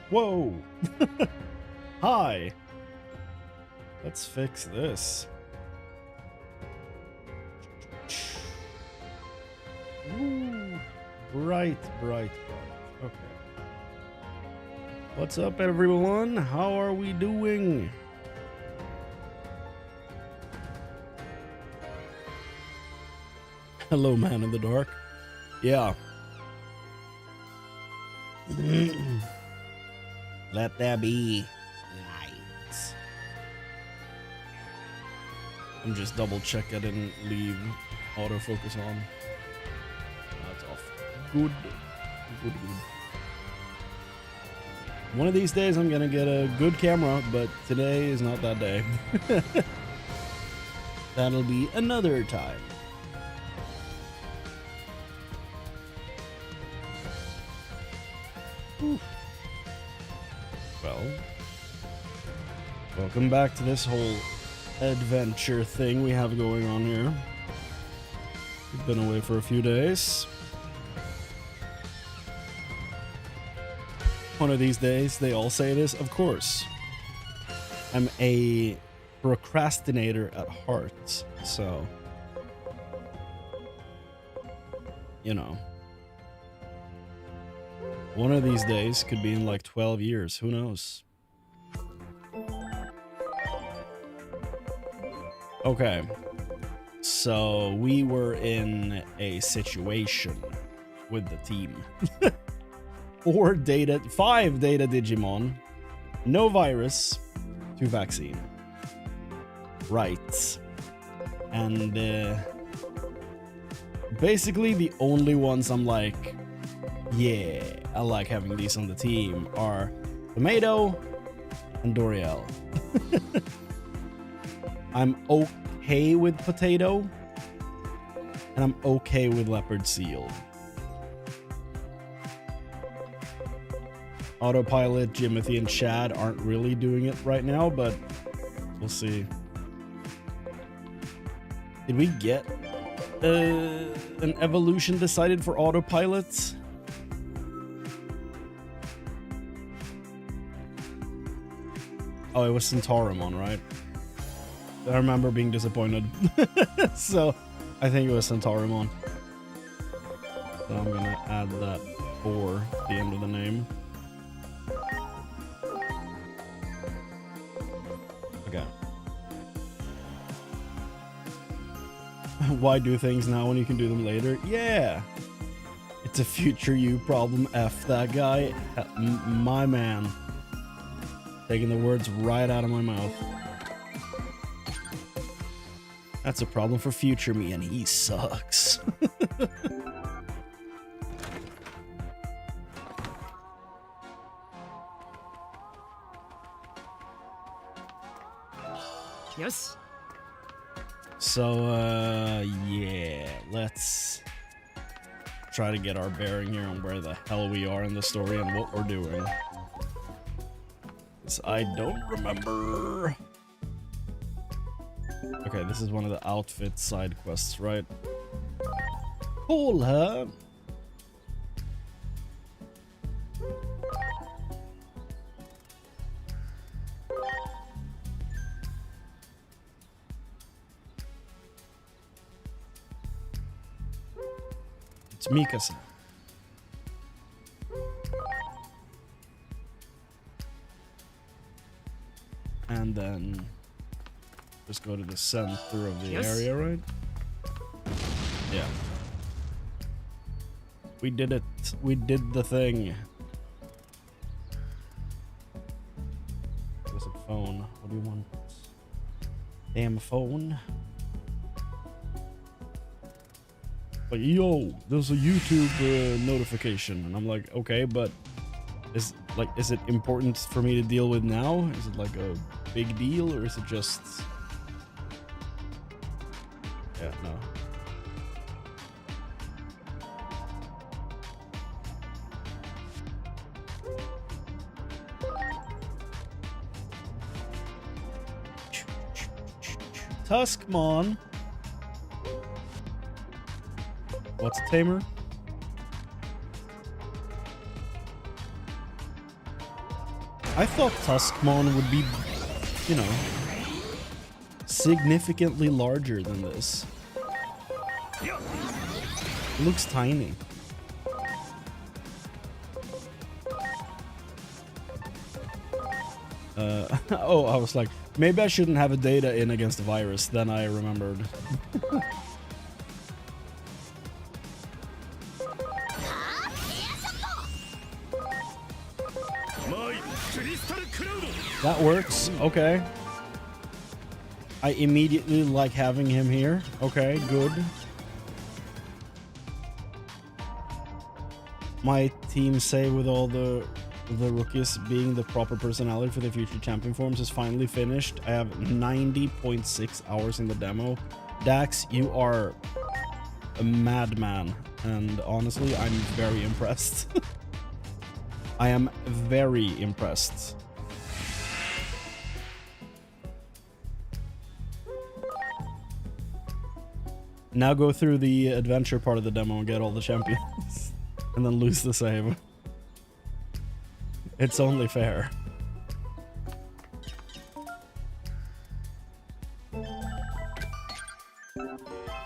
Whoa! Hi! Let's fix this. Ooh, bright. Okay. What's up, everyone? How are we doing? Hello, man in the dark. Yeah. Let there be light. I'm just double check I didn't leave autofocus on. That's off. Good. One of these days I'm gonna get a good camera, but today is not that day. That'll be another time. Whew. Well, welcome back to this whole adventure thing we have going on here. We've been away for a few days. One of these days, they all say this, of course. I'm a procrastinator at heart, so, you know. One of these days could be in like 12 years, who knows? Okay, so we were in a situation with the team. 5 data Digimon, no virus, 2 vaccine. Right. And basically the only ones I'm like, yeah, I like having these on the team are Tomato and Doriel. I'm okay with Potato, and I'm okay with Leopard Seal. Autopilot, Jimothy, and Chad aren't really doing it right now, but we'll see. Did we get an evolution decided for Autopilot? Oh, it was Centaurimon, right? I remember being disappointed. So, I think it was Centaurimon. So I'm gonna add that 4 at the end of the name. Okay. Why do things now when you can do them later? Yeah! It's a future you problem, F that guy. My man. Taking the words right out of my mouth. That's a problem for future me, and he sucks. Yes. So, yeah, let's try to get our bearing here on where the hell we are in the story and what we're doing. 'Cause I don't remember. Okay, this is one of the outfit side quests, right? Call her. It's Mikasa. And then just go to the center of the area, right? Yeah. We did it. We did the thing. There's a phone. What do you want? Damn phone. Like, yo, there's a YouTube notification. And I'm like, okay, but is it important for me to deal with now? Is it like a big deal, or is it just... Yeah, no. Tuskmon. What's a tamer? I thought Tuskmon would be, you know, significantly larger than this. It looks tiny. Oh, I was like, maybe I shouldn't have a data in against the virus. Then I remembered. That works. Okay. I immediately like having him here. Okay, good. My team say with all the rookies being the proper personality for the future champion forms is finally finished. I have 90.6 hours in the demo. Dax, you are a madman, and honestly, I'm very impressed. I am very impressed. Now go through the adventure part of the demo and get all the champions. And then lose the save. It's only fair.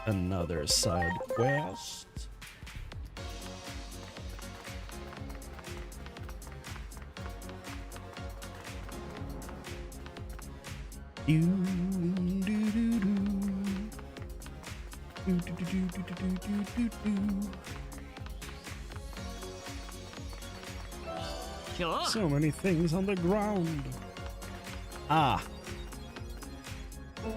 Another side quest. So many things on the ground. Ah.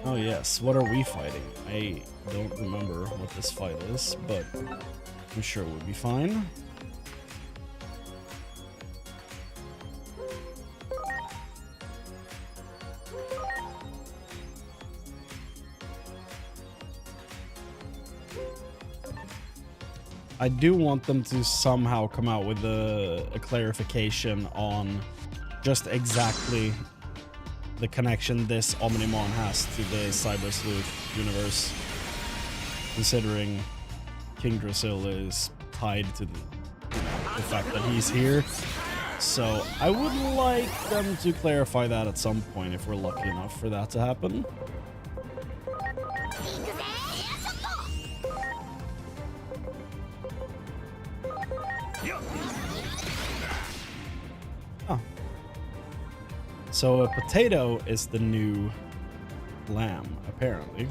Oh yes, what are we fighting? I don't remember what this fight is, but I'm sure we'll be fine. I do want them to somehow come out with a clarification on just exactly the connection this Omnimon has to the Cyber Sleuth universe, considering King Drasil is tied to the fact that he's here. So I would like them to clarify that at some point if we're lucky enough for that to happen. Oh. So a potato is the new lamb, apparently.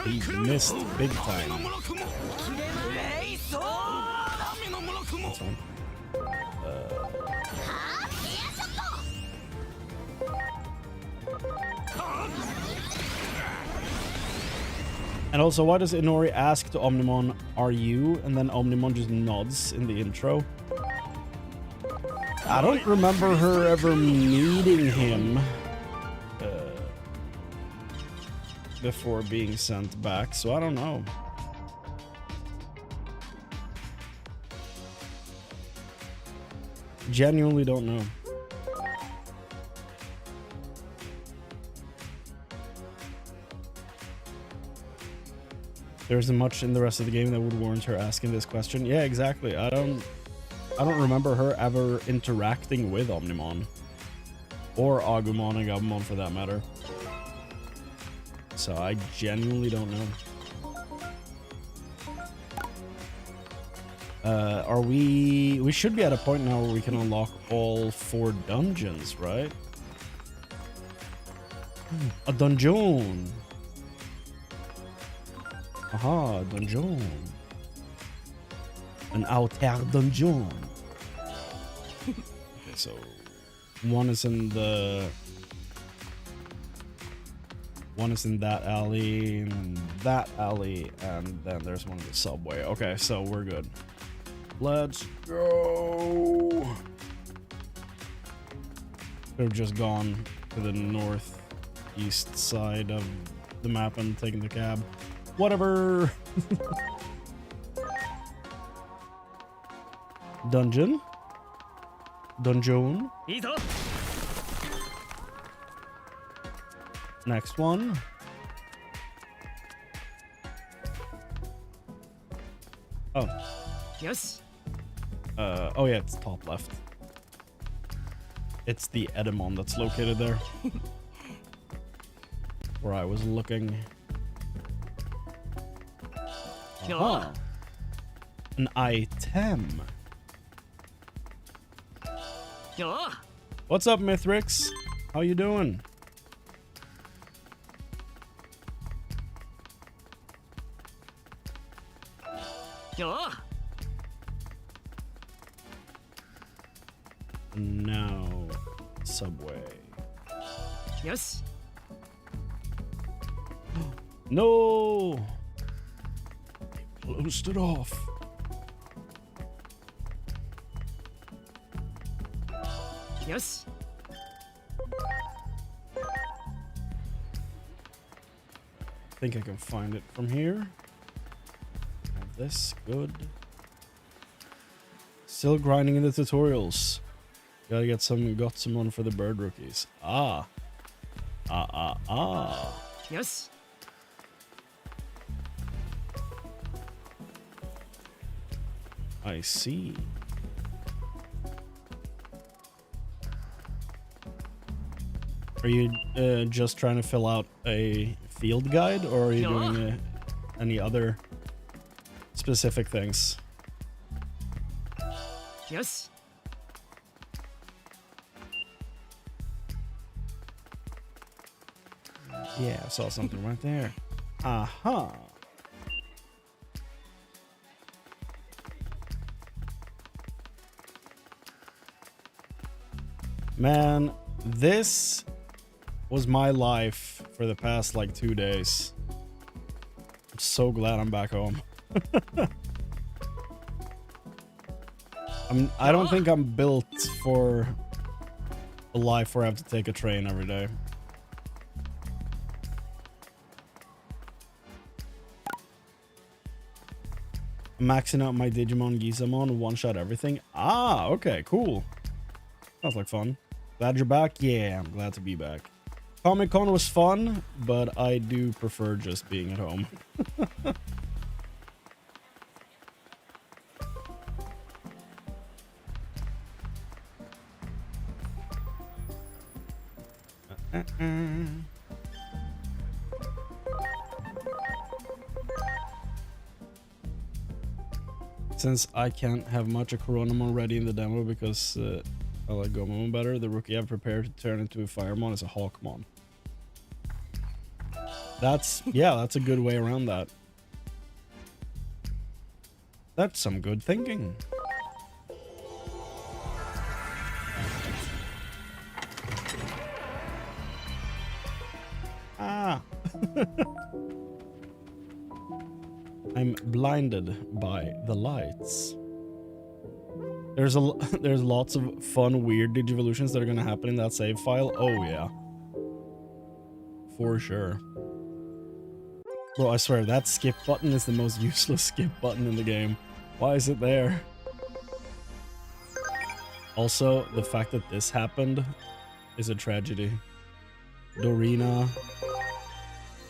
He missed big time. That's fine. And also, why does Inori ask to Omnimon, "Are you?" and then Omnimon just nods in the intro? I don't remember her ever meeting him before being sent back, so I don't know. Genuinely don't know. There isn't much in the rest of the game that would warrant her asking this question. Yeah, exactly. I don't remember her ever interacting with Omnimon. Or Agumon and Gabumon for that matter. So I genuinely don't know. We should be at a point now where we can unlock all 4 dungeons, right? A dungeon. Aha, dungeon. An outer dungeon. Okay, so one is in that alley, and that alley, and then there's one in the subway. Okay, so we're good. Let's go. Could have just gone to the northeast side of the map and taken the cab. Whatever. Dungeon. Dungeon. Next one. Oh. Yes. Oh yeah, it's top left. It's the Edamon that's located there. Where I was looking. Uh-huh. An item. What's up, Mithrix? How you doing? Now, subway. Yes. No! They closed it off. Yes. I think I can find it from here. Have this, good. Still grinding in the tutorials. Gotta get some on for the bird rookies. Ah. Yes. I see. Are you just trying to fill out a field guide, or are you doing any other specific things? Yes. Yeah, I saw something right there. Aha. Man, this was my life for the past like 2 days. I'm so glad I'm back home. I don't think I'm built for a life where I have to take a train every day. Maxing out my Digimon Gizamon, one-shot everything. Ah, okay, cool. Sounds like fun. Glad you're back? Yeah, I'm glad to be back. Comic-Con was fun, but I do prefer just being at home. Since I can't have much of Coronamon ready in the demo because I like Gomamon better, the rookie I've prepared to turn into a Firemon is a Hawkmon. That's a good way around that. That's some good thinking. Ah. I'm blinded by the lights. There's lots of fun, weird Digivolutions that are gonna happen in that save file. Oh yeah, for sure. Bro, I swear that skip button is the most useless skip button in the game. Why is it there? Also, the fact that this happened is a tragedy. Dorina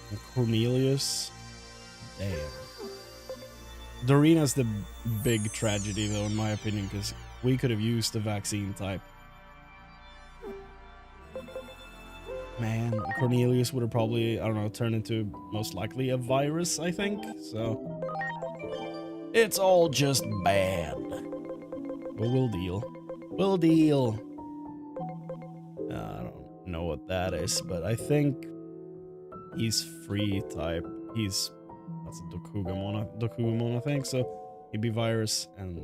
and Cornelius. Damn. Dorina's the big tragedy, though, in my opinion, because we could have used the vaccine type. Man, Cornelius would have probably, I don't know, turned into most likely a virus, I think. So, it's all just bad. But we'll deal. We'll deal. I don't know what that is, but I think he's free type. That's a Dokugumon, I think. So he'd be virus, and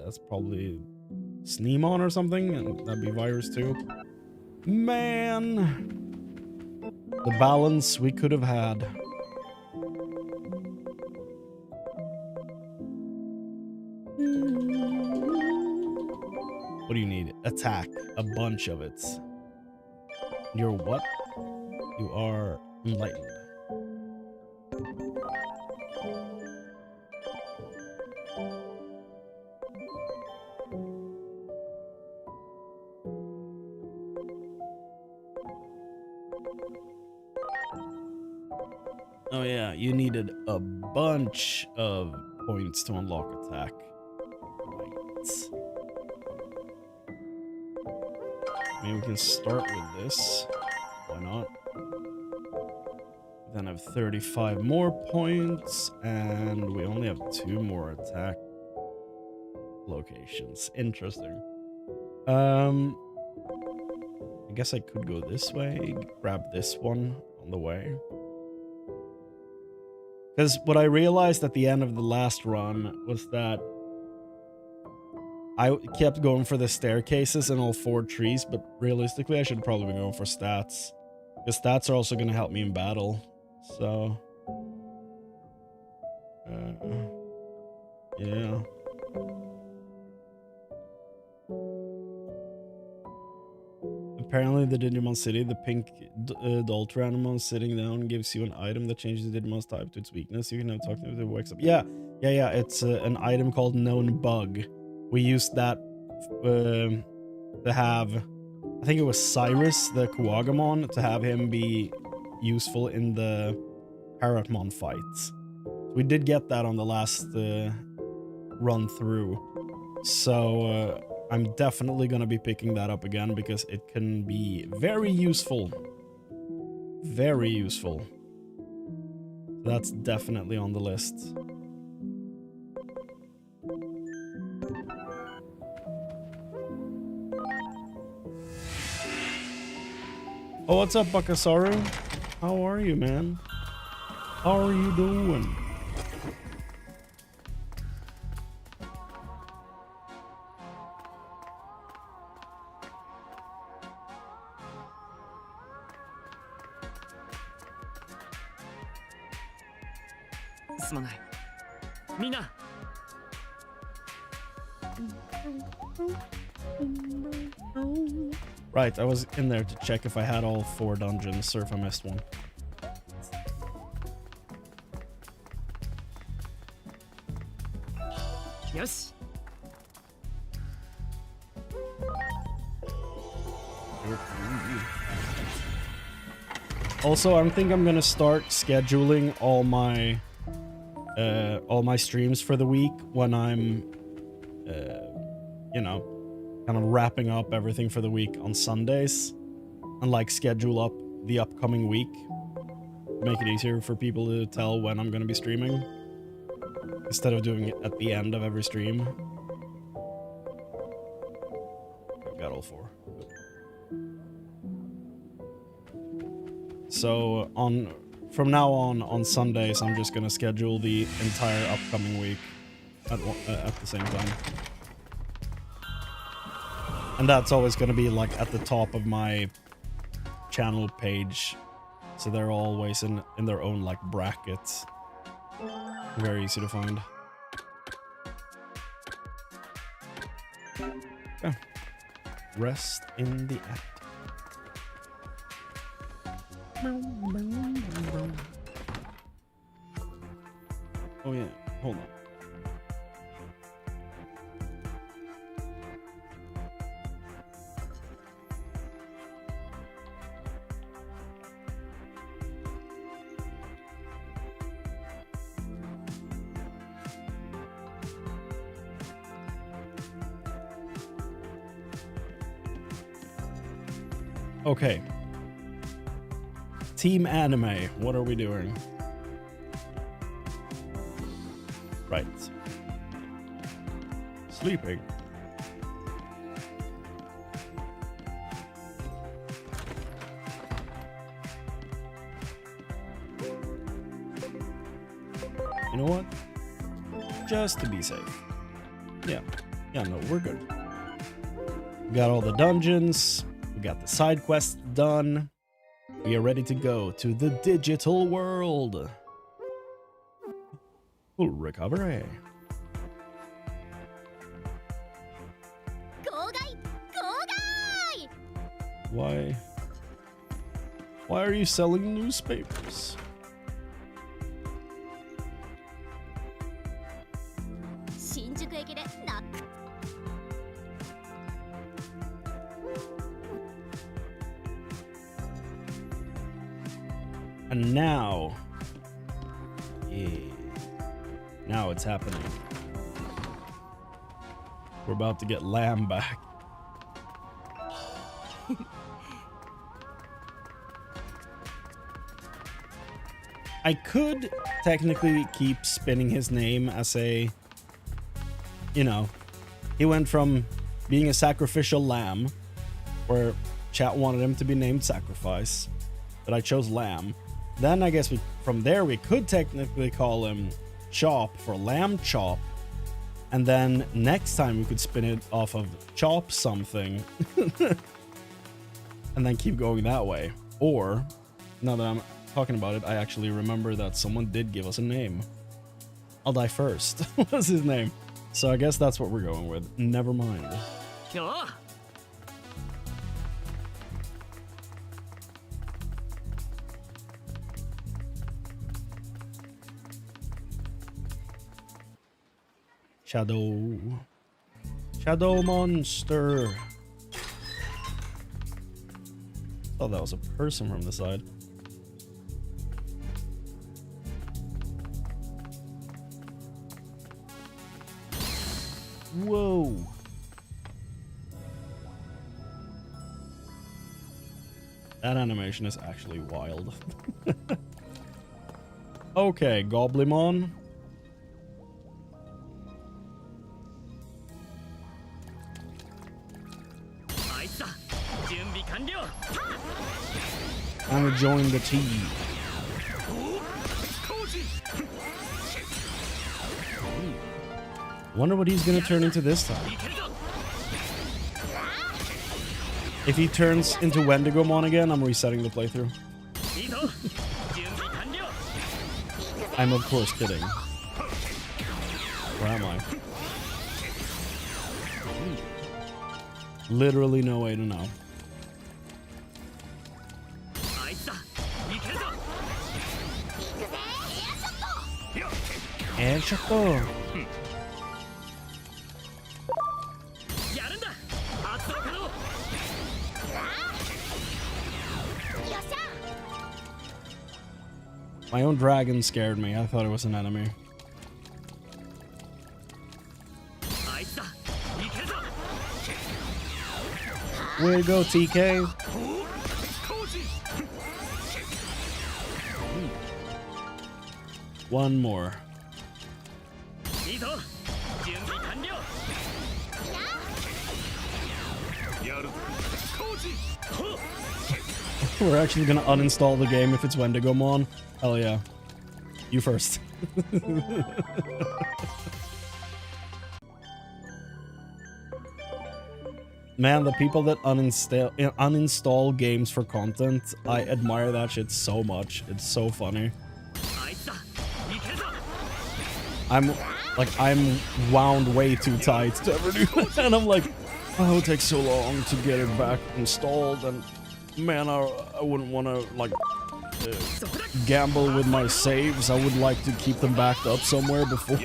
that's probably Sneemon or something, and that'd be virus too. Man, the balance we could have had. What do you need? Attack. A bunch of it. You're what? You are enlightened. Oh yeah, you needed a bunch of points to unlock attack. Right. I mean, we can start with this. Why not? Then have 35 more points, and we only have 2 more attack locations. Interesting. I guess I could go this way, grab this one on the way. Because what I realized at the end of the last run was that I kept going for the staircases and all 4 trees, but realistically I should probably be going for stats. Because stats are also going to help me in battle. So... yeah. Apparently the Digimon City, the pink Doltranimon sitting down gives you an item that changes the Digimon's type to its weakness. You can now talk to it if it wakes up. Yeah. It's an item called Known Bug. We used that to have, I think it was Cyrus, the Kuwagamon, to have him be useful in the Parrotmon fights. We did get that on the last run through. So I'm definitely going to be picking that up again because it can be very useful. Very useful. That's definitely on the list. Oh, what's up, Bakasaru? How are you, man? How are you doing? Mina. Right, I was in there to check if I had all 4 dungeons or if I missed one. Yes. Also, I think I'm gonna start scheduling all my streams for the week when I'm, you know, kind of wrapping up everything for the week on Sundays, and like schedule up the upcoming week, make it easier for people to tell when I'm gonna be streaming, instead of doing it at the end of every stream. I've got all 4. So from now on Sundays, I'm just gonna schedule the entire upcoming week at the same time. And that's always gonna be like at the top of my channel page. So they're always in their own like brackets. Very easy to find. Yeah. Rest in the act. Oh yeah, hold on. Okay. Team Anime, what are we doing? Right. Sleeping. You know what? Just to be safe. Yeah, no, we're good. We got all the dungeons. We got the side quests done. We are ready to go to the digital world. Full recovery. Why are you selling newspapers? And now, yeah, now it's happening. We're about to get Lamb back. I could technically keep spinning his name as a, you know, he went from being a sacrificial lamb, where chat wanted him to be named Sacrifice, but I chose Lamb. Then I guess from there we could technically call him Chop for Lamb Chop, and then next time we could spin it off of Chop something, and then keep going that way. Or, now that I'm talking about it, I actually remember that someone did give us a name. I'll die first. What's his name? So I guess that's what we're going with. Never mind. Yeah. Shadow monster. Thought that was a person from the side. Whoa. That animation is actually wild. Okay, Goblimon. I'm gonna join the team. Wonder what he's gonna turn into this time. If he turns into Wendigomon again, I'm resetting the playthrough. I'm of course kidding. Where am I? Literally no way to know. Airshot. My own dragon scared me. I thought it was an enemy. Way to go, TK. One more. We're actually gonna uninstall the game if it's Wendigomon. Hell yeah. You first. Man, the people that uninstall games for content, I admire that shit so much. It's so funny. I'm wound way too tight to ever do that, and I'm like, oh, it takes so long to get it back installed, and man, I wouldn't want to like gamble with my saves. I would like to keep them backed up somewhere before.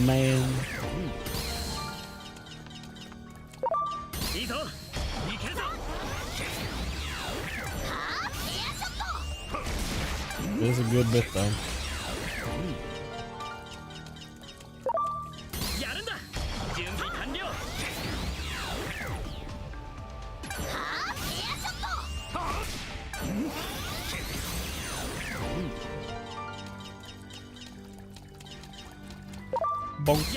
Man. It is a good bit though. Bonk.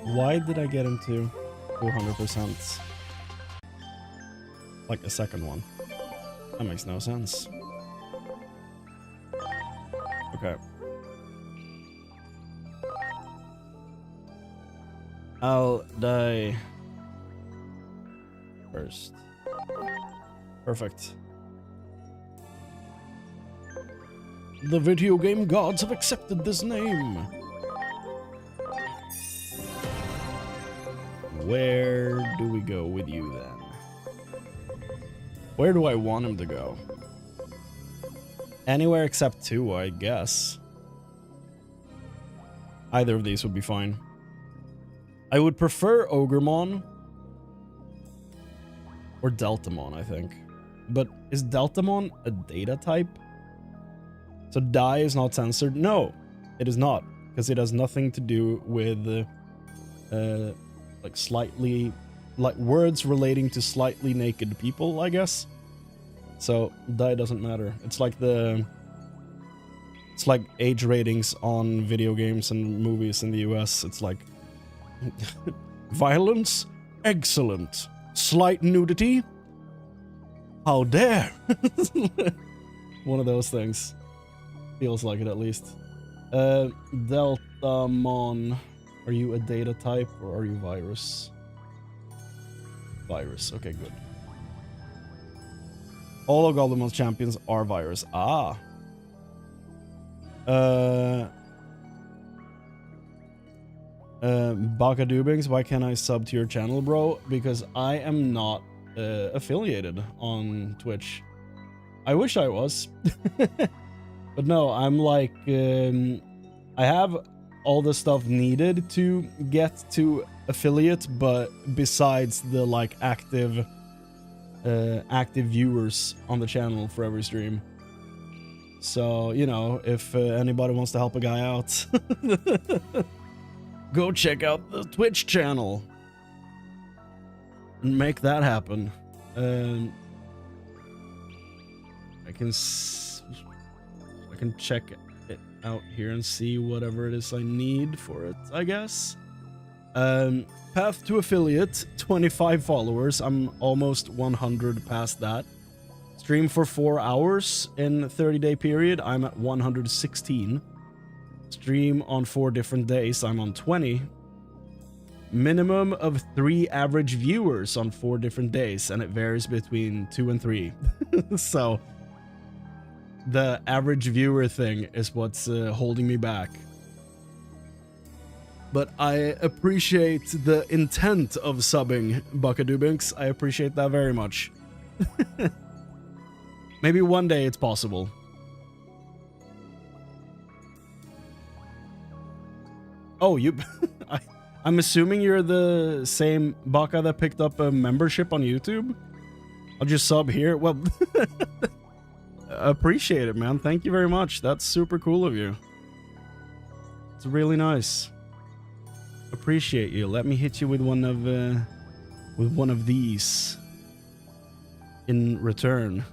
Why did I get into 200%? Like a second one. That makes no sense. Okay. I'll die first. Perfect. The video game gods have accepted this name. Where do we go with you then? Where do I want him to go? Anywhere except 2, I guess. Either of these would be fine. I would prefer Ogremon or Deltamon, I think. But is Deltamon a data type? So die is not censored? No, it is not, because it has nothing to do with like slightly, like words relating to slightly naked people, I guess. So die doesn't matter. It's like age ratings on video games and movies in the US. It's like violence, excellent. Slight nudity, how dare. One of those things. Feels like it, at least. Deltamon, are you a data type or are you virus? Virus, okay, good. All of Goldemon's champions are virus. Ah. Baka Dubings, why can't I sub to your channel, bro? Because I am not affiliated on Twitch. I wish I was. But no, I'm like, I have all the stuff needed to get to affiliate, but besides the like active viewers on the channel for every stream. So, you know, if anybody wants to help a guy out, go check out the Twitch channel and make that happen. I can check it out here and see whatever it is I need for it, I guess. Path to affiliate, 25 followers. I'm almost 100 past that. Stream for 4 hours in a 30-day period. I'm at 116. Stream on 4 different days. I'm on 20. Minimum of 3 average viewers on 4 different days, and it varies between 2 and 3. So the average viewer thing is what's holding me back. But I appreciate the intent of subbing, Buckadubinks. I appreciate that very much. Maybe one day it's possible. Oh, you... I'm assuming you're the same Baka that picked up a membership on YouTube? I'll just sub here. Well... appreciate it, man. Thank you very much. That's super cool of you. It's really nice. Appreciate you. Let me hit you with one of these in return.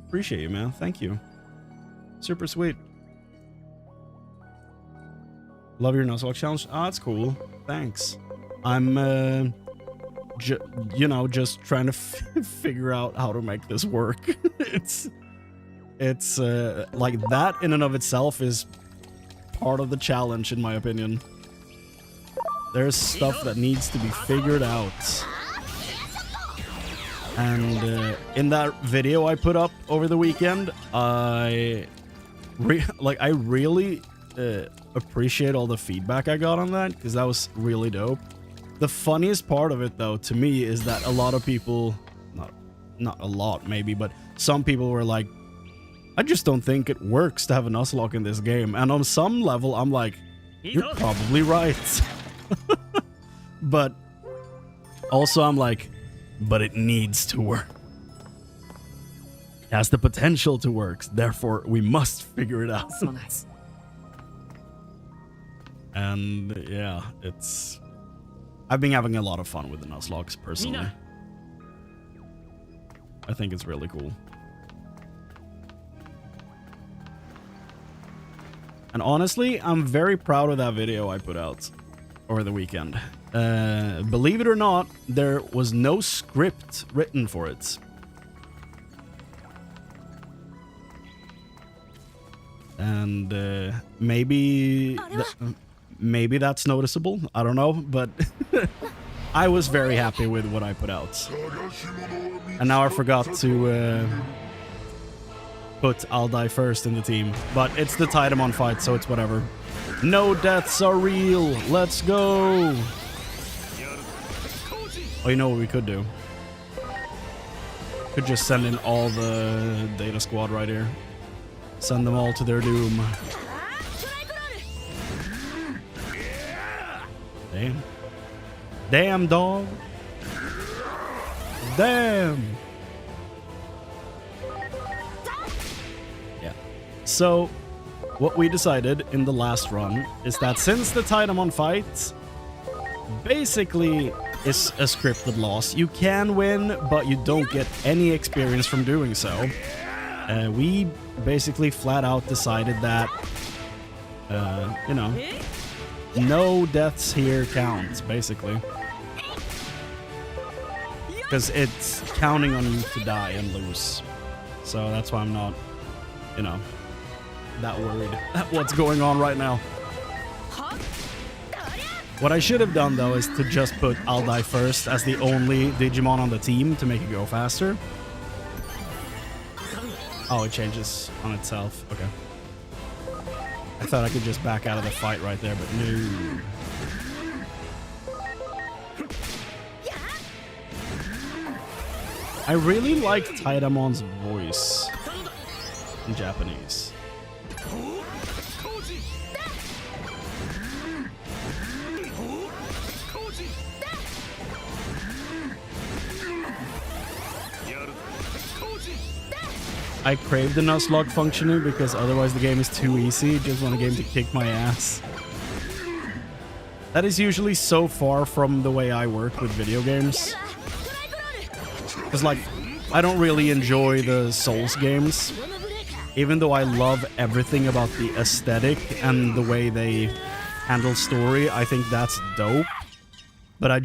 Appreciate you, man. Thank you. Super sweet. Love your Nuzlocke challenge. Ah, that's cool. Thanks. I'm you know, just trying to figure out how to make this work. It's like that in and of itself is part of the challenge, in my opinion. There's stuff that needs to be figured out. And in that video I put up over the weekend, I really appreciate all the feedback I got on that, because that was really dope. The funniest part of it, though, to me, is that a lot of people, not a lot maybe, but some people were like, I just don't think it works to have a Nuzlocke in this game. And on some level, I'm like, you're probably right. But also I'm like, but it needs to work. It has the potential to work, therefore we must figure it out. And yeah, I've been having a lot of fun with the Nuzlocke personally. I think it's really cool. And honestly, I'm very proud of that video I put out over the weekend. Believe it or not, there was no script written for it. And maybe that's noticeable. I don't know, but I was very happy with what I put out. And now I forgot to put I'll die first in the team, but it's the Tidamon fight, so it's whatever. No deaths are real. Let's go. Oh, you know what we could do? Could just send in all the data squad right here. Send them all to their doom. Damn. Damn, dog. Damn. Yeah. So, what we decided in the last run is that since the Tidamon fight basically is a scripted loss, you can win, but you don't get any experience from doing so. We basically flat out decided that, you know, no deaths here counts, basically. Because it's counting on you to die and lose. So that's why I'm not, you know, that worried at what's going on right now. What I should have done, though, is to just put I'll die first as the only Digimon on the team to make it go faster. Oh, it changes on itself. Okay. I thought I could just back out of the fight right there, but no. I really like Tidamon's voice in Japanese. I crave the Nuzlocke functioning because otherwise the game is too easy. Just want a game to kick my ass. That is usually so far from the way I work with video games. Because, like, I don't really enjoy the Souls games. Even though I love everything about the aesthetic and the way they handle story, I think that's dope. But I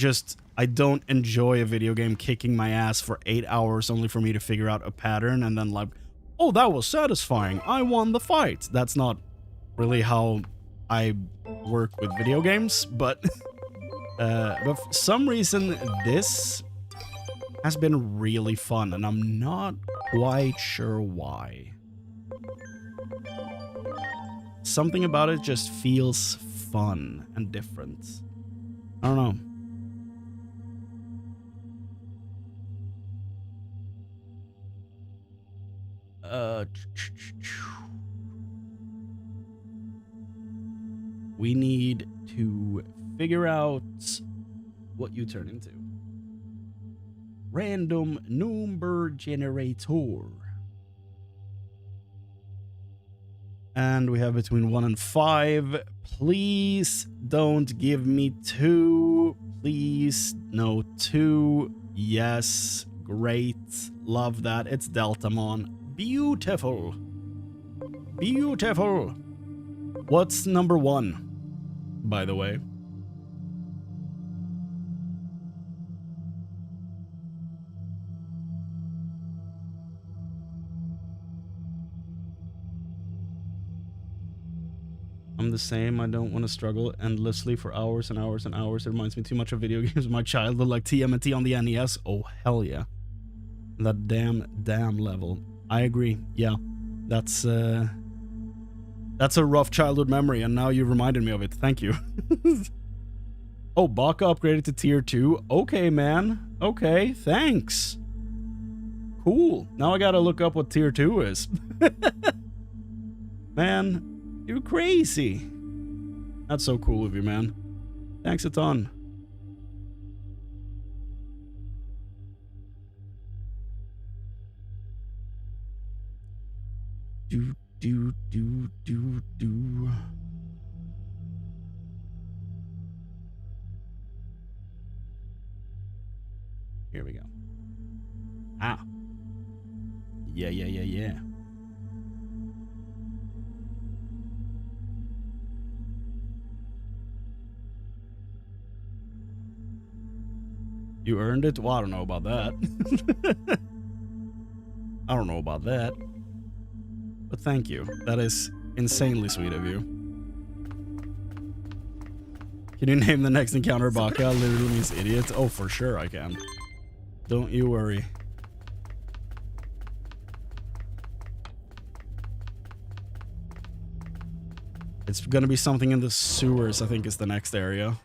don't enjoy a video game kicking my ass for 8 hours only for me to figure out a pattern and then, like, oh, that was satisfying, I won the fight. That's not really how I work with video games, but for some reason this has been really fun, and I'm not quite sure why. Something about it just feels fun and different. I don't know. We need to figure out what you turn into. Random number generator. And we have between 1 and 5. Please don't give me 2. Please, no 2. Yes, great. Love that. It's Deltamon. Beautiful. Beautiful. What's number 1, by the way? I'm the same. I don't want to struggle endlessly for hours and hours and hours. It reminds me too much of video games of my childhood, like TMNT on the NES. Oh, hell yeah. That damn level. I agree. Yeah. That's a rough childhood memory, and now you reminded me of it. Thank you. Oh, Baka upgraded to tier 2. Okay, man. Okay, thanks. Cool. Now I gotta look up what tier 2 is. Man, you're crazy. That's so cool of you, man. Thanks a ton. Do. Here we go. Ah. Yeah. You earned it? Well, I don't know about that. I don't know about that. But thank you. That is insanely sweet of you. Can you name the next encounter Baka? Literally means idiot. Oh, for sure I can. Don't you worry. It's gonna be something in the sewers, I think is the next area.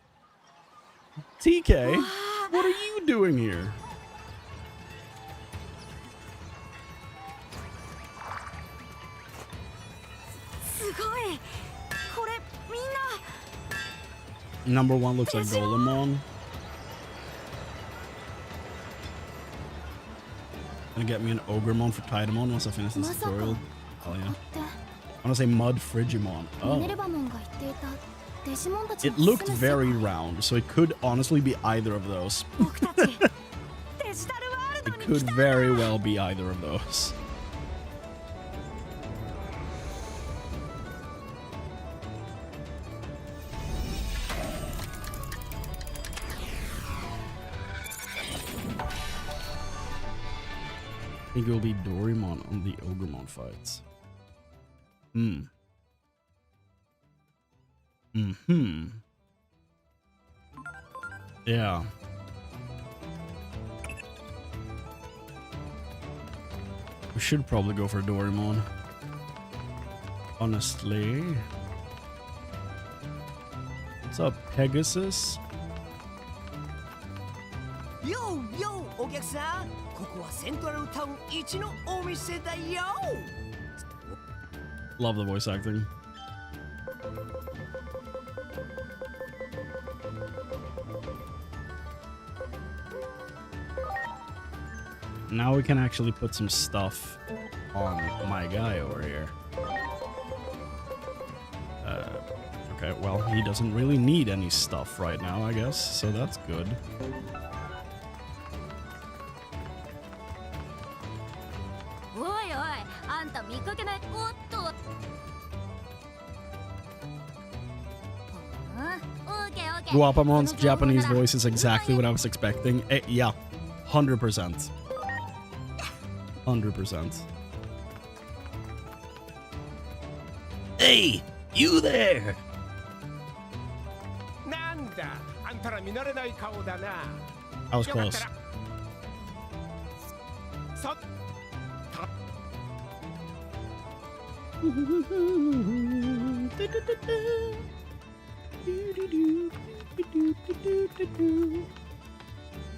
TK, what are you doing here? Number 1 looks like Golemon. Gonna get me an Ogremon for Tidamon once I finish this tutorial. Oh yeah. I want to say Mud Frigimon. Oh. It looked very round, so it could honestly be either of those. It could very well be either of those. I think it will be Doraemon on the Ogremon fights. Yeah. We should probably go for Doraemon. Honestly. What's up, Pegasus? Yo, yo, お客さん、ここはセントラルタウン一のお店だよ。Love the voice acting. Now we can actually put some stuff on my guy over here. Okay, well, he doesn't really need any stuff right now, I guess, so that's good. Guapamon's Japanese voice is exactly what I was expecting. Yeah, 100%. 100%. Hey, you there! I was close.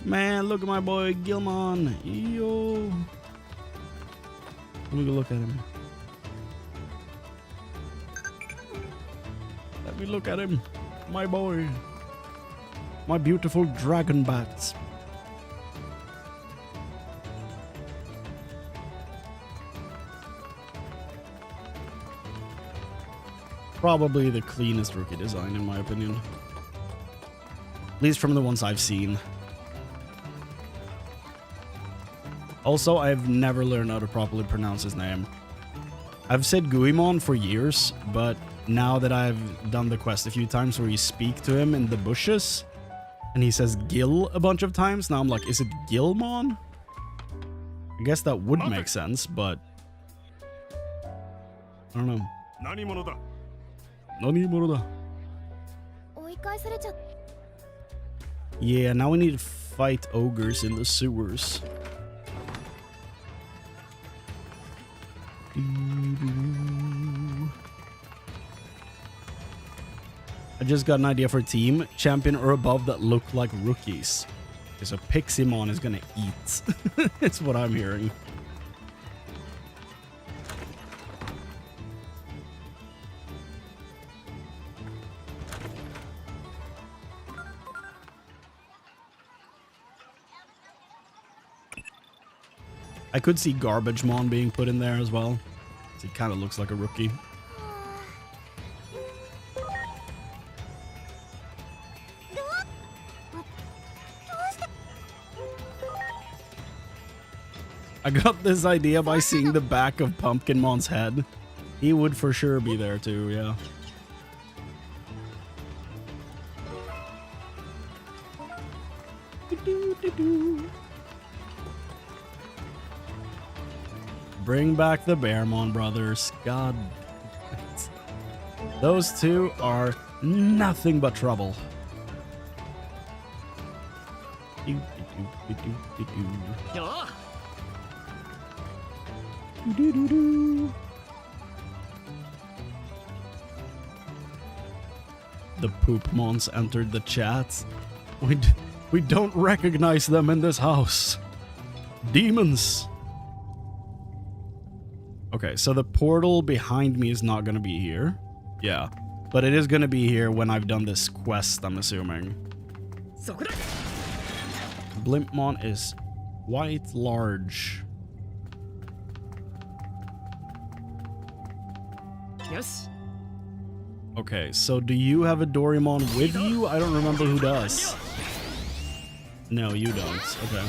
Man, look at my boy Gilmon. Yo. Let me go look at him. Let me look at him. My boy. My beautiful dragon bats. Probably the cleanest rookie design in my opinion. At least from the ones I've seen. Also, I've never learned how to properly pronounce his name. I've said Guimon for years, but now that I've done the quest a few times where you speak to him in the bushes, and he says Gil a bunch of times, now I'm like, is it Gilmon? I guess that would make sense, but I don't know. Yeah, now we need to fight ogres in the sewers. I just got an idea for a team. Champion or above that look like rookies. Okay, so Piximon is gonna eat. It's what I'm hearing. I could see Garbagemon being put in there as well. He kind of looks like a rookie. I got this idea by seeing the back of Pumpkinmon's head. He would for sure be there too, yeah. Bring back the Bearmon brothers. God. Those two are nothing but trouble. The Poopmons entered the chat. We don't recognize them in this house. Demons. Okay, so the portal behind me is not going to be here. Yeah, but it is going to be here when I've done this quest, I'm assuming. Blimpmon is quite large. よし Okay, so do you have a Doraemon with you? I don't remember who does. No, you don't. Okay.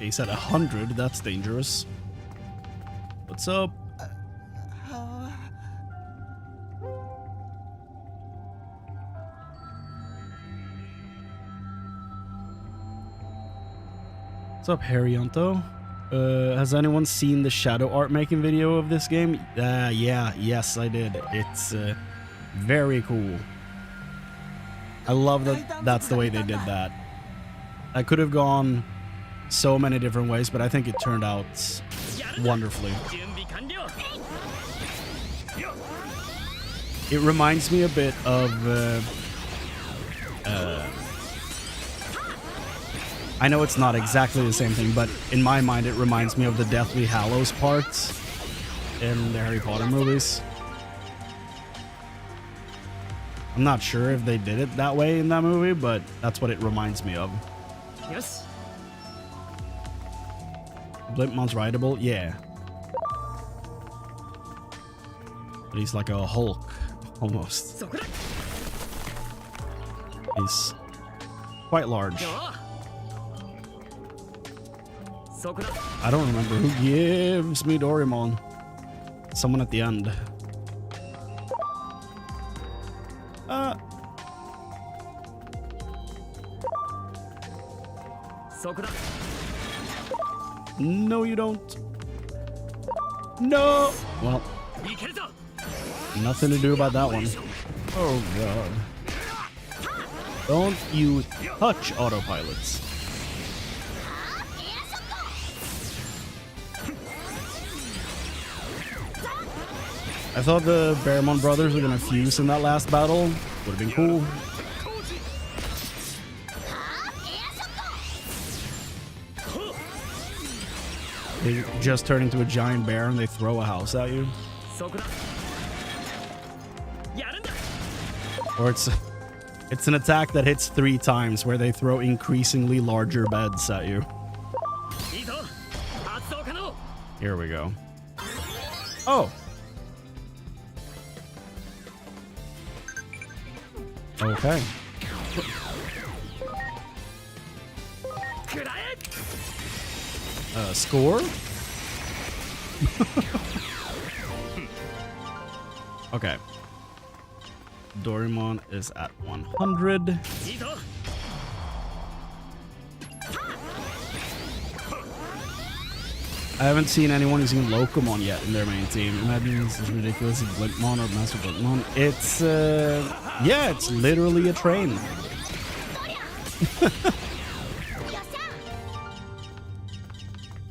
He said 100. That's dangerous. What's up? What's up, Harrianto? Has anyone seen the shadow art making video of this game? Yes, I did. It's very cool. I love that that's the way they did that. I could have gone so many different ways, but I think it turned out wonderfully. It reminds me a bit of I know it's not exactly the same thing, but in my mind it reminds me of the Deathly Hallows parts in the Harry Potter movies. I'm not sure if they did it that way in that movie, but that's what it reminds me of. Yes. Blimpmon's rideable? Yeah. But he's like a Hulk, almost. He's quite large. I don't remember who gives me Doraemon. Someone at the end. No, you don't. No. Well, nothing to do about that one. Oh, God. Don't you touch autopilots. I thought the Bearmon brothers were gonna fuse in that last battle. Would have been cool. They just turn into a giant bear and they throw a house at you. Or it's an attack that hits 3 times where they throw increasingly larger beds at you. Here we go. Oh. Okay. Score? Okay. Doraemon is at 100. I haven't seen anyone using Locomon yet in their main team. Imagine this is ridiculous if Blimpmon or Master Blimpmon. It's, yeah, it's literally a train.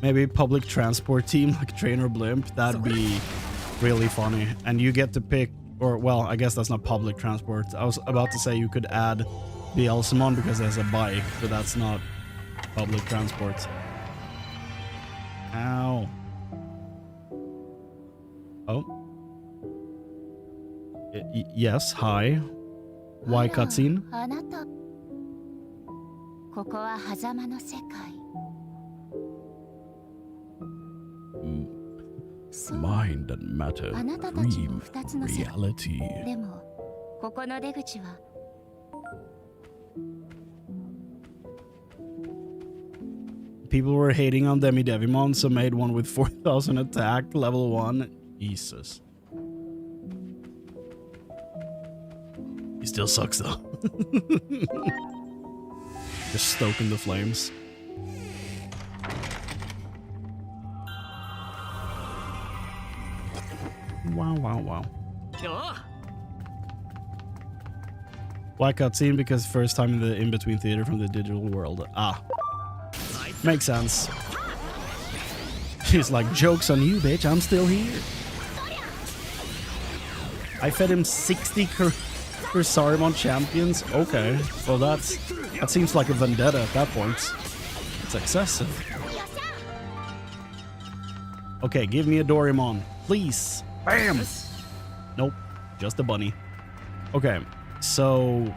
Maybe public transport team like Train or Blimp. That'd be really funny. And you get to pick, or well, I guess that's not public transport. I was about to say you could add Bielsamon because there's a bike, but that's not public transport. Ow. Oh. Yes, hi. Why cutscene? Mind and matter, dream, reality. People were hating on Devimon, so made one with 4,000 attack, level 1. Jesus. He still sucks though. Just stoking the flames. Wow, wow, wow. Why cutscene? Because first time in the in-between theater from the digital world. Ah. Makes sense. She's like, joke's on you, bitch. I'm still here. I fed him 60 Sarimon champions. Okay. Well, that seems like a vendetta at that point. It's excessive. Okay, give me a Doraemon. Please. Bam! Nope. Just a bunny. Okay. So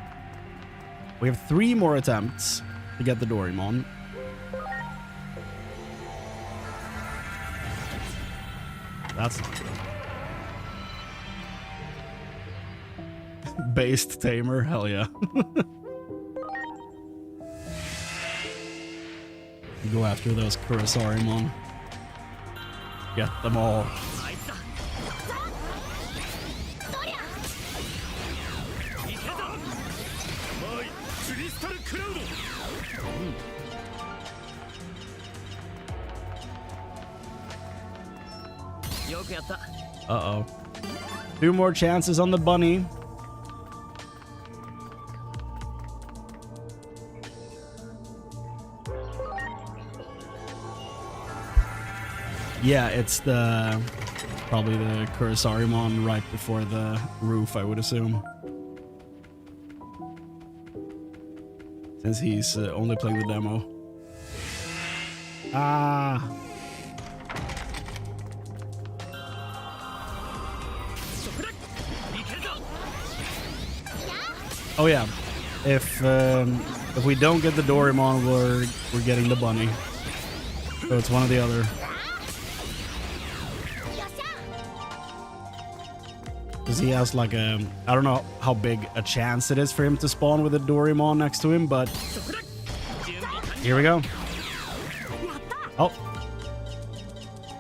we have 3 more attempts to get the Doraemon. That's not good. Based tamer, hell yeah. Go after those Kurisarimon. Get them all. Uh-oh. 2 more chances on the bunny. Yeah, it's probably the Kurisarimon right before the roof, I would assume. Since he's only playing the demo. Ah. Oh yeah, if we don't get the Doraemon, we're getting the bunny. So it's one or the other. Because he has like I don't know how big a chance it is for him to spawn with a Doraemon next to him, but here we go. Oh.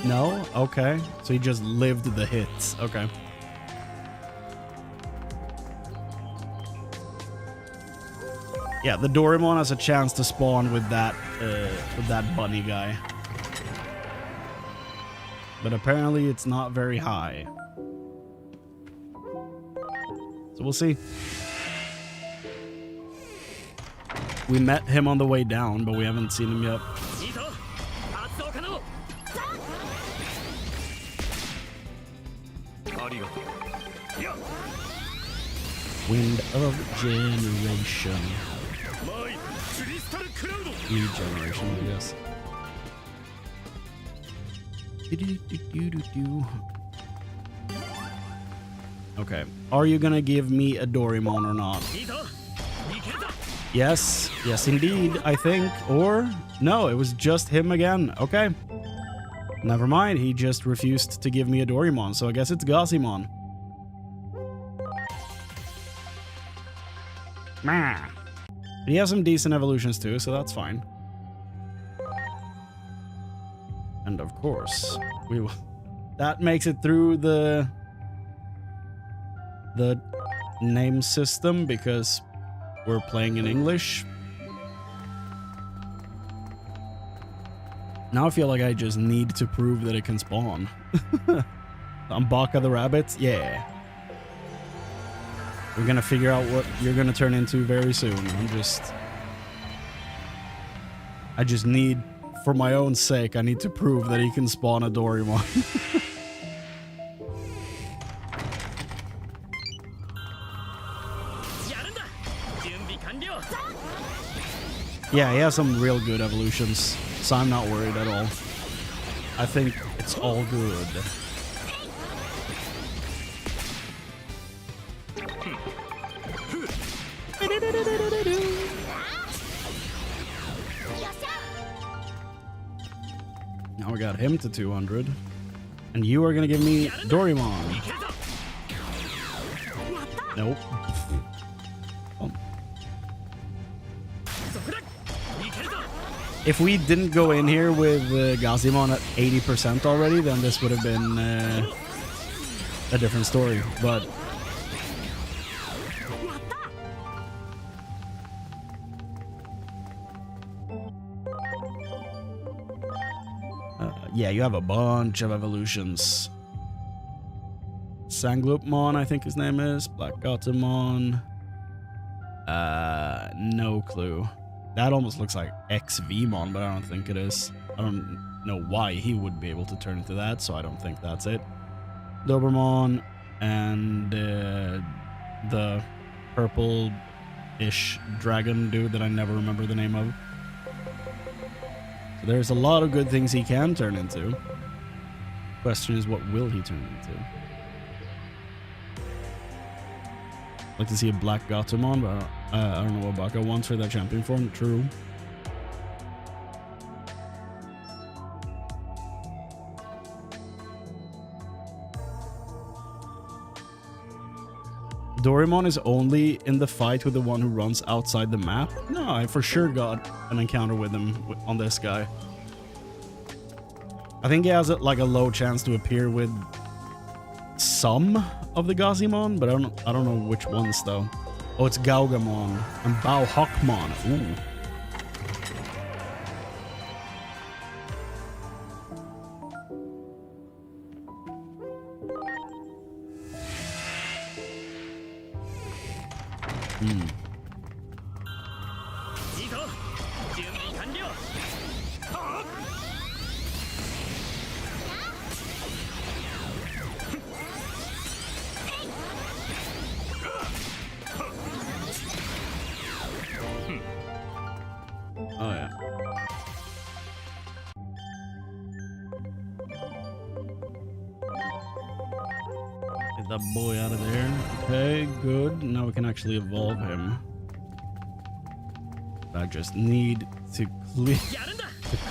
No? Okay. So he just lived the hits. Okay. Yeah, the Doraemon has a chance to spawn with that bunny guy. But apparently it's not very high. So we'll see. We met him on the way down, but we haven't seen him yet. Wind of Generation. New generation, I guess. Okay. Are you gonna give me a Doraemon or not? Yes. Yes, indeed, I think. Or, no, it was just him again. Okay. Never mind. He just refused to give me a Doraemon, so I guess it's Gazimon. He has some decent evolutions too, so that's fine. And of course, we will. That makes it through the name system because we're playing in English. Now I feel like I just need to prove that it can spawn. Baka the rabbit? Yeah. We're gonna figure out what you're gonna turn into very soon. I just need, for my own sake, I need to prove that he can spawn a Doraemon. Yeah, he has some real good evolutions, so I'm not worried at all. I think it's all good. Now we got him to 200. And you are gonna give me Doraemon. Nope. Oh. If we didn't go in here with Gazimon at 80% already, then this would have been a different story. But yeah, you have a bunch of evolutions. Sangloopmon, I think his name is. Black Gatomon. No clue. That almost looks like XVmon, but I don't think it is. I don't know why he would be able to turn into that, so I don't think that's it. Dobermon and the purple-ish dragon dude that I never remember the name of. So there's a lot of good things he can turn into. Question is, what will he turn into? I'd like to see a Black Gatomon, but I don't know what Baka wants for that champion form. True. Doraemon is only in the fight with the one who runs outside the map? No, I for sure got an encounter with him on this guy. I think he has like a low chance to appear with some of the Gazimon, but I don't know which ones though. Oh, it's Gaugamon and Bauhawkmon. Ooh. Oh yeah. Get that boy out of there. Okay, good. Now we can actually evolve him. I just need to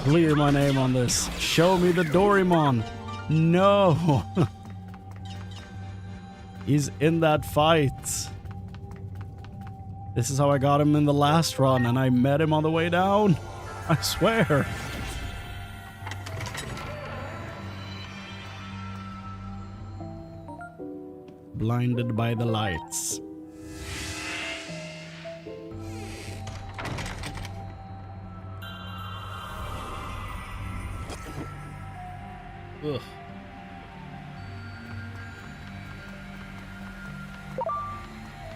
clear my name on this. Show me the Doraemon. No. He's in that fight. This is how I got him in the last run, and I met him on the way down. I swear. Blinded by the lights. Ugh.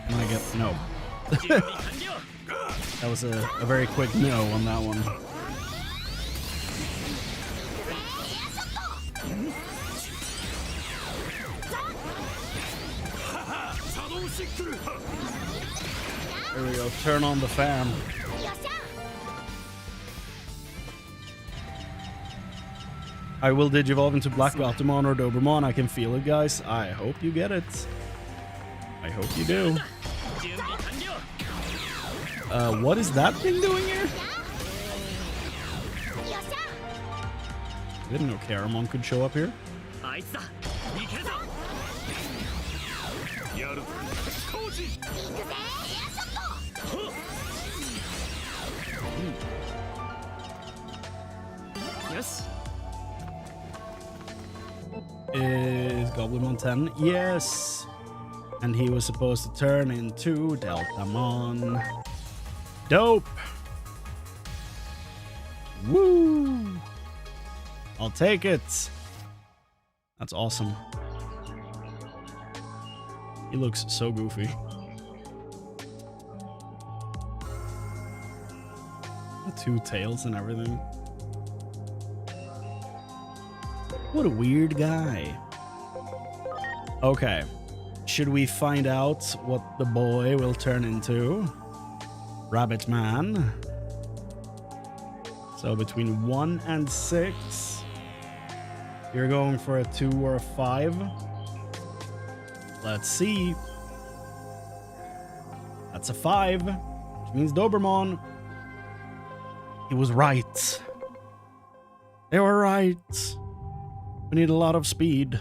Can I get... No. That was a very quick no on that one. There we go. Turn on the fan. I will digivolve into Black Gothmon or Dobermon. I can feel it, guys. I hope you get it. I hope you do. What is that thing doing here? I didn't know Caramon could show up here. Yes. Is Goblinmon 10? Yes. And he was supposed to turn into Deltamon. Dope. Woo. I'll take it. That's awesome. He looks so goofy. The two tails and everything. What a weird guy. Okay. Should we find out what the boy will turn into? Rabbit Man. So between 1 and 6. You're going for a 2 or a 5. Let's see. That's a 5. Which means Dobermon. He was right. They were right. We need a lot of speed.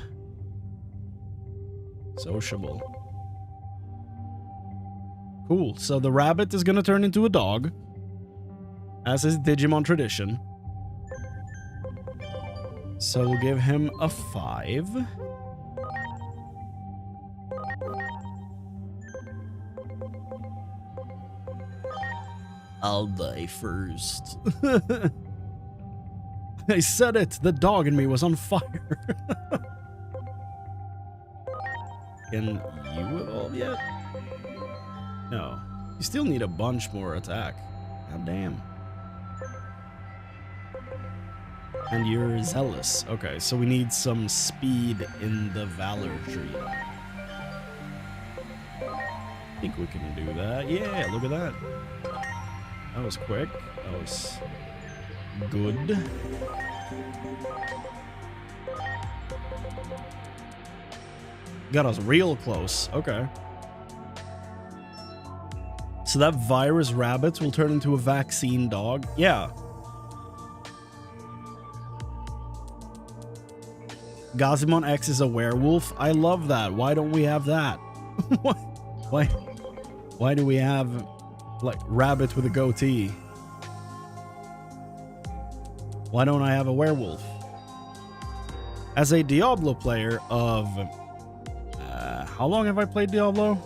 Sociable. Cool. So the rabbit is going to turn into a dog, as is Digimon tradition. So we'll give him a 5. I'll die first. I said it! The dog in me was on fire. Can you evolve yet? No. You still need a bunch more attack. God damn. And you're zealous. Okay, so we need some speed in the Valor tree. I think we can do that. Yeah, look at that. That was quick. That was good. Got us real close. Okay. So that virus rabbit will turn into a vaccine dog. Yeah. Gazimon X is a werewolf. I love that. Why don't we have that? What? Why do we have like rabbit with a goatee? Why don't I have a werewolf? As a Diablo player of how long have I played Diablo?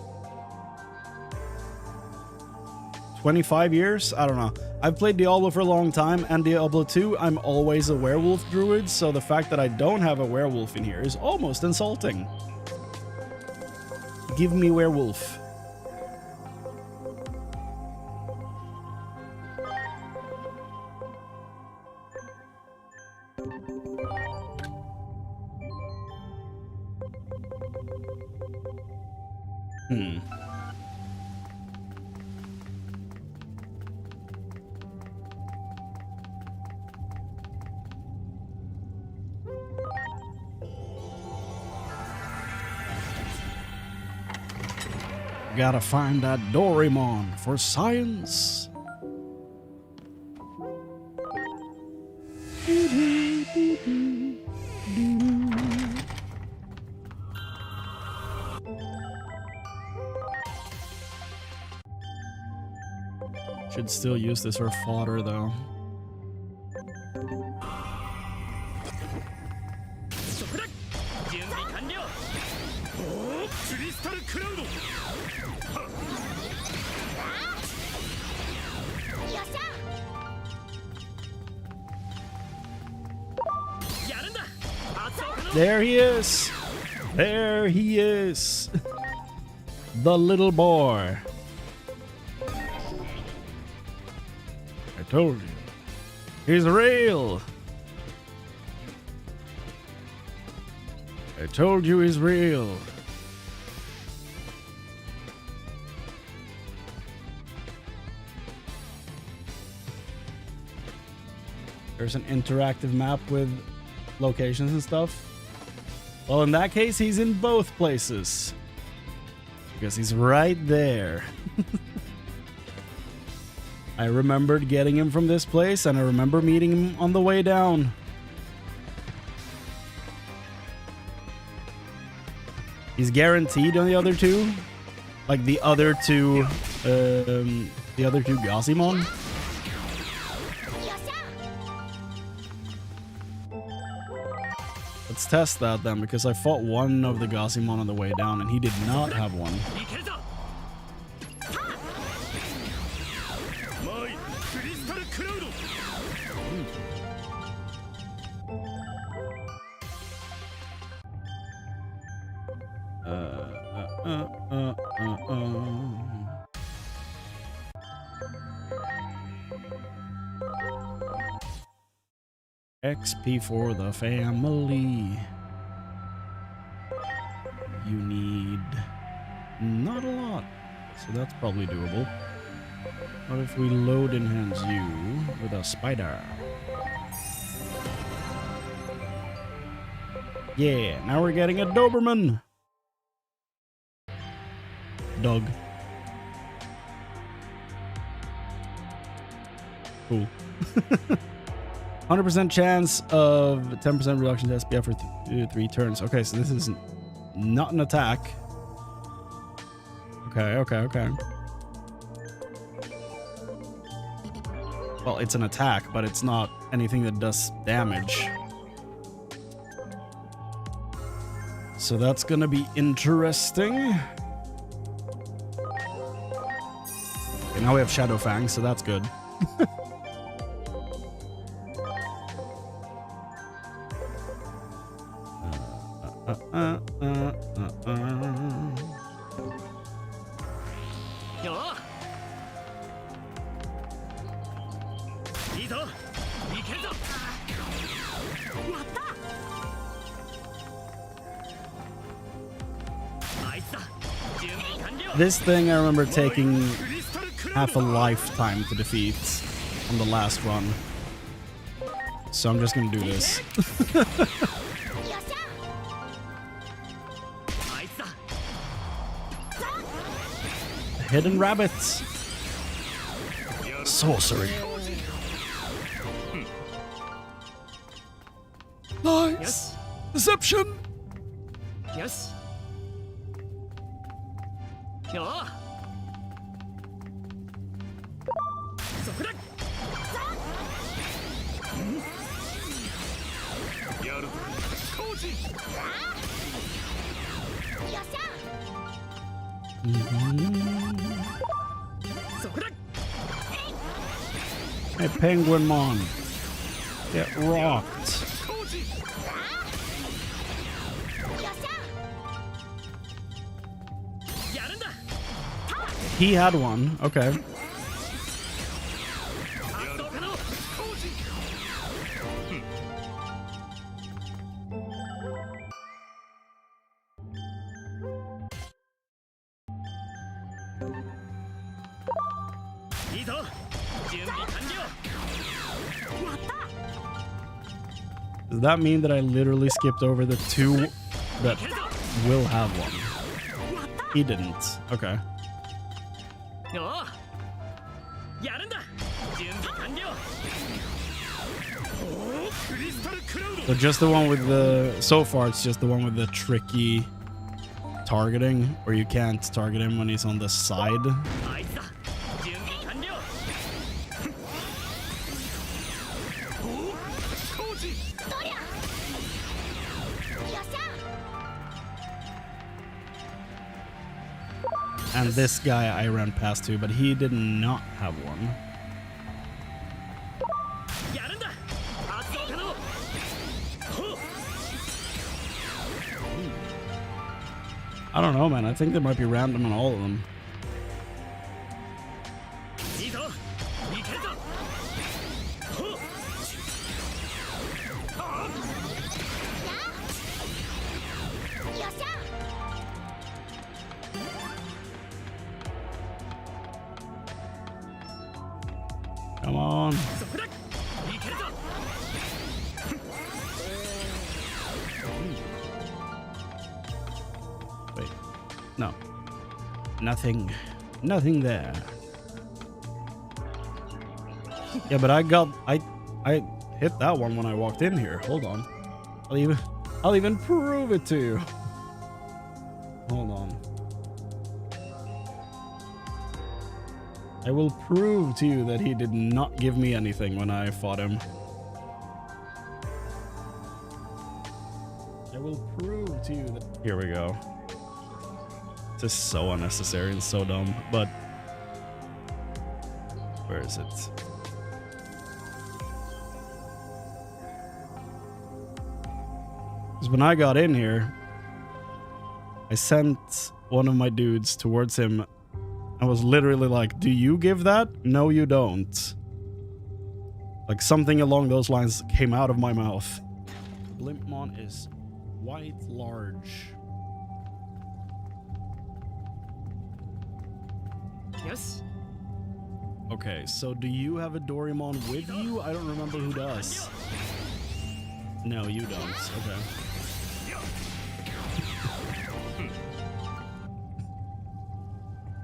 25 years? I don't know. I've played Diablo for a long time, and Diablo 2, I'm always a werewolf druid, so the fact that I don't have a werewolf in here is almost insulting. Give me werewolf. Gotta find that Doraemon for science. Should still use this for fodder though. There he is! There he is! The little boy. I told you. He's real! I told you he's real. There's an interactive map with locations and stuff. Well, in that case, he's in both places. Because he's right there. I remembered getting him from this place, and I remember meeting him on the way down. He's guaranteed on the other two. Like the other two Digimon. Let's test that then, because I fought one of the Digimon on the way down, and he did not have one. XP for the family. You need not a lot, so that's probably doable. What if we load enhance you with a spider? Yeah, now we're getting a Doberman. Dog. Cool. 100% chance of 10% reduction to SPF for 3 turns. Okay, so this is not an attack. Okay. Well, it's an attack, but it's not anything that does damage. So that's gonna be interesting. Okay, now we have Shadow Fang, so that's good. This thing I remember taking half a lifetime to defeat on the last run. So I'm just gonna do this. Hidden rabbits. Sorcery. Lies. Yes. Deception. Yes. よそこだやるぞ工事よっしゃそこだ Hey, Penguinmon. Get rocked. He had one. Okay. Does that mean that I literally skipped over the two that will have one? He didn't. Okay. So just the one with the... So far, it's just the one with the tricky targeting, where you can't target him when he's on the side. And this guy I ran past too, but he did not have one. I don't know, man. I think there might be random on all of them. Come on. Wait. No. Nothing. Nothing there. Yeah, but I hit that one when I walked in here. Hold on. I'll even prove it to you. Hold on. I will prove to you that he did not give me anything when I fought him. I will prove to you that... Here we go. This is so unnecessary and so dumb, but... Where is it? Because when I got in here, I sent one of my dudes towards him. I was literally like, do you give that? No, you don't. Like something along those lines came out of my mouth. Blimpmon is white large. Yes. Okay, so do you have a Doraemon with you? I don't remember who does. No, you don't. Okay.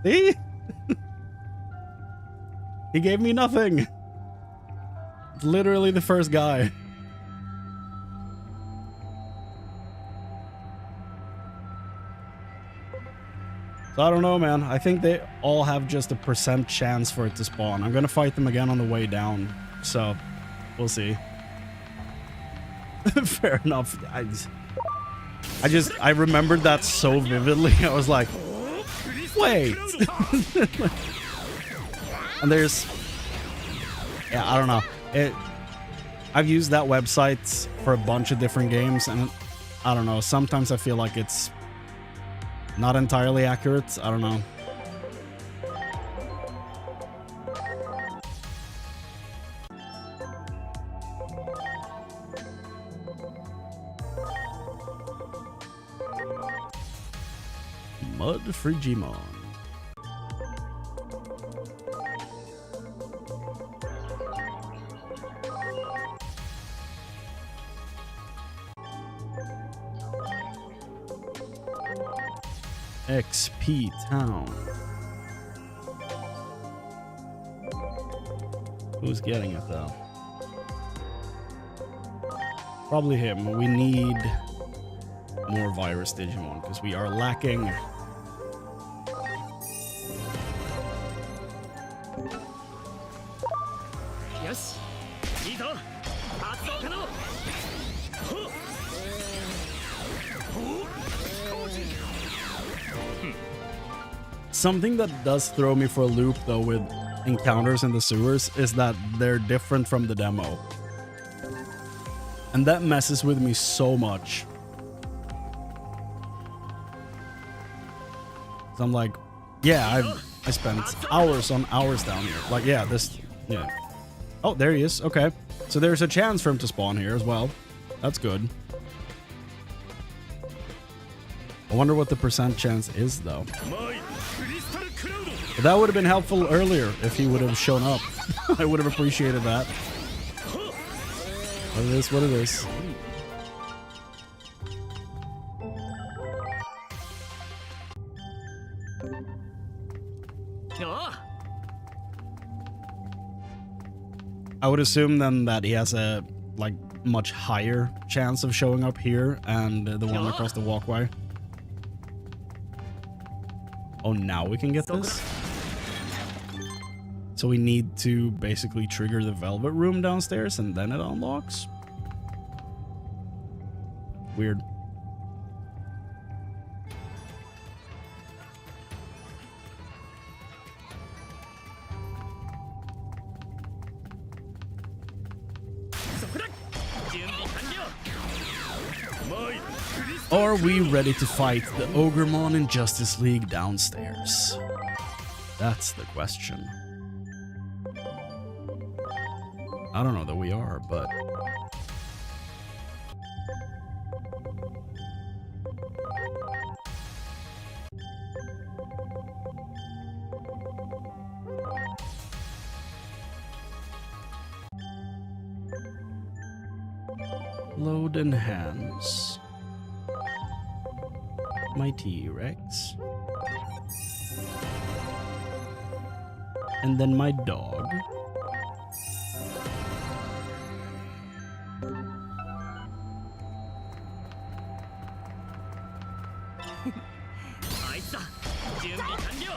See? He gave me nothing. It's literally the first guy. So I don't know, man. I think they all have just a % chance for it to spawn. I'm gonna fight them again on the way down. So, we'll see. Fair enough. I remembered that so vividly. I was like, wait. And there's... Yeah, I don't know. I've used that website for a bunch of different games, and I don't know. Sometimes I feel like it's not entirely accurate. I don't know. Mud Frigimon. XP Town. Who's getting it though? Probably him. We need more virus Digimon because we are lacking Something that does throw me for a loop, though, with encounters in the sewers is that they're different from the demo. And that messes with me so much. So I'm like, yeah, I spent hours on hours down here. Like, yeah, yeah. Oh, there he is. Okay. So there's a chance for him to spawn here as well. That's good. I wonder what the % chance is, though. That would have been helpful earlier if he would have shown up. I would have appreciated that. What it is, what it is. I would assume then that he has a like much higher chance of showing up here and the one across the walkway. Oh, now we can get this? So we need to basically trigger the velvet room downstairs and then it unlocks? Weird. Are we ready to fight the Ogremon in Justice League downstairs? That's the question. I don't know that we are, but... Load enhance. My T-Rex. And then my dog.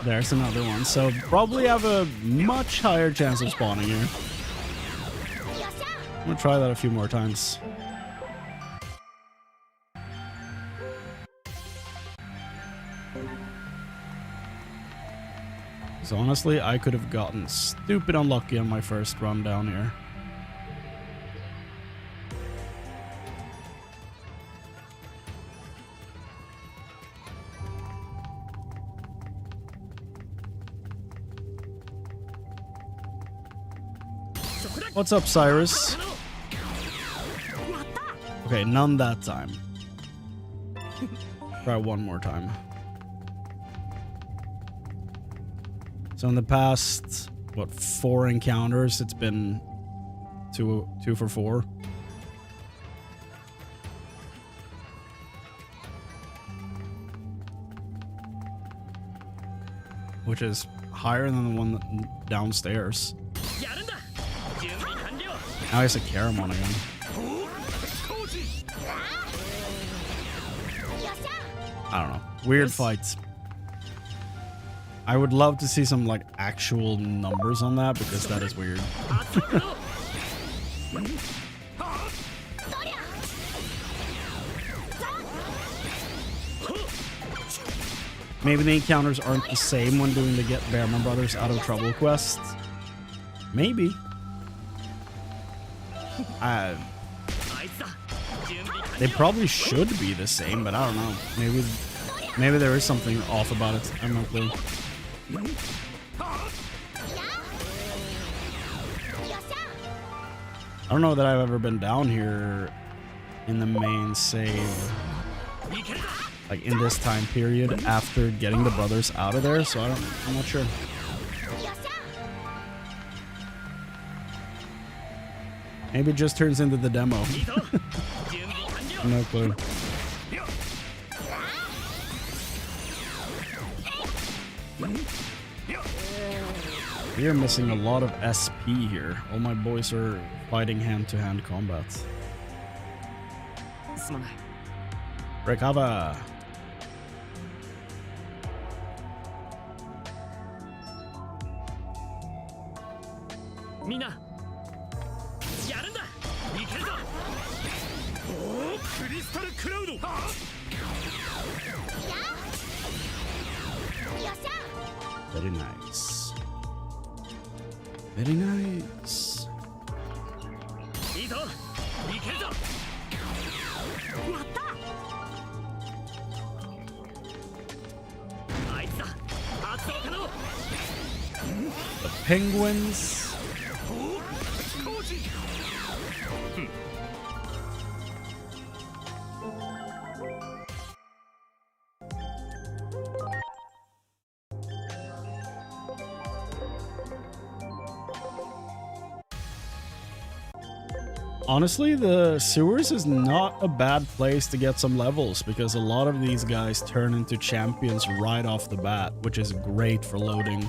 There's another one. So probably have a much higher chance of spawning here. I'm gonna try that a few more times. So honestly, I could have gotten stupid unlucky on my first run down here. What's up, Cyrus? Okay, none that time. Try one more time. So in the past, what, 4 encounters, it's been 2 for 4. Which is higher than the one downstairs. Now he's a Caramon again. I don't know. Weird fights. I would love to see some like actual numbers on that because that is weird. Maybe the encounters aren't the same when doing the Get Bearman Brothers Out of Trouble quest. Maybe. They probably should be the same, but I don't know. Maybe there is something off about it. I don't know. I don't know that I've ever been down here in the main save, like in this time period after getting the brothers out of there, so I'm not sure. Maybe it just turns into the demo. No clue. We are missing a lot of SP here. All my boys are fighting hand-to-hand combat. Recover! Mina! Very nice. Very nice. いいぞいけるぞやったあいつだ発動可能 The penguins. 工事 Honestly, the sewers is not a bad place to get some levels because a lot of these guys turn into champions right off the bat, which is great for loading.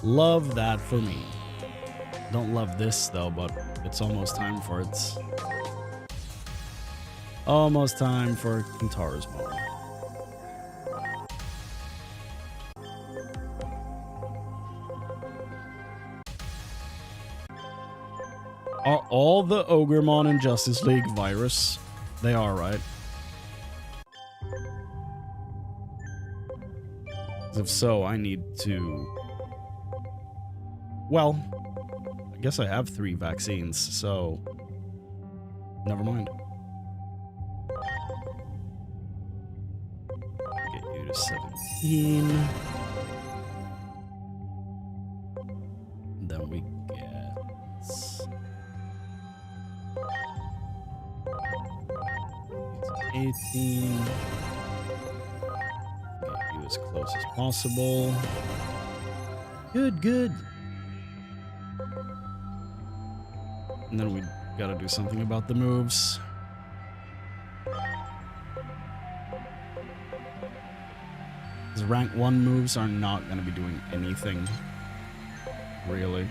Love that for me. Don't love this though, but it's almost time for it. Almost time for Kintara's mode. Are all the Ogremon in Justice League virus? They are, right? If so, I need to... Well, I guess I have 3 vaccines, so... Never mind. Get you to 17. Then we get... 18. Get you as close as possible. Good, good. And then we gotta do something about the moves. These rank 1 moves are not gonna be doing anything. Really.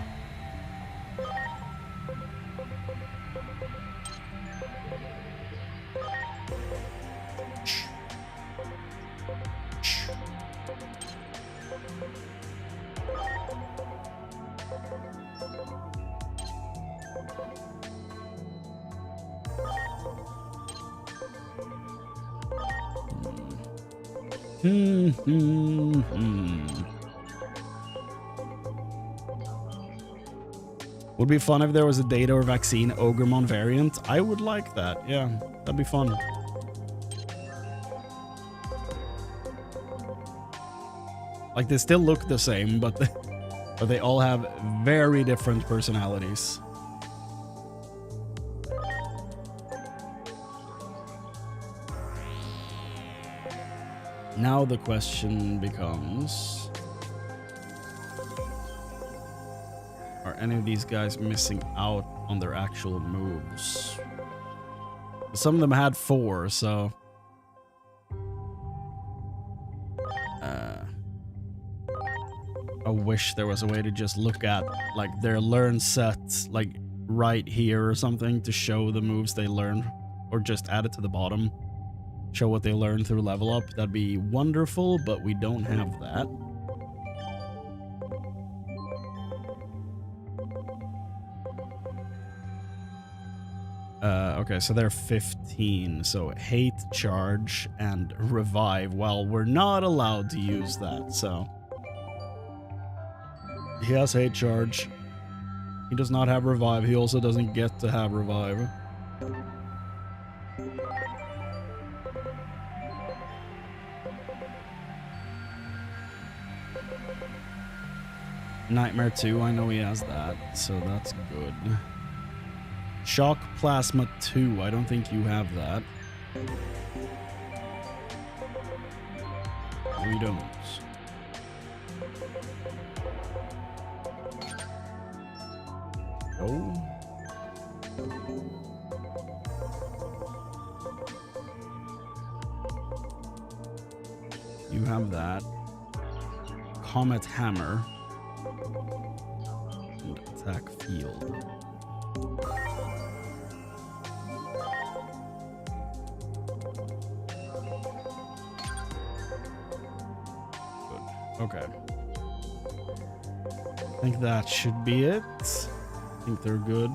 Would be fun if there was a data or vaccine Ogremon variant. I would like that. Yeah, that'd be fun. Like, they still look the same, but they all have very different personalities. Now the question becomes, are any of these guys missing out on their actual moves? Some of them had 4, so... I wish there was a way to just look at, like, their learn set, like, right here or something to show the moves they learned, or just add it to the bottom. Show what they learned through level up. That'd be wonderful, but we don't have that. Okay, so they're 15. So hate, charge, and revive. Well, we're not allowed to use that, so... He has hate charge. He does not have revive. He also doesn't get to have revive. Nightmare 2, I know he has that, so that's good. Shock Plasma 2, I don't think you have that. We don't. Oh. You have that. Comet Hammer. And attack field. Good. Okay. I think that should be it. I think they're good.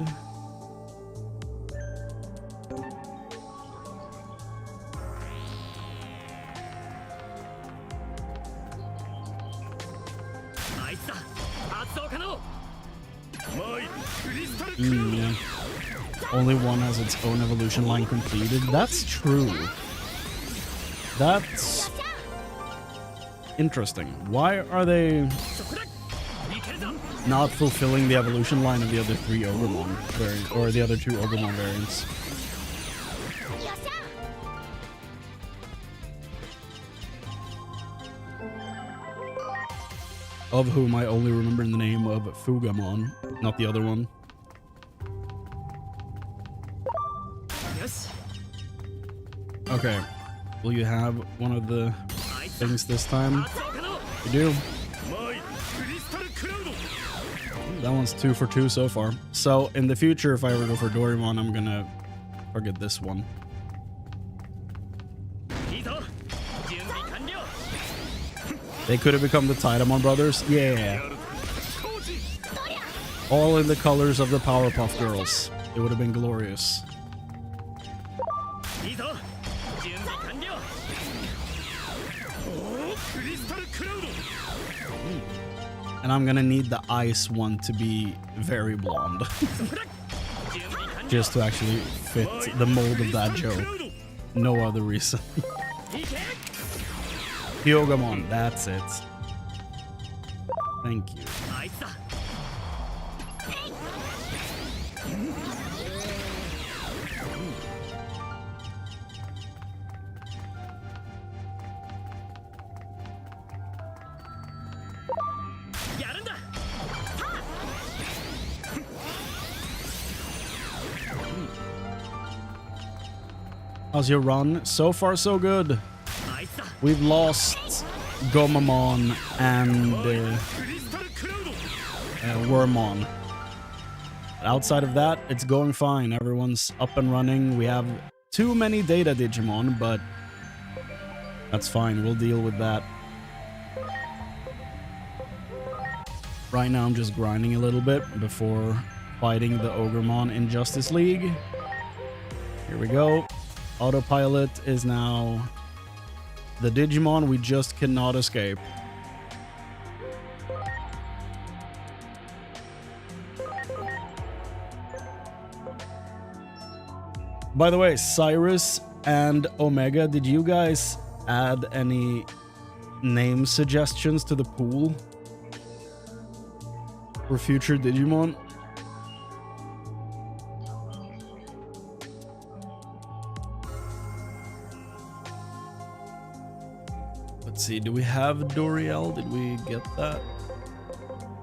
いつだ発動可能 Yeah. Only one has its own evolution line completed. That's true. That's interesting. Why are they not fulfilling the evolution line of the other 3 Ogremon variants, or the other 2 Ogremon variants? Of whom I only remember the name of Fugamon, not the other one. Yes. Okay. Will you have one of the things this time? 発動可能 You do. マイクリスタルクラウド That one's 2 for 2 so far. So in the future, if I ever go for Doraemon, I'm gonna target this one. いいぞ準備完了 They could have become the Titamon brothers. Yeah. 工事 All in the colors of the Powerpuff Girls. It would have been glorious. いいぞ準備完了おおクリスタルクラウド And I'm gonna need the ice one to be very blonde. そこだ準備完了 Just to actually fit the mold of that joke. No other reason. いけ Hyogamon, that's it. Thank you. あいつだ やるんだ How's your run? So far, so good. あいつだ We've lost Gomamon and クリスタルクラウド Wormmon. But outside of that, it's going fine. Everyone's up and running. We have too many data Digimon, but that's fine. We'll deal with that. Right now, I'm just grinding a little bit before fighting the Ogremon in Justice League. Here we go. Autopilot is now the Digimon we just cannot escape. By the way, Cyrus and Omega, did you guys add any name suggestions to the pool for future Digimon? Let's see, do we have Doriel? Did we get that?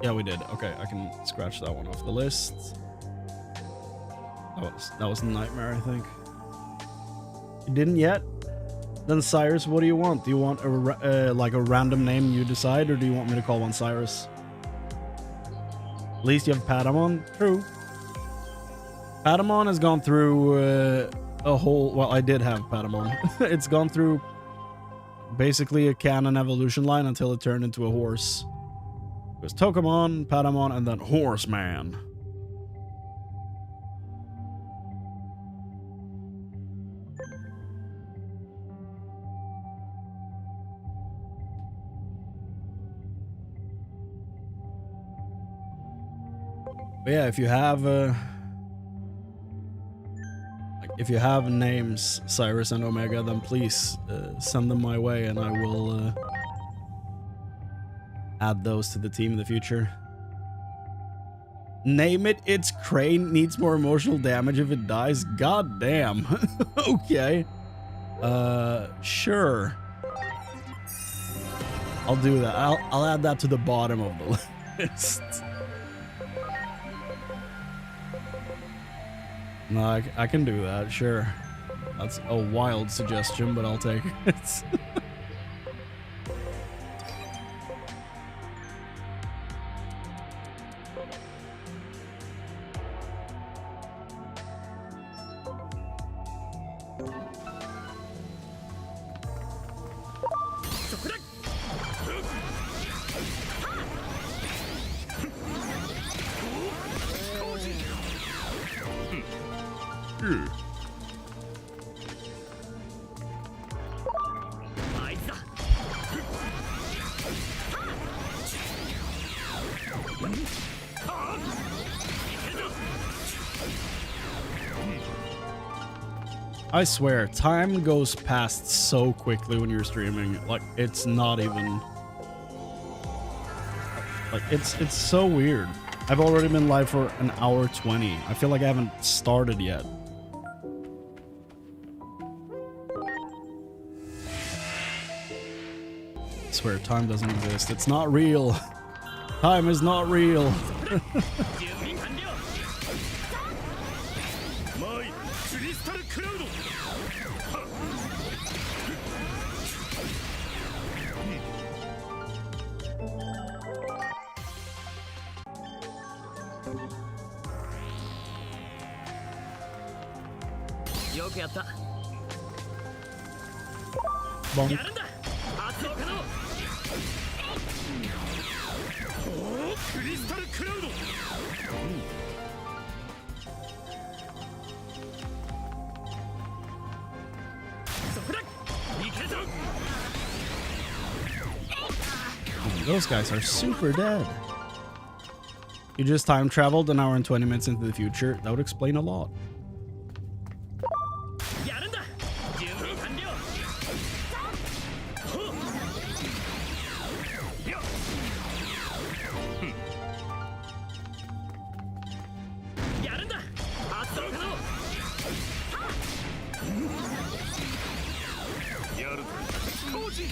Yeah, we did. Okay, I can scratch that one off the list. That was a nightmare, I think. You didn't yet? Then Cyrus, what do you want? Do you want like a random name you decide, or do you want me to call one Cyrus? At least you have Patamon. True. Patamon has gone through a whole... Well, I did have Patamon. It's gone through basically a canon evolution line until it turned into a horse. It was Tokamon, Patamon, and then Horseman. But yeah, if you have if you have names Cyrus and Omega, then please send them my way, and I will add those to the team in the future. Name it. It's Chrane. Needs more emotional damage if it dies. God damn. Okay. Sure. I'll do that. I'll add that to the bottom of the list. No, I can do that, sure. That's a wild suggestion, but I'll take it. I swear, time goes past so quickly when you're streaming. Like, it's not even... Like, it's so weird. I've already been live for an hour 20. I feel like I haven't started yet. I swear, time doesn't exist. It's not real. Time is not real. 準備完了マイクリスタルクラウド よくやった Bonk. やるんだ発動可能おークリスタルクラウド そこだいけるぞ Those guys are super dead. You just time traveled an hour and 20 minutes into the future. That would explain a lot. やるんだ準備完了ほっよっやるんだ発動可能やるぞ工事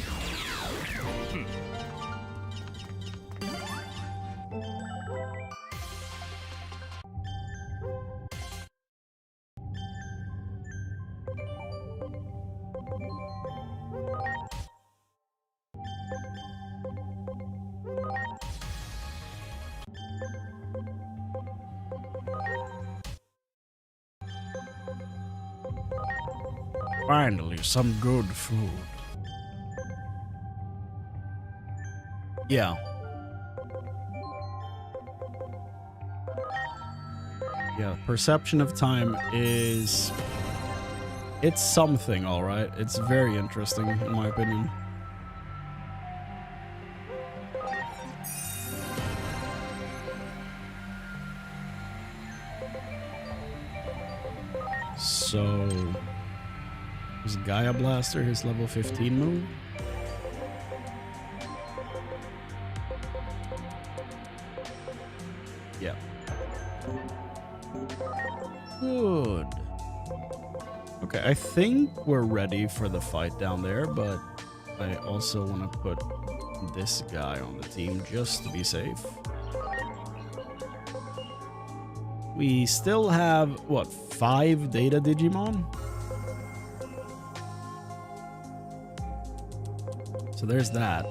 Finally, some good food. Yeah. Yeah, perception of time is... It's something, alright. It's very interesting, in my opinion. So... Is Gaia Blaster his level 15 move? Yeah. Good. Okay, I think we're ready for the fight down there, but I also want to put this guy on the team just to be safe. We still have, what, 5 data Digimon? So there's that.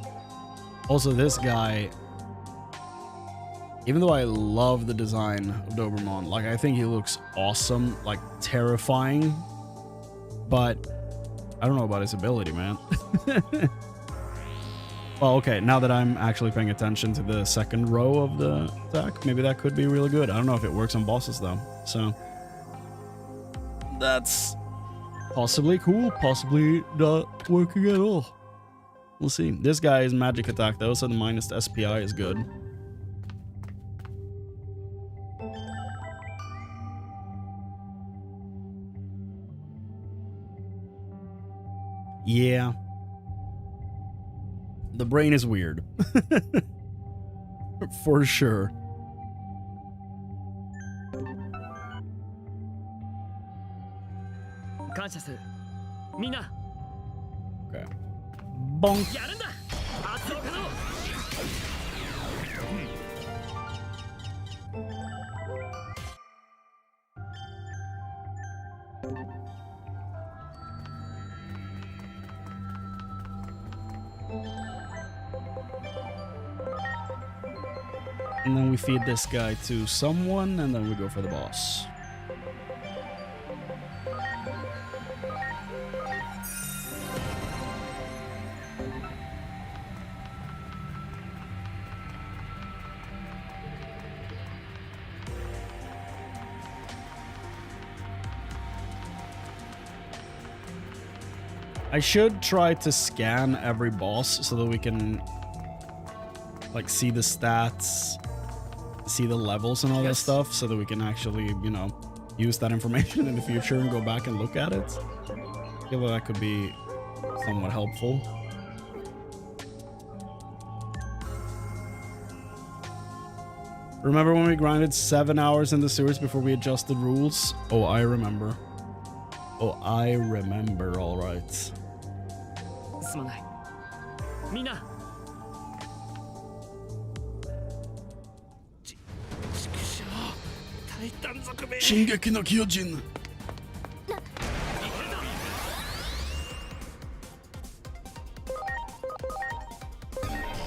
Also, this guy, even though I love the design of Doberman, like, I think he looks awesome, like, terrifying, but I don't know about his ability, man. Well, okay, now that I'm actually paying attention to the second row of the attack, maybe that could be really good. I don't know if it works on bosses, though, so that's possibly cool, possibly not working at all. We'll see. This guy is magic attack though, so the minus the SPI is good. Yeah. The brain is weird. For sure. Okay. Bonk. やるんだ発動可能 And then we feed this guy to someone, and then we go for the boss. I should try to scan every boss so that we can like see the stats, see the levels and all that stuff, so that we can actually, you know, use that information in the future and go back and look at it. I feel like that could be somewhat helpful. Remember when we grinded 7 hours in the sewers before we adjusted rules? Oh, I remember. Oh, I remember, alright. すまない。みんな。ちくしょう。タイタン族め。進撃の巨人。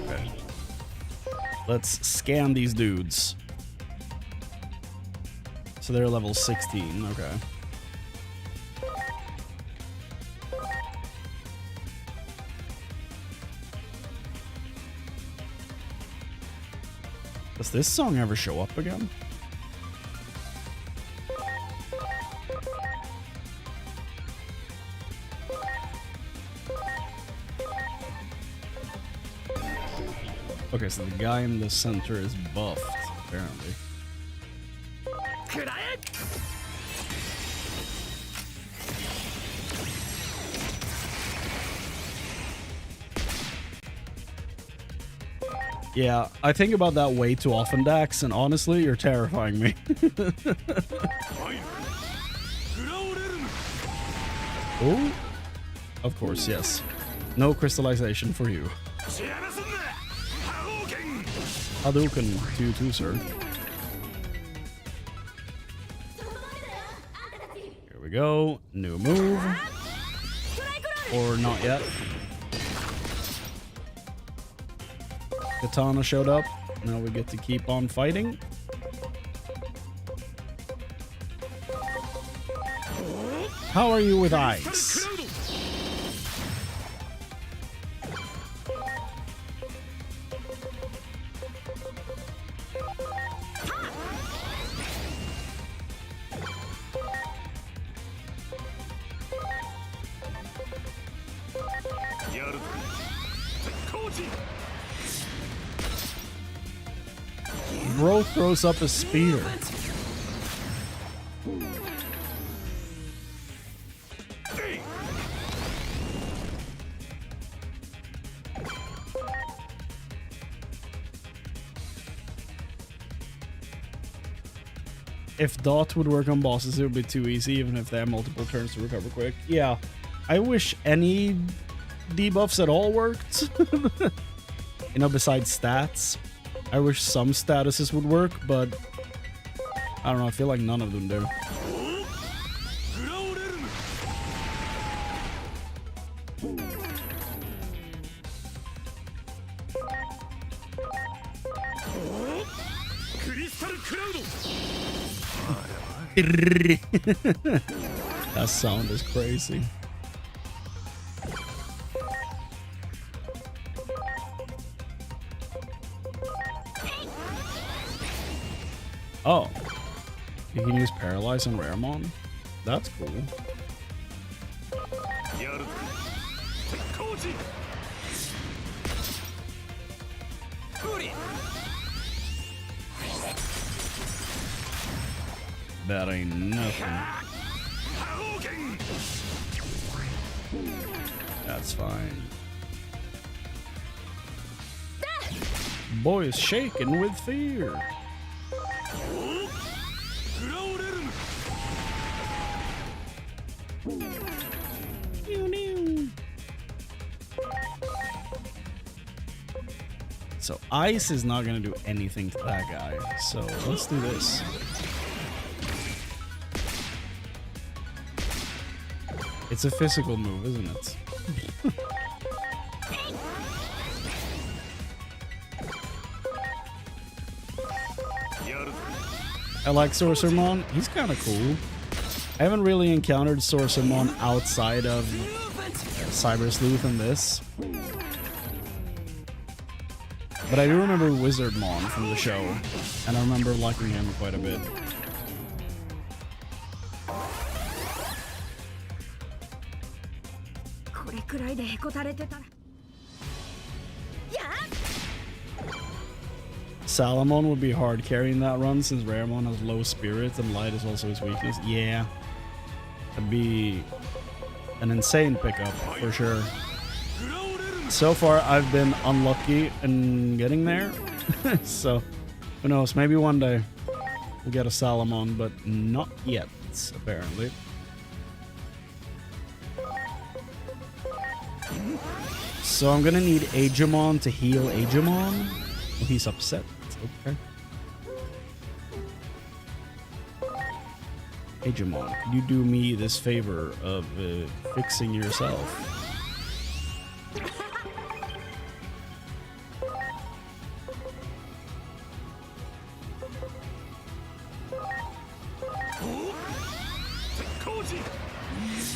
Okay. Let's scan these dudes. So they're level 16, okay. Does this song ever show up again? Okay, so the guy in the center is buffed, apparently. くらえ。 Yeah, I think about that way too often, Dax, and honestly, you're terrifying me. Oh, of course, yes. No crystallization for you. Hadouken to you too, sir. Here we go. New move. Or not yet. Katana showed up. Now we get to keep on fighting. How are you with ice? Bro throws up a spear. If dot would work on bosses, it would be too easy, even if they have multiple turns to recover quick. Yeah, I wish any debuffs at all worked. You know, besides stats. I wish some statuses would work, but I don't know, I feel like none of them do. That sound is crazy. Oh, you can use Paralyze on Raremon? That's cool. That ain't nothing. That's fine. Boy is shaken with fear. So ice is not going to do anything to that guy. So let's do this. It's a physical move, isn't it? I like Sorcerermon. He's kind of cool. I haven't really encountered Sorcerermon outside of Cyber Sleuth and this. But I do remember Wizardmon from the show, and I remember liking him quite a bit. Salamon would be hard carrying that run since Raramon has low spirit and light is also his weakness. Yeah. That'd be an insane pickup for sure. So far, I've been unlucky in getting there. So, who knows? Maybe one day we'll get a Salamon, but not yet, apparently. So I'm gonna need Digimon to heal Digimon. Oh, he's upset. Okay. Digimon, could you do me this favor of fixing yourself?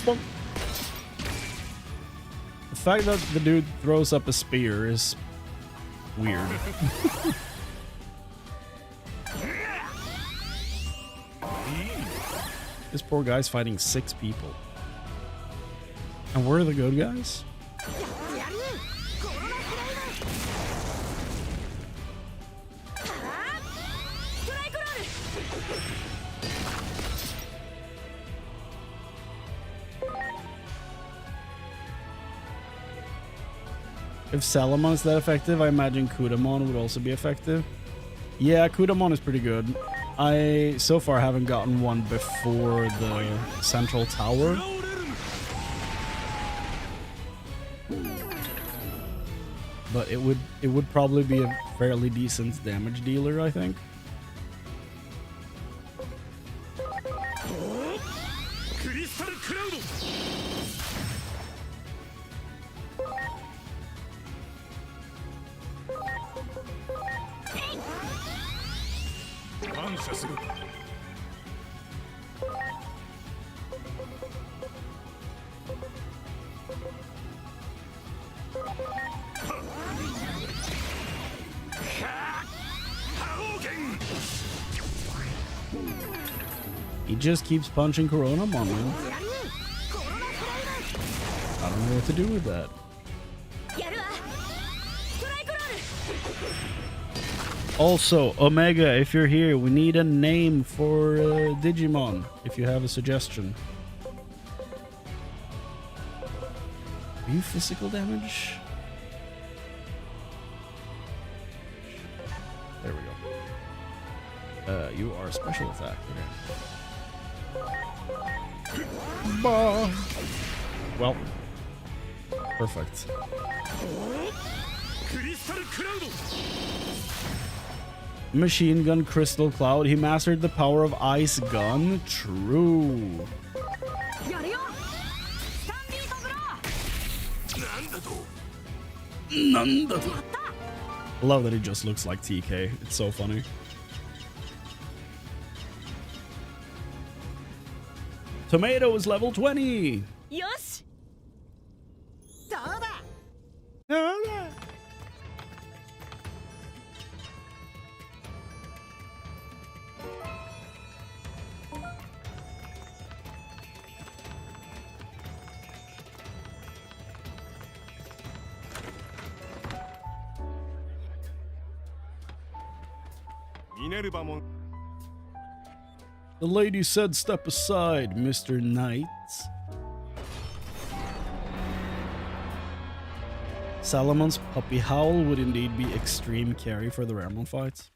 Bonk. The fact that the dude throws up a spear is weird. This poor guy's fighting 6 people. And we're the good guys? If Salamon's that effective, I imagine Kudamon would also be effective. Yeah, Kudamon is pretty good. I so far haven't gotten one before the central tower. But it would probably be a fairly decent damage dealer, I think. He just keeps punching Coronamon, man. I don't know what to do with that. Also, Omega, if you're here, we need a name for Digimon, if you have a suggestion. Are you physical damage? There we go. You are special attack. Okay. Bah. Well, perfect. Machine Gun Crystal Cloud. He mastered the power of Ice Gun. True. Love that he just looks like TK. It's so funny. Tomato is level 20. Yosh. The lady said step aside, Mr. Knight. Salamon's puppy howl would indeed be extreme carry for the Raramon fights.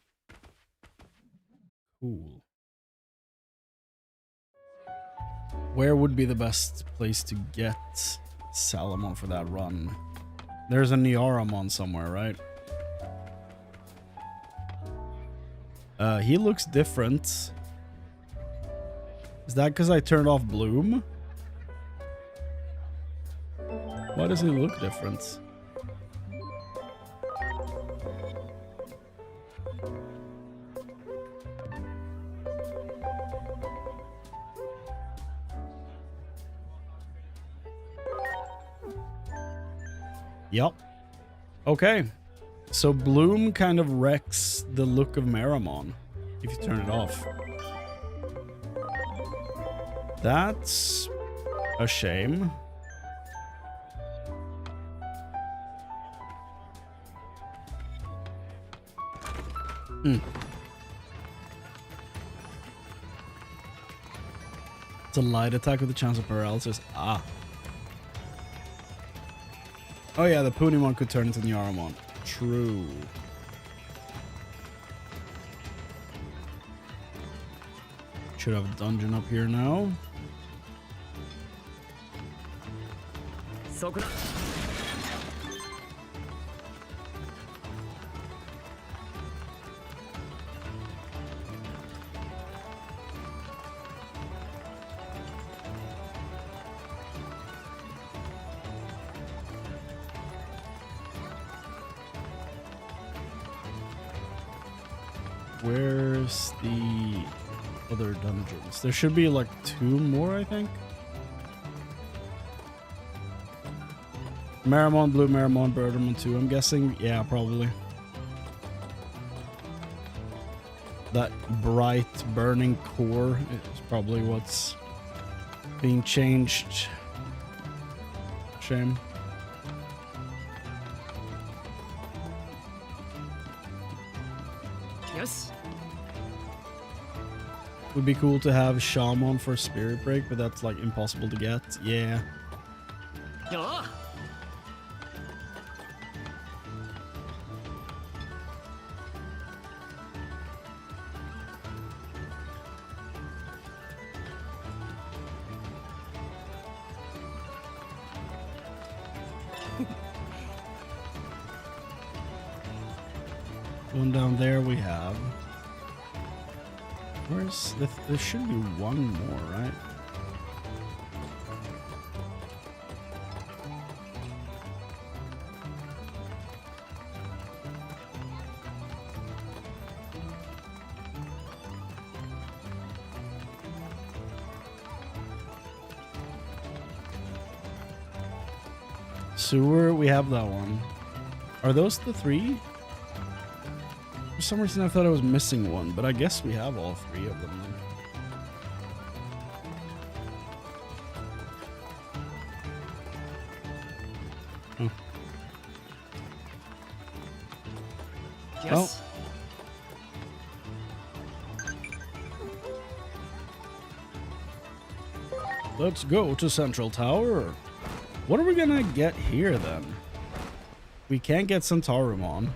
Cool. Where would be the best place to get Salamon for that run? There's a Niaramon somewhere, right? He looks different. Is that because I turned off Bloom? Why does he look different? Yep. Okay. So Bloom kind of wrecks the look of Maramon if you turn it off. That's a shame. It's a light attack with a chance of paralysis. Ah. Oh yeah, the Punimon could turn into Nyaramon. True. Should have a dungeon up here now. Where's the other dungeons? There should be like 2 more, I think. Maramon, Blue Maramon, Birdamon 2, I'm guessing. Yeah, probably. That bright burning core is probably what's being changed. Shame. Yes. Would be cool to have Shaman for Spirit Break, but that's like impossible to get. Yeah. Yeah. One down there we have. Where's the there should be one more, right? Sewer, we have that one. Are those the 3? For some reason I thought I was missing one, but I guess we have all 3 of them then. Oh. Yes. Let's go to Central Tower. What are we gonna get here then? We can't get Centaurimon.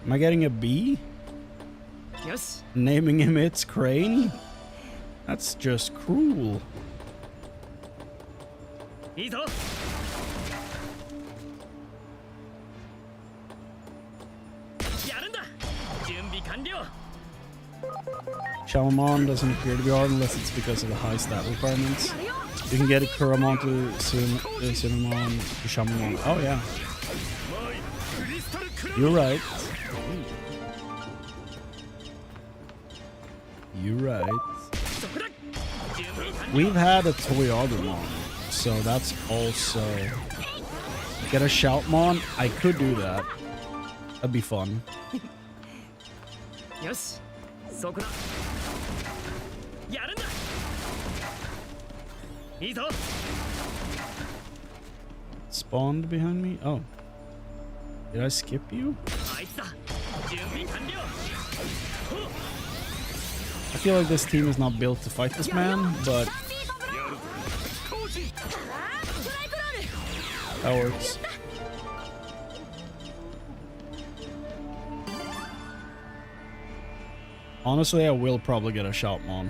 Am I getting a B? Yes. Naming him it's Chrane? That's just cruel. Izo. Yarunda. Junbi kanryou. Shaman doesn't appear to be hard unless it's because of the high stat requirements. You can get a Kuramon to Cinnamon to Shaman. Oh yeah. You're right. You're right. We've had a Toyagramon, so that's also... Get a Shoutmon? I could do that. That'd be fun. Yes. Sokura. Yarunda. Izo. Spawned behind me? Oh. Did I skip you? I feel like this team is not built to fight this man, but that works. Honestly, I will probably get a Shoutmon.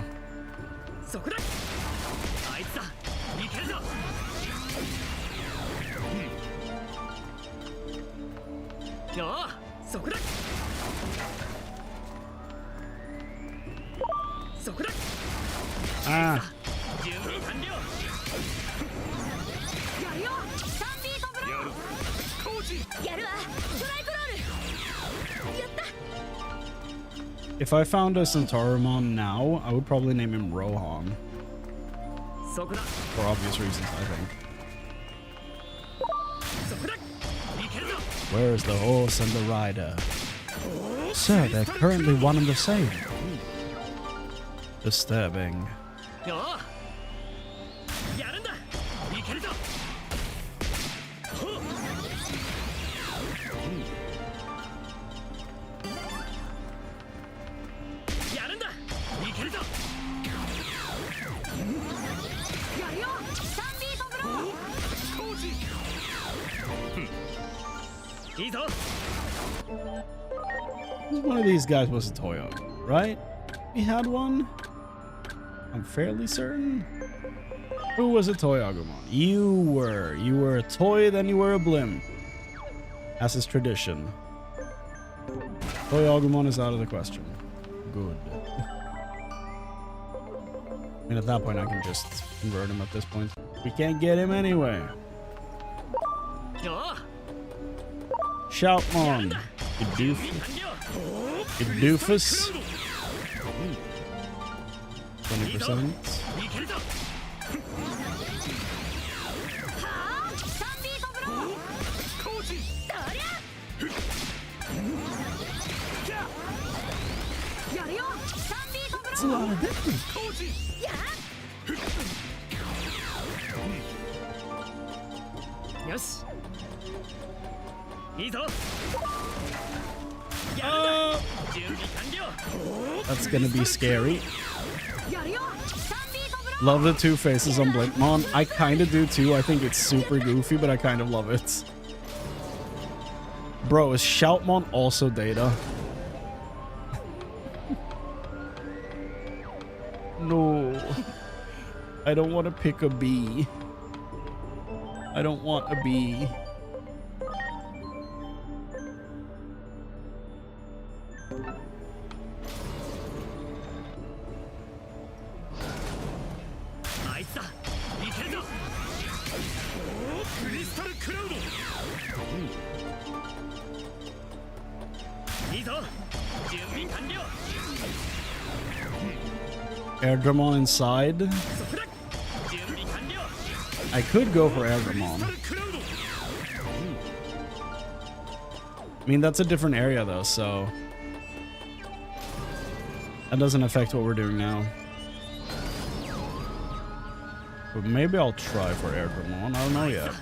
Ah. If I found a Centaurimon now, I would probably name him Rohan. For obvious reasons, I think. Where is the horse and the rider? Sir, they're currently one and the same. Disturbing. One of these guys was a Toyogumon, right? We had one? I'm fairly certain. Who was a Toyogumon? You were. You were a toy, then you were a blimp. As is tradition. Toyogumon is out of the question. Good. I mean, at that point, I can just convert him at this point. We can't get him anyway. Shoutmon. You doofus. 20%. That's a lot of damage. That's gonna be scary. Love the two faces on Blinkmon. I kind of do too. I think it's super goofy, but I kind of love it. Bro, is Shoutmon also Data? No. I don't want to pick a B. I don't want a B. Airdramon inside. I could go for Airdramon. I mean, that's a different area though, so that doesn't affect what we're doing now. But maybe I'll try for Airdramon. I don't know yet.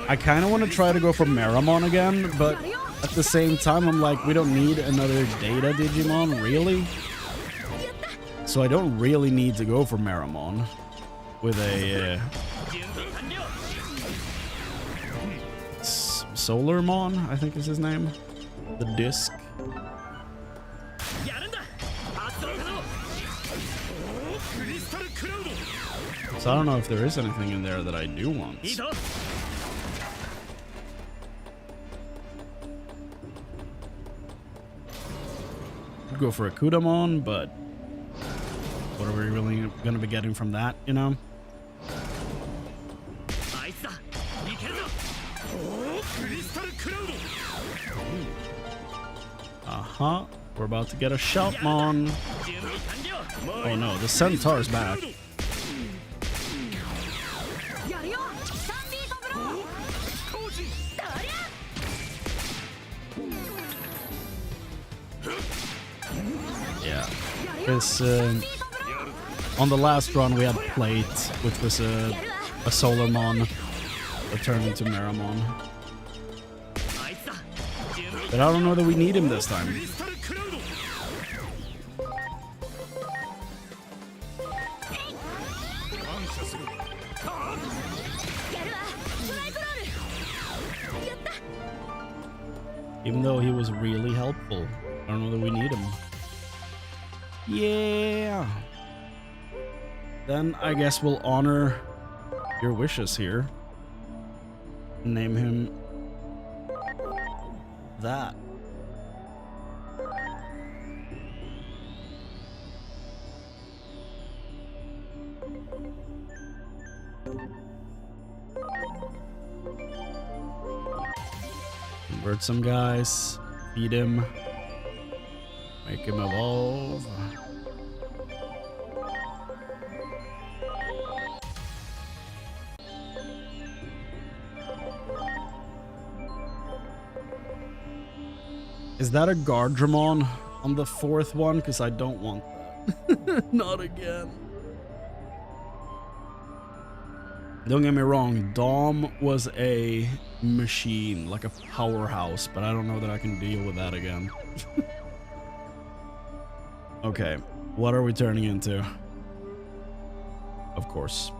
I kind of want to try to go for Meramon again, but at the same time, I'm like, we don't need another Data Digimon, really? So I don't really need to go for Meramon with a Solarmon, I think is his name. The disc. So I don't know if there is anything in there that I do want. I'd go for a Kudamon, but what are we really going to be getting from that, you know? Uh-huh. We're about to get a Shoutmon. Oh no, the Centaur's back. Yeah. This, on the last run we had Plate, which was a Solarmon that turned into Meramon. But I don't know that we need him this time. Even though he was really helpful, I don't know that we need him. Yeah. Then I guess we'll honor your wishes here. Name him that. Convert some guys, feed him, make him evolve. Is that a Guardramon on the fourth one? Because I don't want that. Not again. Don't get me wrong, Dom was a machine, like a powerhouse, but I don't know that I can deal with that again. Okay, what are we turning into? Of course.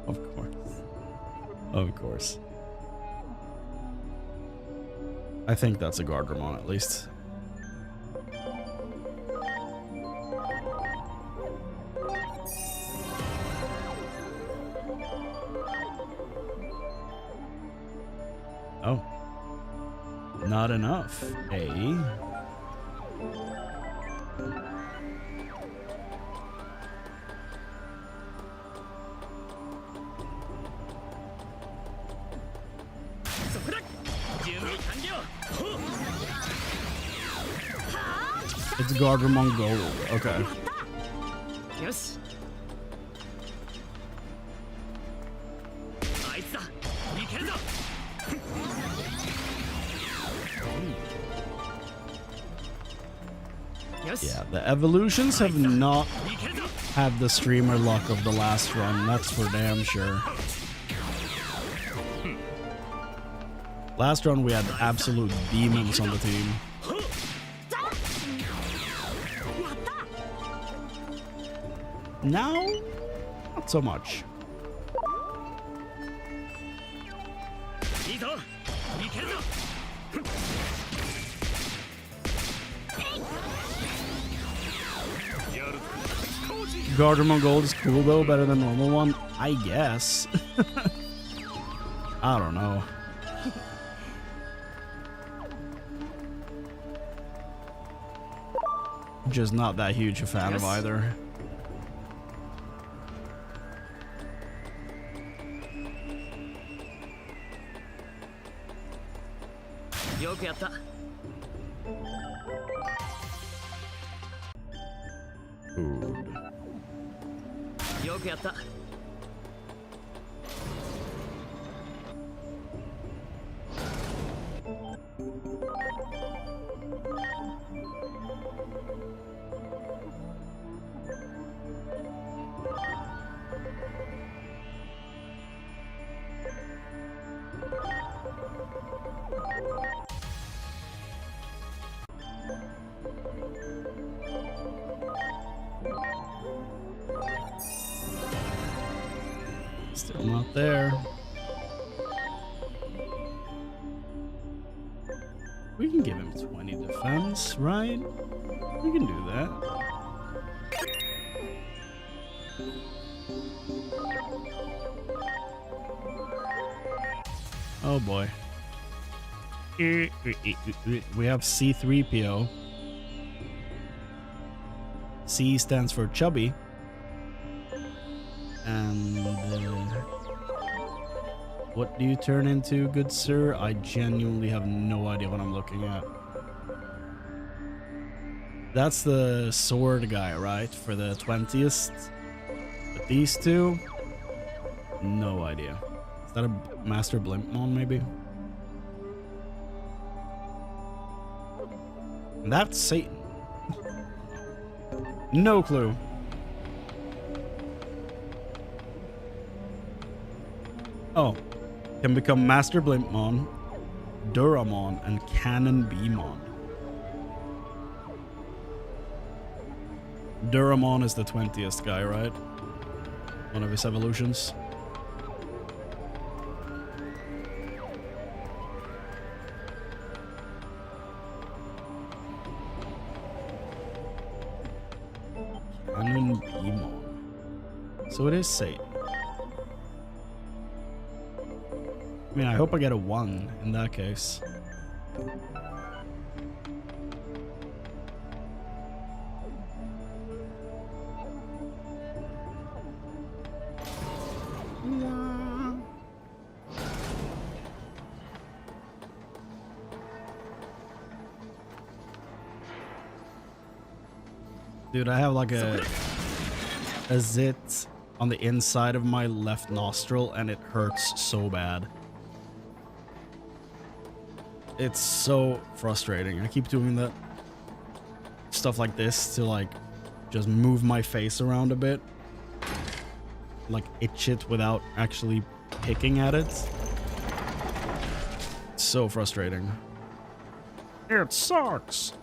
Of course. Of course. I think that's a Gardramon at least. Oh. Not enough, eh? It's Gardramon Gold. Okay. よしあいつだいけるぞ Yeah, the evolutions have not had the streamer luck of the last run, that's for damn sure. Last run we had absolute demons on the team. Now, not so much. いいぞいけるぞ Gardramon Gold is cool though, better than normal one, I guess. I don't know. Just not that huge a fan of either. Food. よくやった Still not there. We can give him 20 defense, right? We can do that. Oh boy. We have C3PO. C stands for chubby. And what do you turn into, good sir? I genuinely have no idea what I'm looking at. That's the sword guy, right? For the 20th. But these two, no idea. Is that a Master Blimpmon, maybe? And that's Satan. No clue. Oh, can become Master Blimpmon, Duramon, and Cannon Beamon. Duramon is the 20th guy, right? One of his evolutions. Cannon Beamon. So it is Satan. I mean, I hope I get a 1 in that case. Dude, I have like a zit on the inside of my left nostril and it hurts so bad. It's so frustrating. I keep doing that stuff like this to like just move my face around a bit, like itch it without actually picking at it. It's so frustrating. It sucks.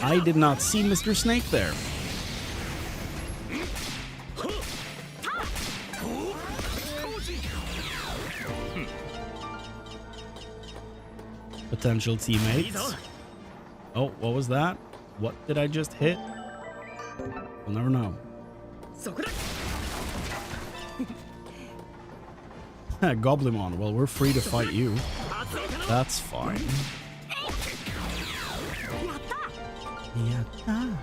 I did not see Mr. Snake there. potential teammates. Oh, what was that? What did I just hit? We'll never know. そこだ Goblimon, well, we're free to fight you. 発動可能 That's fine. やった Yeah.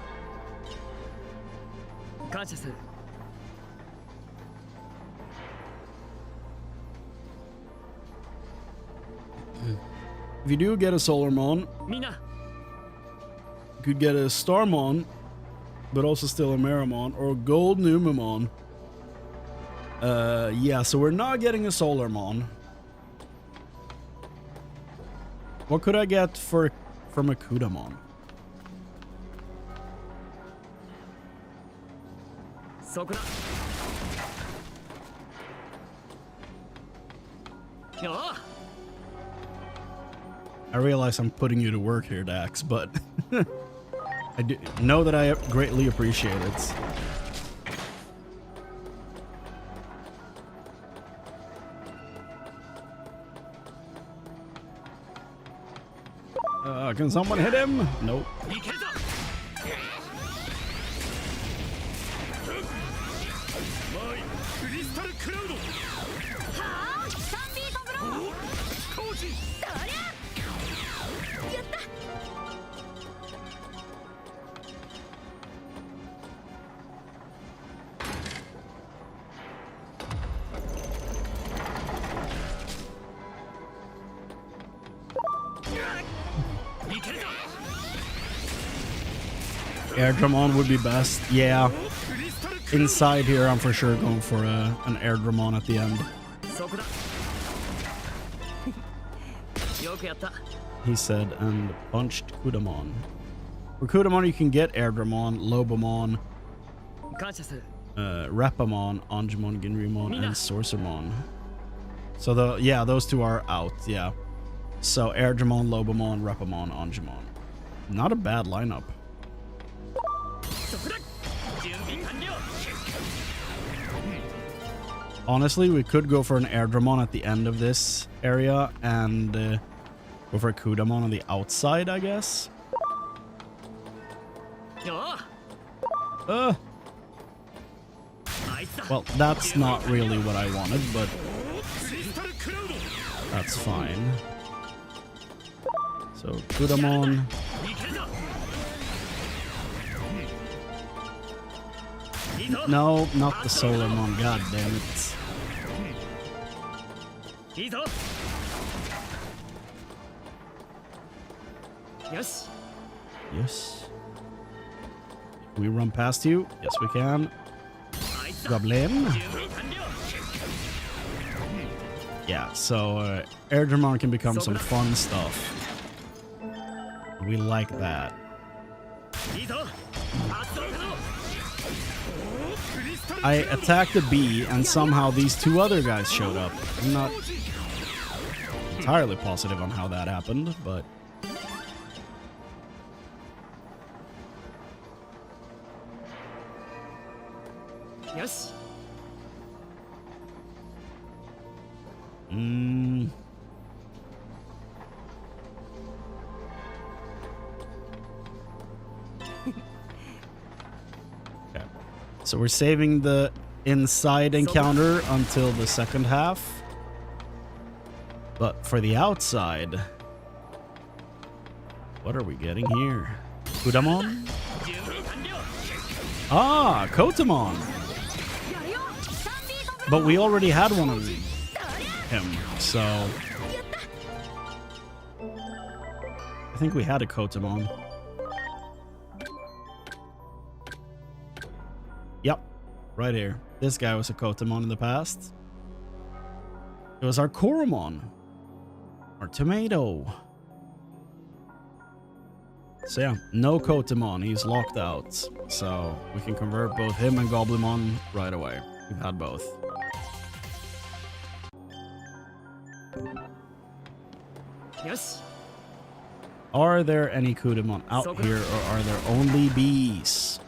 感謝する If you do get a Solarmon, みんな you could get a Starmon, but also still a Meramon, or a Gold Numemon. Yeah, so we're not getting a Solarmon. What could I get from a Kudamon? そこだよー I realize I'm putting you to work here, Dax, but I do know that I greatly appreciate it. Can someone hit him? Nope. いけるぞマイクリスタルクラウドはあ3ビートブロー工事そりゃやった いけるぞ Airdramon would be best. Yeah. クリスタルクラウ Inside here, I'm for sure going for an Airdramon at the end. ドそこだよくやった He said, and punched Kudamon. For Kudamon, you can get Airdramon, Lobomon, 感謝する Repamon, Angemon, Ginrymon, and Sorceremon. So those two are out, yeah. So Airdramon, Lobomon, Repamon, Angemon. Not a bad lineup. そこだ準備完了 Honestly, we could go for an Airdramon at the end of this area and go for a Kudamon on the outside, I guess. よ Uh, ーあいつだ well, that's not really what I wanted, but クリスタルクラウド that's fine. So, Kudamon. いけるぞいいぞ No, not the Solarmon, god damn it. いいぞよし Yes. Can we run past you? Yes, we can. あいつだ Goblin. 準備完了 Yeah, so Airdramon can become some fun stuff. We like that. いいぞ発動可能クリスタル I attacked the bee, and somehow these two other guys showed up. I'm not entirely positive on how that happened, but...よし Okay. So we're saving the inside encounter until the second half. But for the outside... What are we getting here? Kudamon? 準備完了 Ah, Kotamon! やるよ3ビートブロー But we already had one of him, so... I think we had a Kotamon. Yep, right here. This guy was a Kotamon in the past. It was our Koromon. Our tomato. So yeah, no Kotamon. He's locked out. So we can convert both him and Goblimon right away. We've had both. Yes. Are there any Kudamon out here, or are there only bees?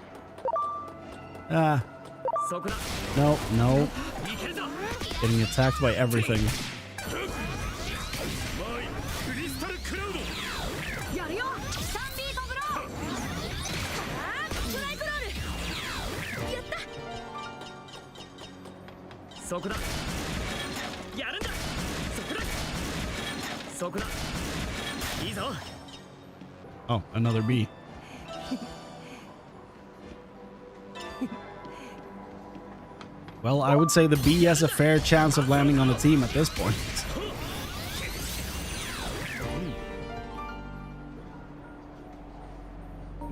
Ah, そこだ no, no. いけるぞ Getting attacked by everything. マイクリスタルクラウドそこだやるんだそこだそこだいいぞ Oh, another B. Well, I would say the B has a fair chance of landing on the team at this point.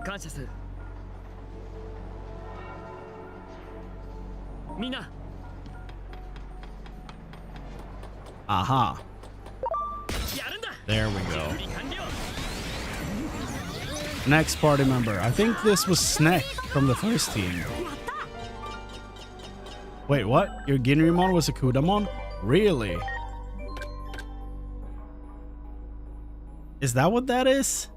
感謝するみんな Aha. やるんだ There we go. 準備完了 Next party member. I think this was Snack from the first team. Wait, what? Your Ginrymon was a Kudamon? Really? Is that what that is?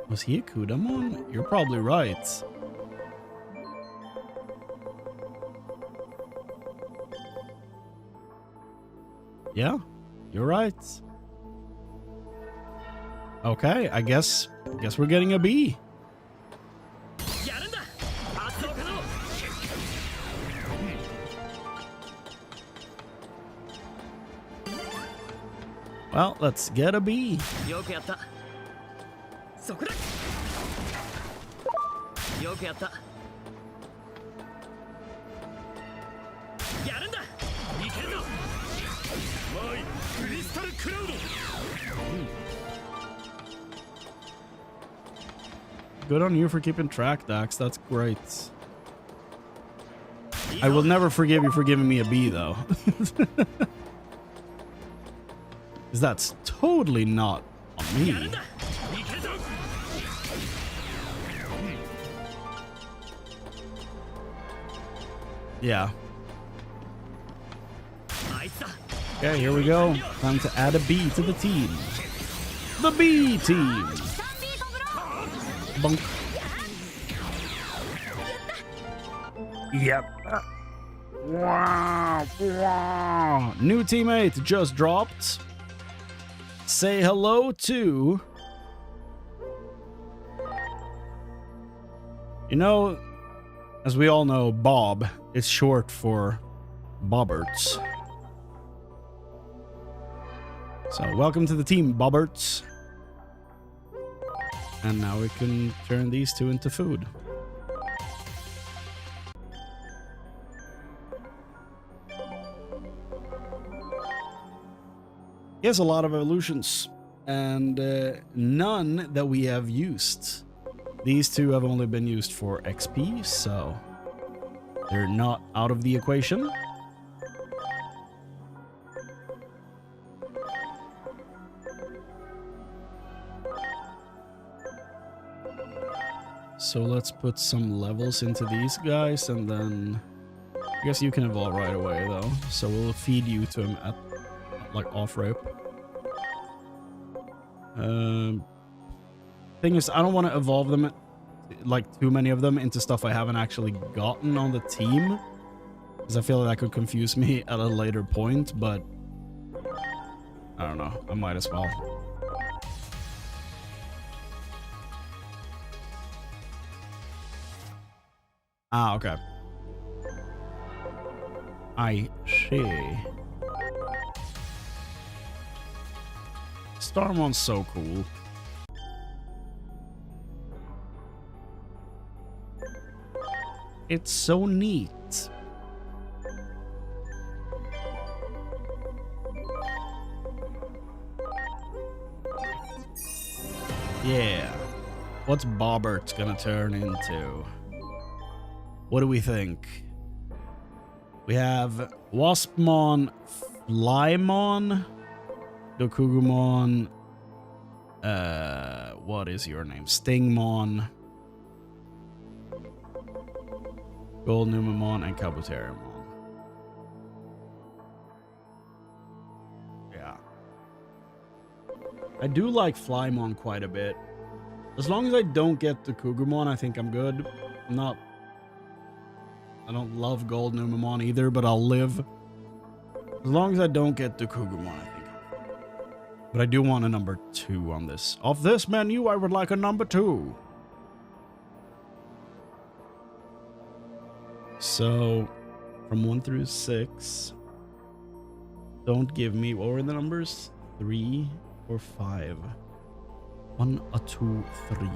Was he a Kudamon? You're probably right. Yeah, you're right. Okay, I guess we're getting a B. やるんだ発動可能 Well, let's get a B. よくやったそこだよくやったやるんだいけるぞマイクリスタルクラウド Good on you for keeping track, Dax. That's great. I will never forgive you for giving me a B, though. Because that's totally not on me. Yeah. Okay, here we go. Time to add a B to the team. The B team. Bunk. Yep. Wow. Wow. New teammate just dropped. Say hello to... You know, as we all know, Bob is short for Bobberts. So welcome to the team, Bobberts. And now we can turn these two into food. He has a lot of evolutions, and none that we have used. These two have only been used for XP, so they're not out of the equation. So let's put some levels into these guys, and then I guess you can evolve right away though. So we'll feed you to him at like off rope. Thing is, I don't want to evolve them, like too many of them, into stuff I haven't actually gotten on the team, because I feel like that could confuse me at a later point. But I don't know. I might as well. Ah, okay. I see. Starmon's so cool. It's so neat. Yeah. What's Bobbert's gonna turn into? What do we think? We have Waspmon, Flymon, Dokugumon, what is your name? Stingmon, Goldnumamon, and Kabuterimon. Yeah. I do like Flymon quite a bit. As long as I don't get the Kugumon, I think I'm good. I don't love Goldnumamon either, but I'll live. As long as I don't get the Kugumon, I think I'm fine. But I do want a number 2 on this. Of this menu, I would like a number 2. So, from 1 through 6. Don't give me, what were the numbers? 3 or 5? 1, 2, 3.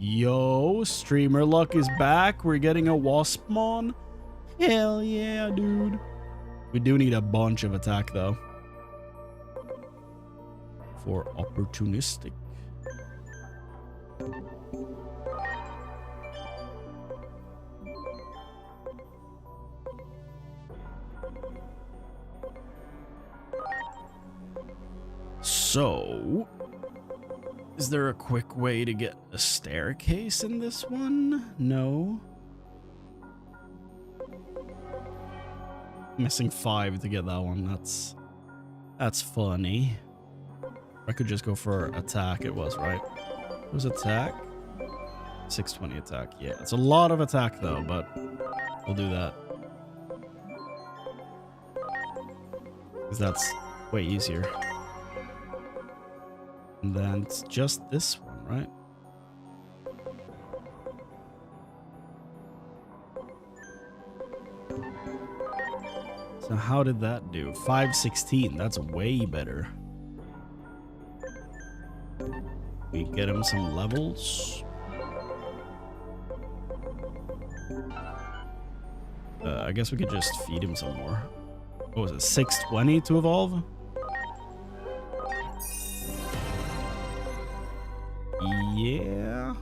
Yo, streamer luck is back. We're getting a Waspmon. Hell yeah, dude. We do need a bunch of attack though. For opportunistic. So, is there a quick way to get a staircase in this one? No. Missing 5 to get that one. That's funny. I could just go for attack. It was right. It was attack. 620 attack. Yeah, it's a lot of attack though, but we'll do that. Because that's way easier. And then it's just this one, right? So how did that do? 516. That's way better. We get him some levels. I guess we could just feed him some more. What was it? 620 to evolve? Yeah.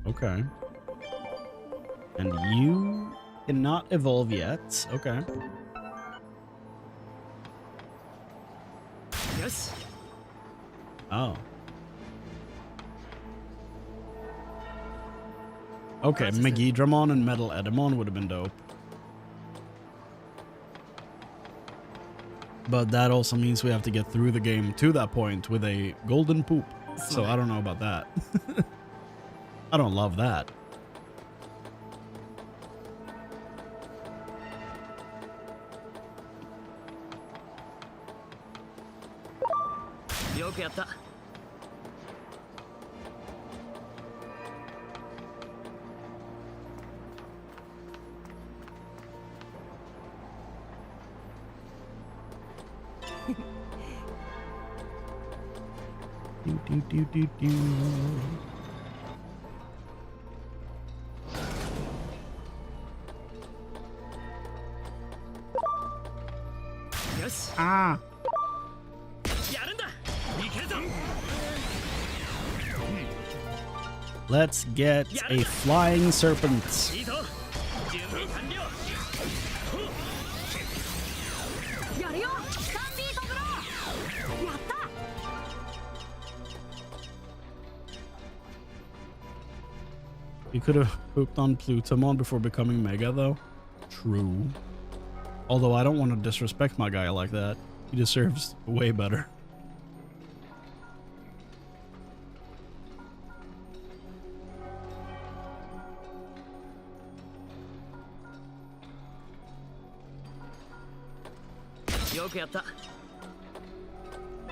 Okay. And you cannot evolve yet. Okay. Yes. Oh. Okay, Megidramon and Metal Edamon would have been dope. But that also means we have to get through the game to that point with a golden poop. So I don't know about that. I don't love that. Do. Yes. Ah. Let's get a flying serpent. You could have pooped on Plutamon before becoming Mega, though. True. Although I don't want to disrespect my guy like that. He deserves way better.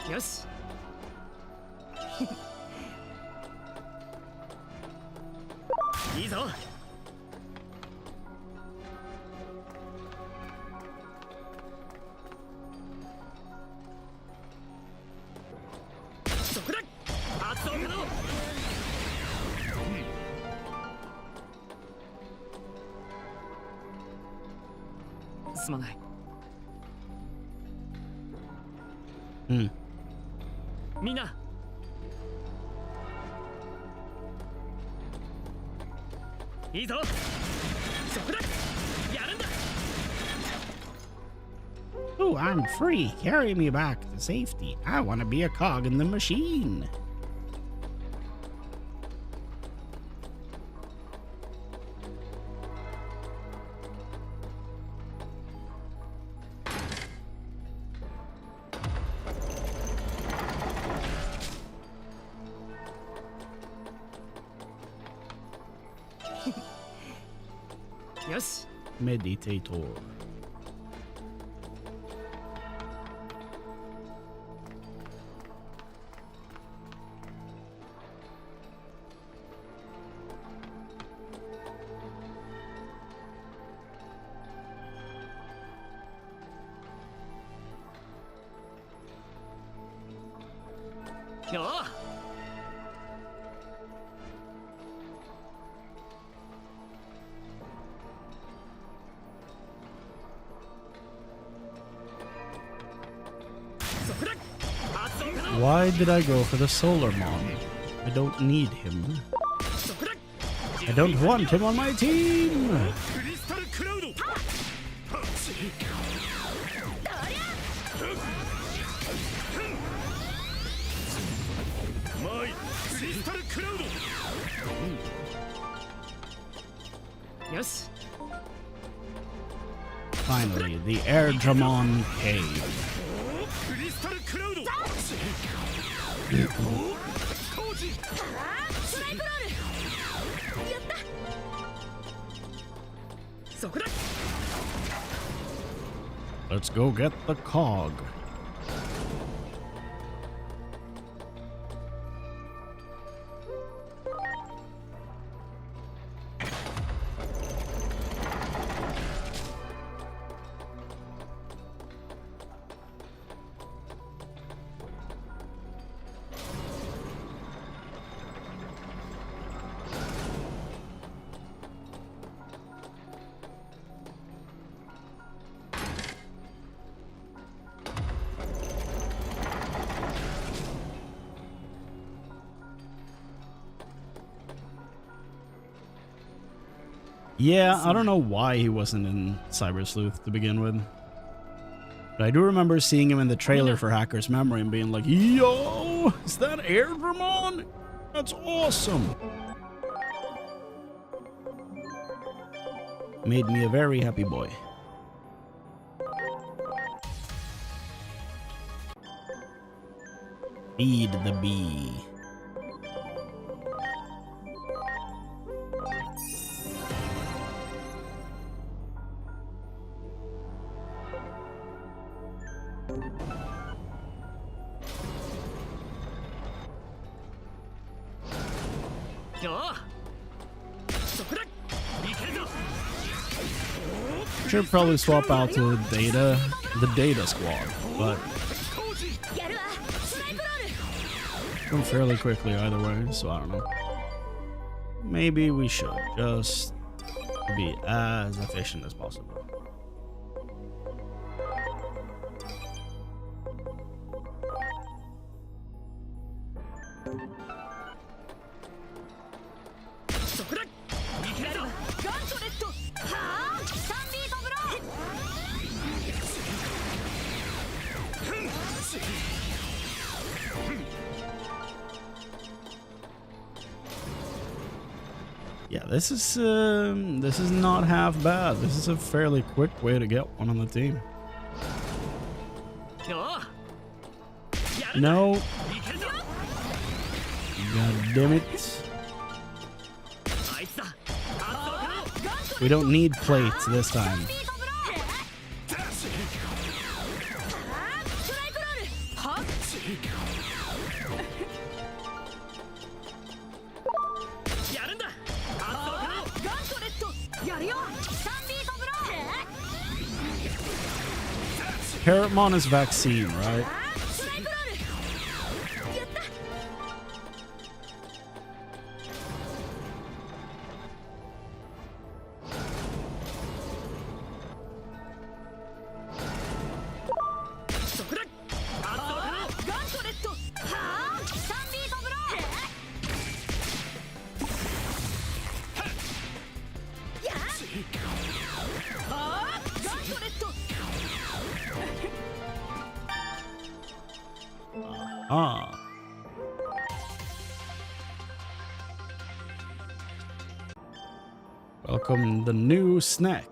Yes. Mina. Oh, I'm free. Carry me back to safety. I want to be a cog in the machine. よし Meditator. Oh! そこだ発動可能 Why did I go for the Solar Mon? I don't need him. そこだ I don't want him on my team! クリスタルクラウドマイクリスタルクラウドよし Finally, the Airdramon Cave. クリスタルクラウド工事スライクロールやったそこだ Let's go get the cog. Yeah, I don't know why he wasn't in Cyber Sleuth to begin with. But I do remember seeing him in the trailer for Hacker's Memory and being like, yo, is that Airdramon? That's awesome. Made me a very happy boy. Feed the bee. Should probably swap out to Data, the Data Squad, but go fairly quickly either way, so I don't know. Maybe we should just be as efficient as possible. Yeah, this is not half bad. This is a fairly quick way to get one on the team. No. God damn it. We don't need plates this time. Carrotmon is vaccine, right? Ah. Welcome the new snack.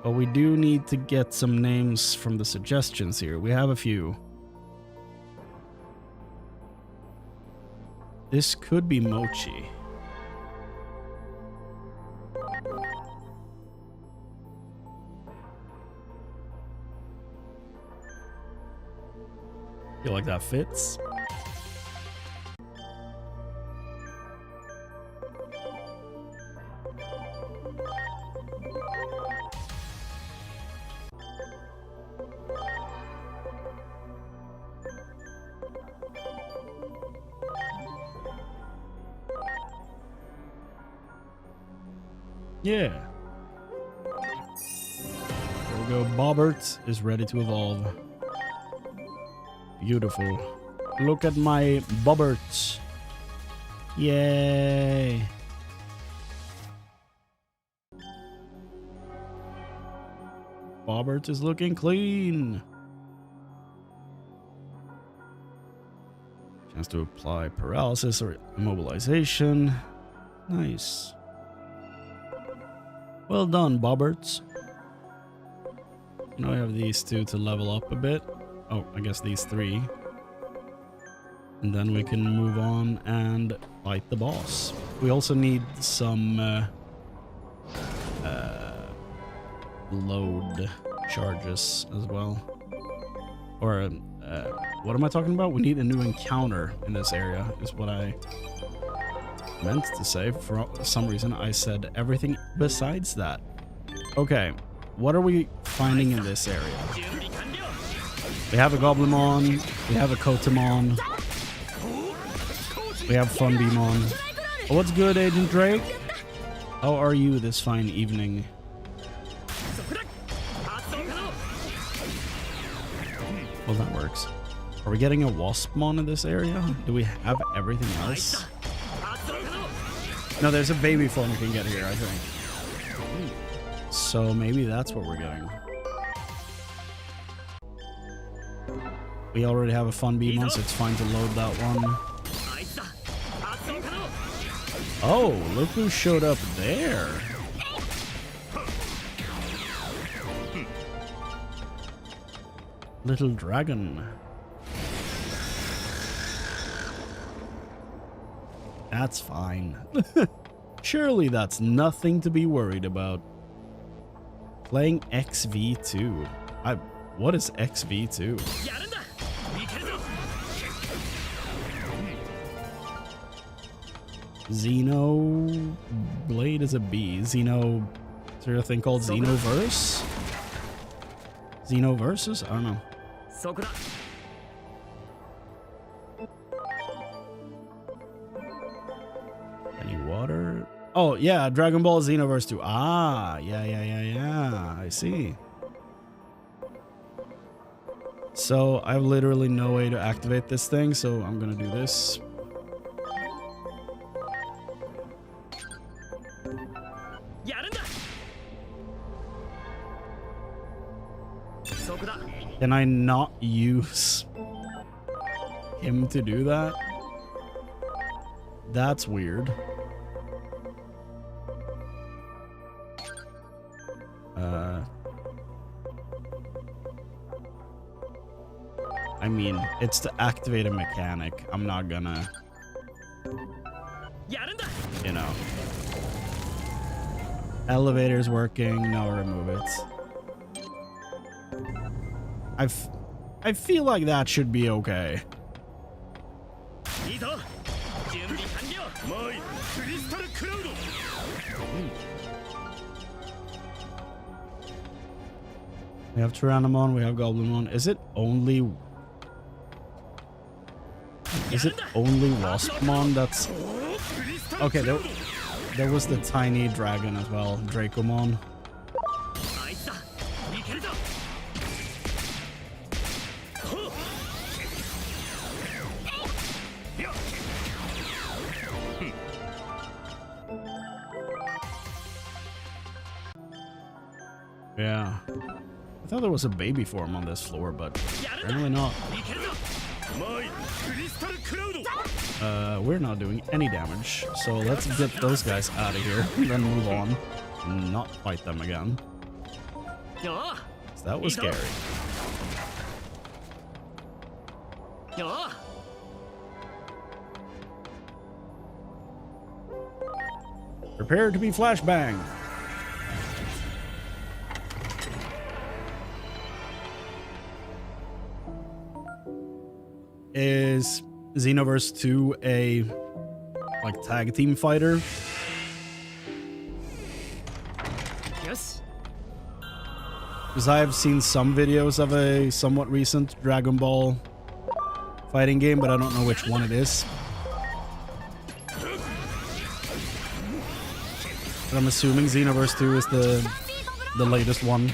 But we do need to get some names from the suggestions here. We have a few. This could be Mochi. like that fits. Yeah. There we go. Bobbert is ready to evolve. Beautiful. Look at my Bobbert. Yay. Bobbert is looking clean. Chance to apply paralysis or immobilization. Nice. Well done, Bobberts. Now I have these two to level up a bit. Oh, I guess these three. And then we can move on and fight the boss. We also need some load charges as well. Or, what am I talking about? We need a new encounter in this area, is what I meant to say. For some reason, I said everything besides that. Okay, what are we finding in this area? We have a Goblimon, we have a Kotamon, we have Funbeamon. Oh, what's good, Agent Drake? How are you this fine evening? Well, that works. Are we getting a Waspmon in this area? Do we have everything else? No, there's a baby form we can get here, I think. So maybe that's what we're getting. We already have a Funbeamon, so it's fine to load that one. Oh, look who showed up there. Little dragon. That's fine. Surely that's nothing to be worried about. Playing XV2. What is XV2? Xeno Blade is a B. Xeno. Is there a thing called Xenoverse? Xenoverses? I don't know. Any water? Oh, yeah, Dragon Ball Xenoverse 2. Ah, yeah. I see. So I have literally no way to activate this thing, so I'm gonna do this. Can I not use him to do that? That's weird. I mean, it's to activate a mechanic. I'm not gonna, you know. Elevator's working. No, remove it. I feel like that should be okay. We have Tyrannomon, we have Goblimon. Is it only Waspmon that's... Okay, there was the tiny dragon as well, Dracomon. Yeah. I thought there was a baby form on this floor, but apparently not. We're not doing any damage, so let's get those guys out of here and then move on and not fight them again. So that was scary. Prepare to be flashbanged. is Xenoverse 2 a like tag team fighter? よし Because I have seen some videos of a somewhat recent Dragon Ball fighting game, but I don't know which one it is. But I'm assuming Xenoverse 2 is the latest one.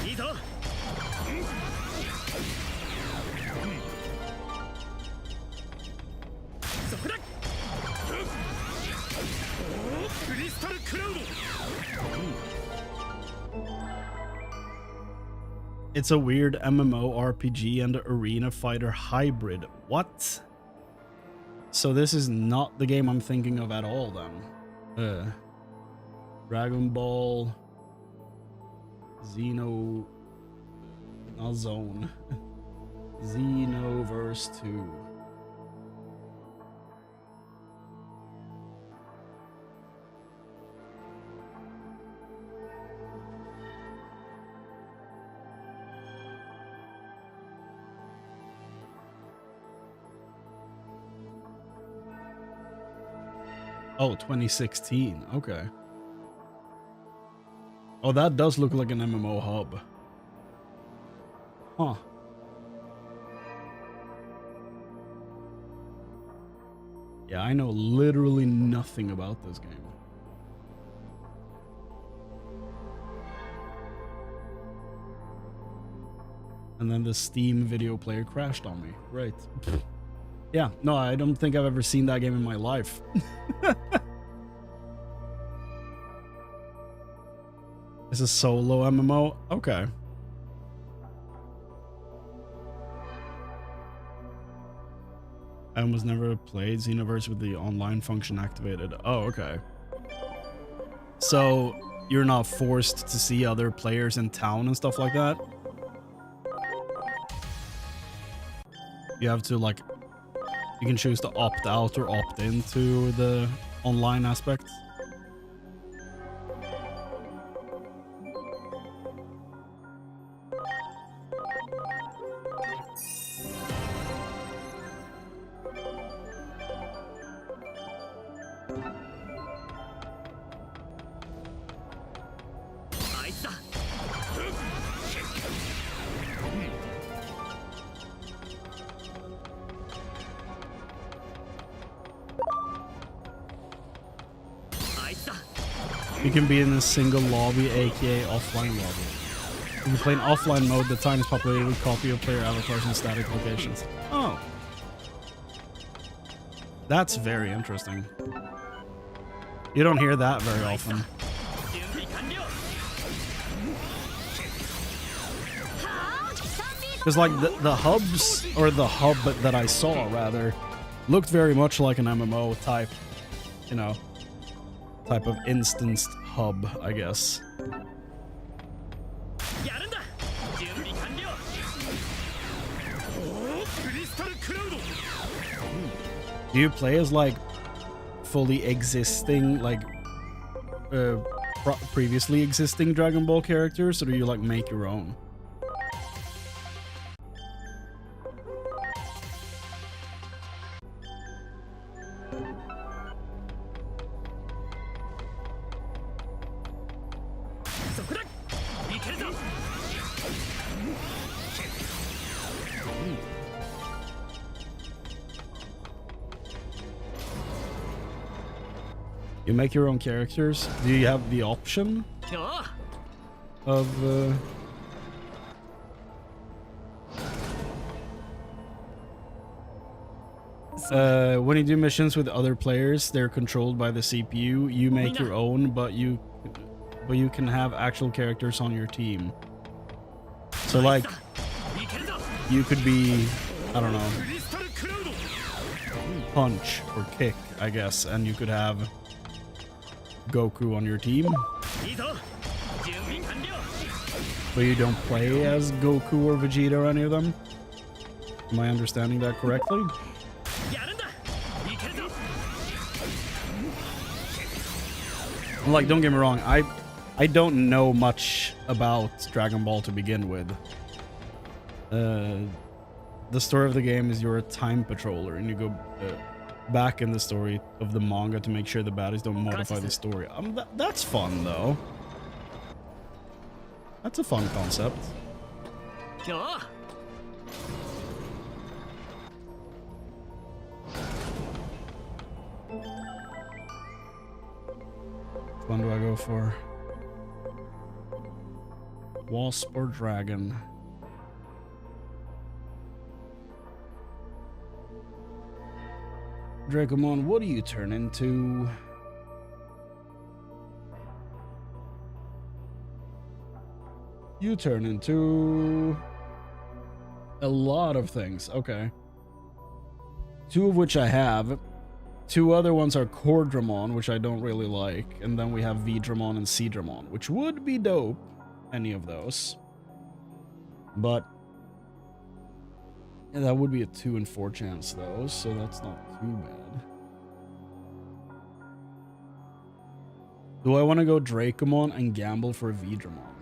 いいぞ そこだ クリスタルクラウド It's a weird MMORPG and arena fighter hybrid. What? So this is not the game I'm thinking of at all then. Dragon Ball Xeno not Zone Xenoverse 2. Oh, 2016. Okay. Oh, that does look like an MMO hub. Huh. Yeah, I know literally nothing about this game. And then the Steam video player crashed on me. Great. Yeah, no, I don't think I've ever seen that game in my life. It's a solo MMO? Okay. I almost never played Xenoverse with the online function activated. Oh, okay. So, you're not forced to see other players in town and stuff like that? You have to, like... You can choose to opt out or opt into the online aspect. You can be in a single lobby, aka offline lobby. If you play in offline mode, the time is populated with copy of player avatars and static locations. Oh. That's very interesting. You don't hear that very often. Because like the hubs, or the hub that I saw rather, looked very much like an MMO type, you know, type of instanced hub, I guess. Do you play as like fully existing, like previously existing Dragon Ball characters, or do you like make your own? You make your own characters? Do you have the option of when you do missions with other players, they're controlled by the CPU. You make your own, but you can have actual characters on your team. So like you could be, I don't know, punch or kick, I guess, and you could have Goku on your team, but you don't play as Goku or Vegeta or any of them. Am I understanding that correctly? Like, don't get me wrong, I don't know much about Dragon Ball to begin with. The story of the game is you're a time patroller and you go back in the story of the manga to make sure the baddies don't modify the story. That's fun though. That's a fun concept. Oh, Which one do I go for? Wasp or dragon? Dracomon, what do you turn into? You turn into a lot of things. Okay. 2 of which I have. 2 other ones are Cordramon, which I don't really like. And then we have Vidramon and Seadramon, which would be dope, any of those. But yeah, that would be a 2 in 4 chance though, so that's not too bad. Do I want to go Dracomon and gamble for Vidramon?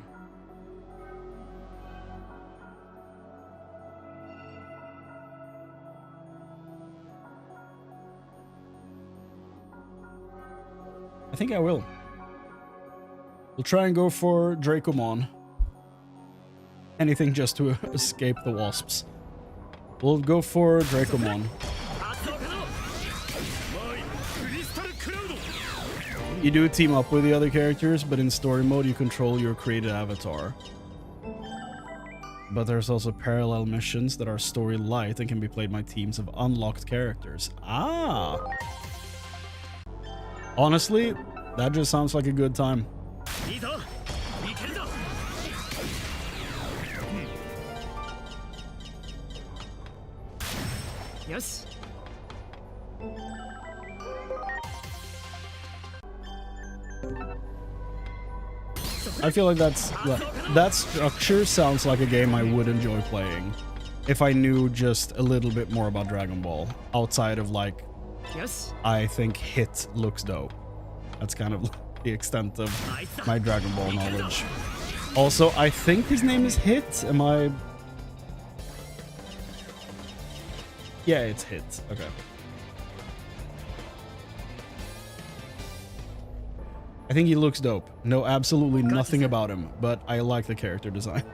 I think I will. We'll try and go for Dracomon. Anything just to escape the wasps. We'll go for Dracomon. You do team up with the other characters, but in story mode you control your created avatar. But there's also parallel missions that are story light and can be played by teams of unlocked characters. Ah! Honestly, that just sounds like a good time. yes. I feel like that structure sounds like a game I would enjoy playing if I knew just a little bit more about Dragon Ball outside of like, Yes. I think Hit looks dope. That's kind of the extent of my Dragon Ball knowledge. Also, I think his name is Hit. Am I? Yeah, it's Hit. Okay. I think he looks dope. Know absolutely nothing about him, but I like the character design.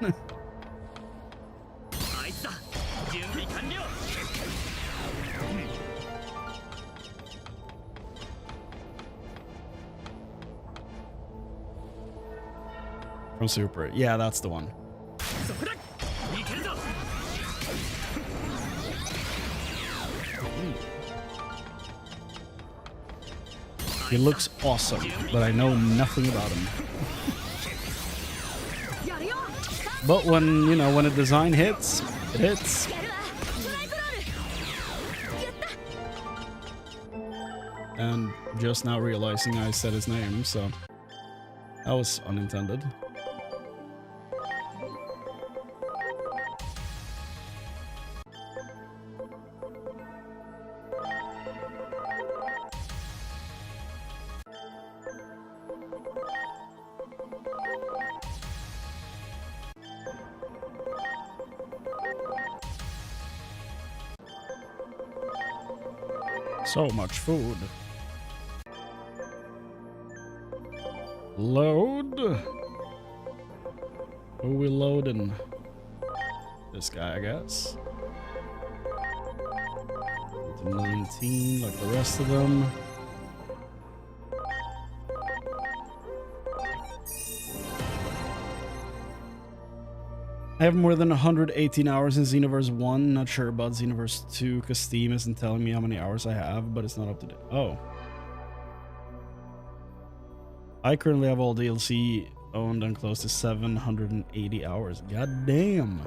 From Super. Yeah, that's the one. He looks awesome, but I know nothing about him. But when, you know, when a design hits, it hits. And just now realizing I said his name, so that was unintended. So much food. Load. Who we loading? This guy, I guess. 19, like the rest of them. I have more than 118 hours in Xenoverse 1. Not sure about Xenoverse 2 because Steam isn't telling me how many hours I have, but it's not up to date. Oh. I currently have all DLC owned and close to 780 hours. God damn.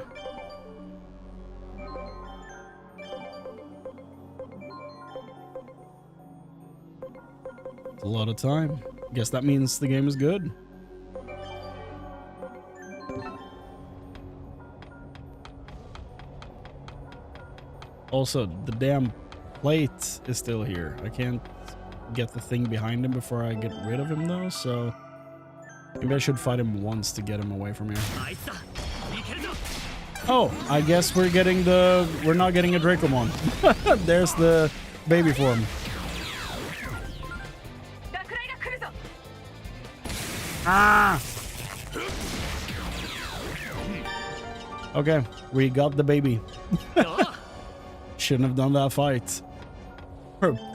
It's a lot of time. Guess that means the game is good. Also, the damn plate is still here. I can't get the thing behind him before I get rid of him though, so Maybe I should fight him once to get him away from here. あいつだいけるぞ Oh, I guess we're not getting a Dracomon. There's the baby form. 落雷が来るぞ Ah! Okay, we got the baby. おう Shouldn't have done that fight.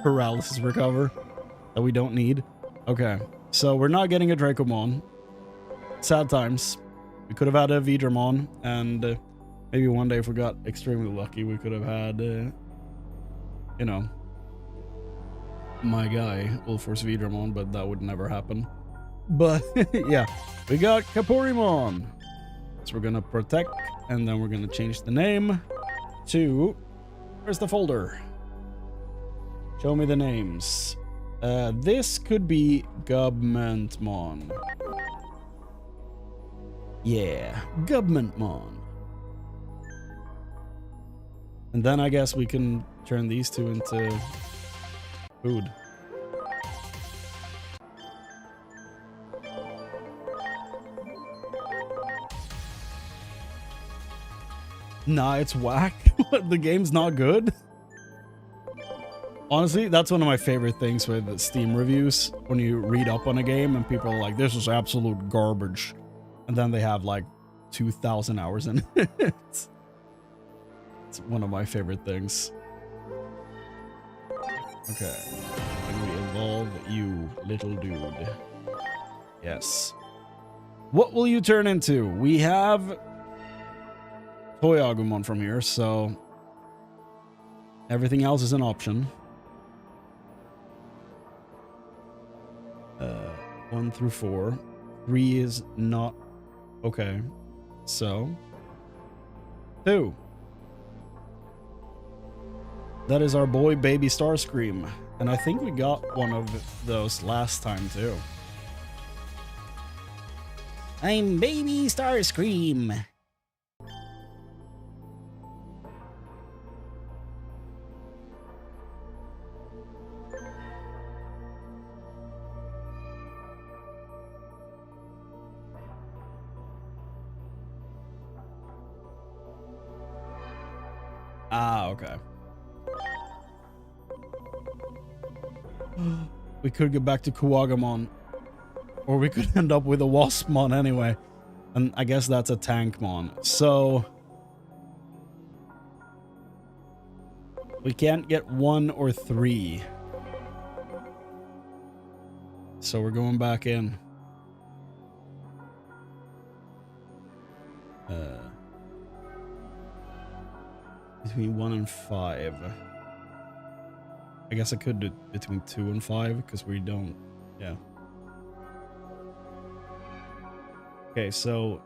Paralysis recover that we don't need. Okay, so we're not getting a Dracomon. Sad times. We could have had a Vidramon, and maybe one day if we got extremely lucky, we could have had, you know, my guy, Ulforce Vidramon, but that would never happen. But yeah, we got Kaporimon. So we're gonna protect, and then we're gonna change the name to, where's the folder? Show me the names. This could be Governmentmon. Yeah, Governmentmon. And then I guess we can turn these two into food. Nah, it's whack. The game's not good. Honestly, that's one of my favorite things with Steam reviews. When you read up on a game and people are like, this is absolute garbage. And then they have like 2,000 hours in it. It's one of my favorite things. Okay. Can we evolve you, little dude? Yes. What will you turn into? We have Toy Agumon from here, so everything else is an option. 1 through 4. 3 is not okay. So 2. That is our boy Baby Starscream, and I think we got one of those last time too. I'm Baby Starscream. Ah, okay. We could get back to Kuwagamon. Or we could end up with a Waspmon anyway. And I guess that's a Tankmon. So we can't get 1 or 3. So we're going back in. Between 1 and 5. I guess I could do between 2 and 5 because we don't. Yeah. Okay, so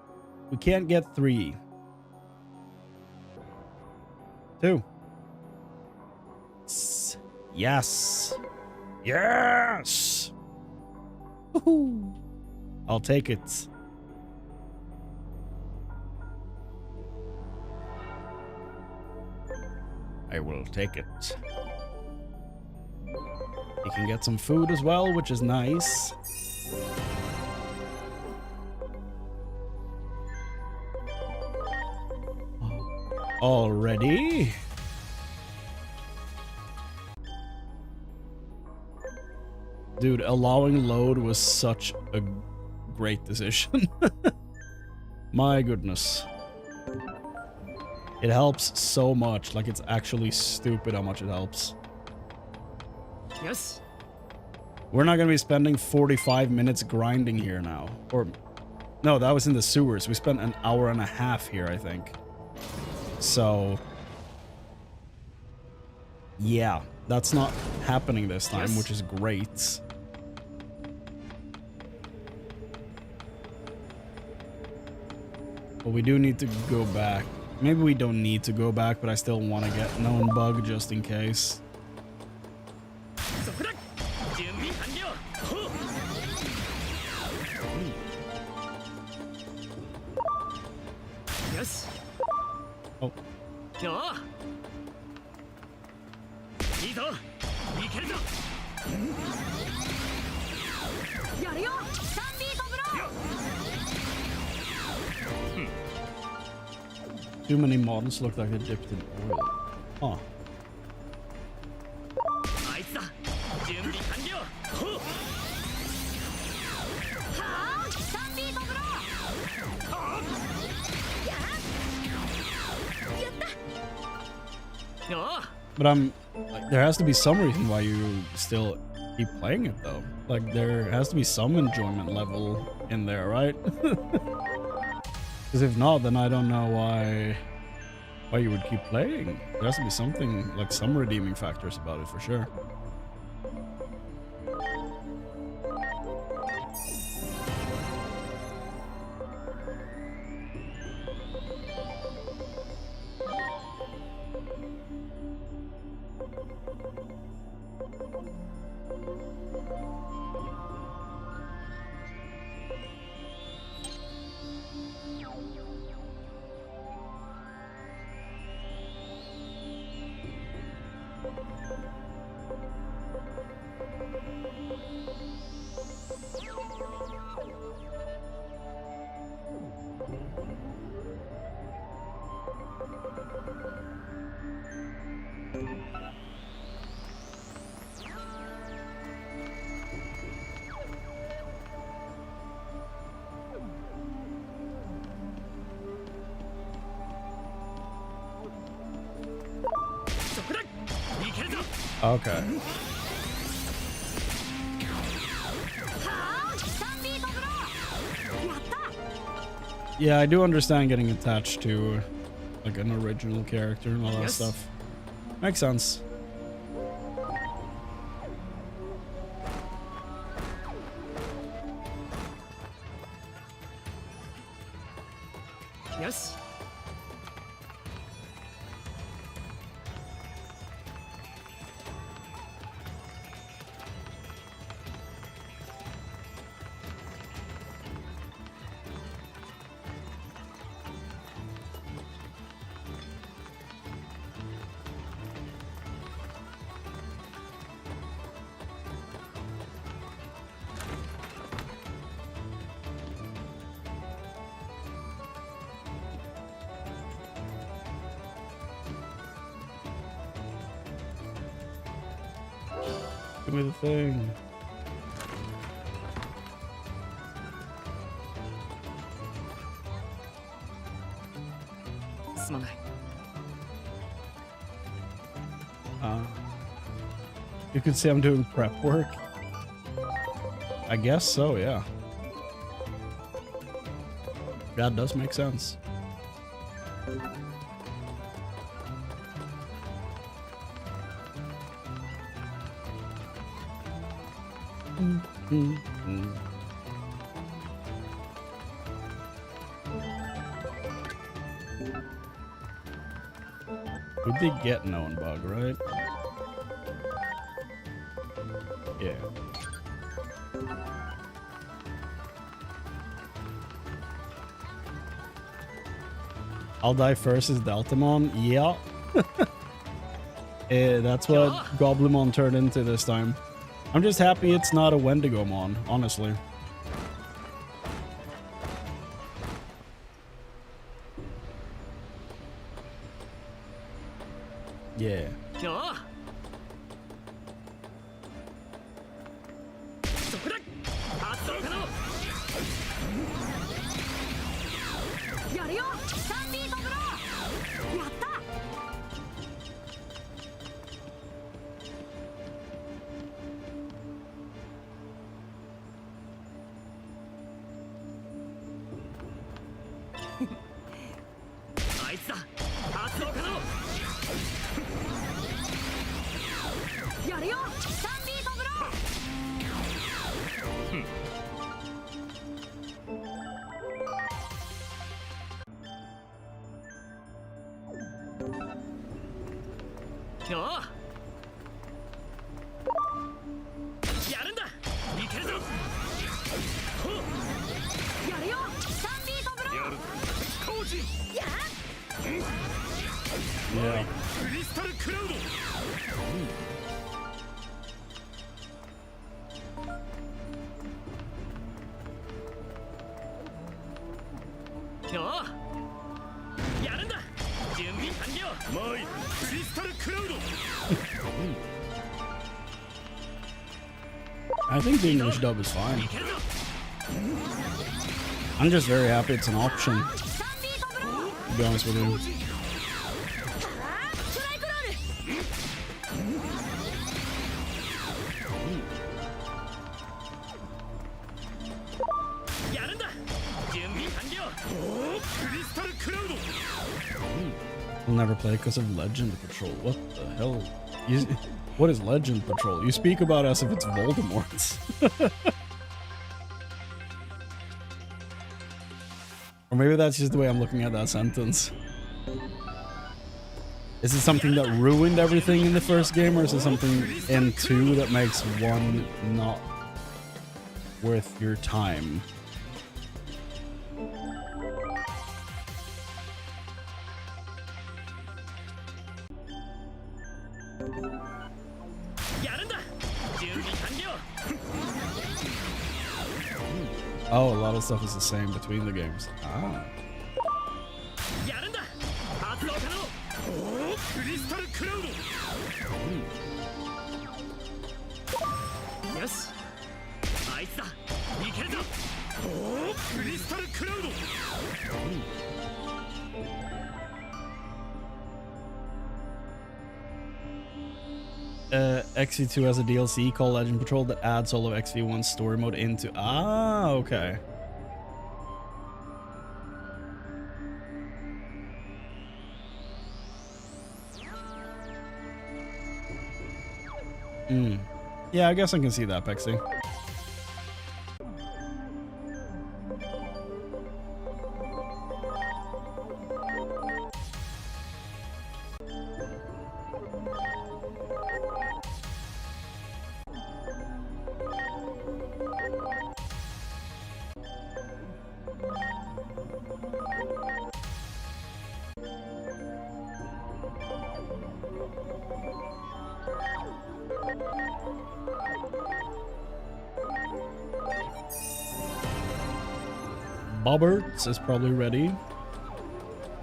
we can't get 3. 2. Yes. Yes. Woohoo. I'll take it. I will take it. You can get some food as well, which is nice. Already? Dude, allowing load was such a great decision. My goodness. It helps so much. Like, it's actually stupid how much it helps. Yes. We're not gonna be spending 45 minutes grinding here now. Or, no, that was in the sewers. We spent an hour and a half here, I think. So, yeah, that's not happening this time, Yes. which is great. But we do need to go back. Maybe we don't need to go back, but I still want to get known bug just in case. そこだ準備完了ほう よし Oh, よーいいぞいけるぞやるよ 3B 飛ぶろ Too many models look like they're dipped in oil. Huh. あいつだ準備完了ほうはあ3ビートブローやったおう But like, there has to be some reason why you still keep playing it though. Like there has to be some enjoyment level in there, right? Because if not, then I don't know why you would keep playing. There has to be something, like some redeeming factors about it for sure. Okay. はあ3ビートブローやった Yeah, I do understand getting attached to like an original character and all that Yes. stuff. Makes sense. Yes. Give me the thing. You could say I'm doing prep work. I guess so, yeah. That does make sense. We did get known bug, right? Yeah. I'll die first as Deltamon. Yeah. That's what Goblimon turned into this time. I'm just happy it's not a Wendigomon, honestly. Yeah. おうそこだ発動可能やるよ3ビートブローやったあいつだ発動可能やるよ3ビートブロおうやるんだいけるぞほうーやるよ3ビートブロー工事や Yeah. クリスタルクラウド I マイクリスタルクラウド I think the English dub is fine. I'm just very happy it's an option, to be honest with you. ストライクロールやるんだ準備完了クリスタルクラウド We'll never play because of Legend Patrol. What the hell? What is Legend Patrol? You speak about as if it's Voldemort's. Or maybe that's just the way I'm looking at that sentence. Is it something that ruined everything in the first game, or is it something in 2 that makes 1 not worth your time? Oh, a lot of stuff is the same between the games. Ah. やるんだ発動可能クリスタルクラウドよしあいつだいけるぞクリスタルクラウド XV2 has a DLC called Legend Patrol that adds all of XV1's story mode into... Ah, okay. Yeah, I guess I can see that, Pexy. Bobberts is probably ready.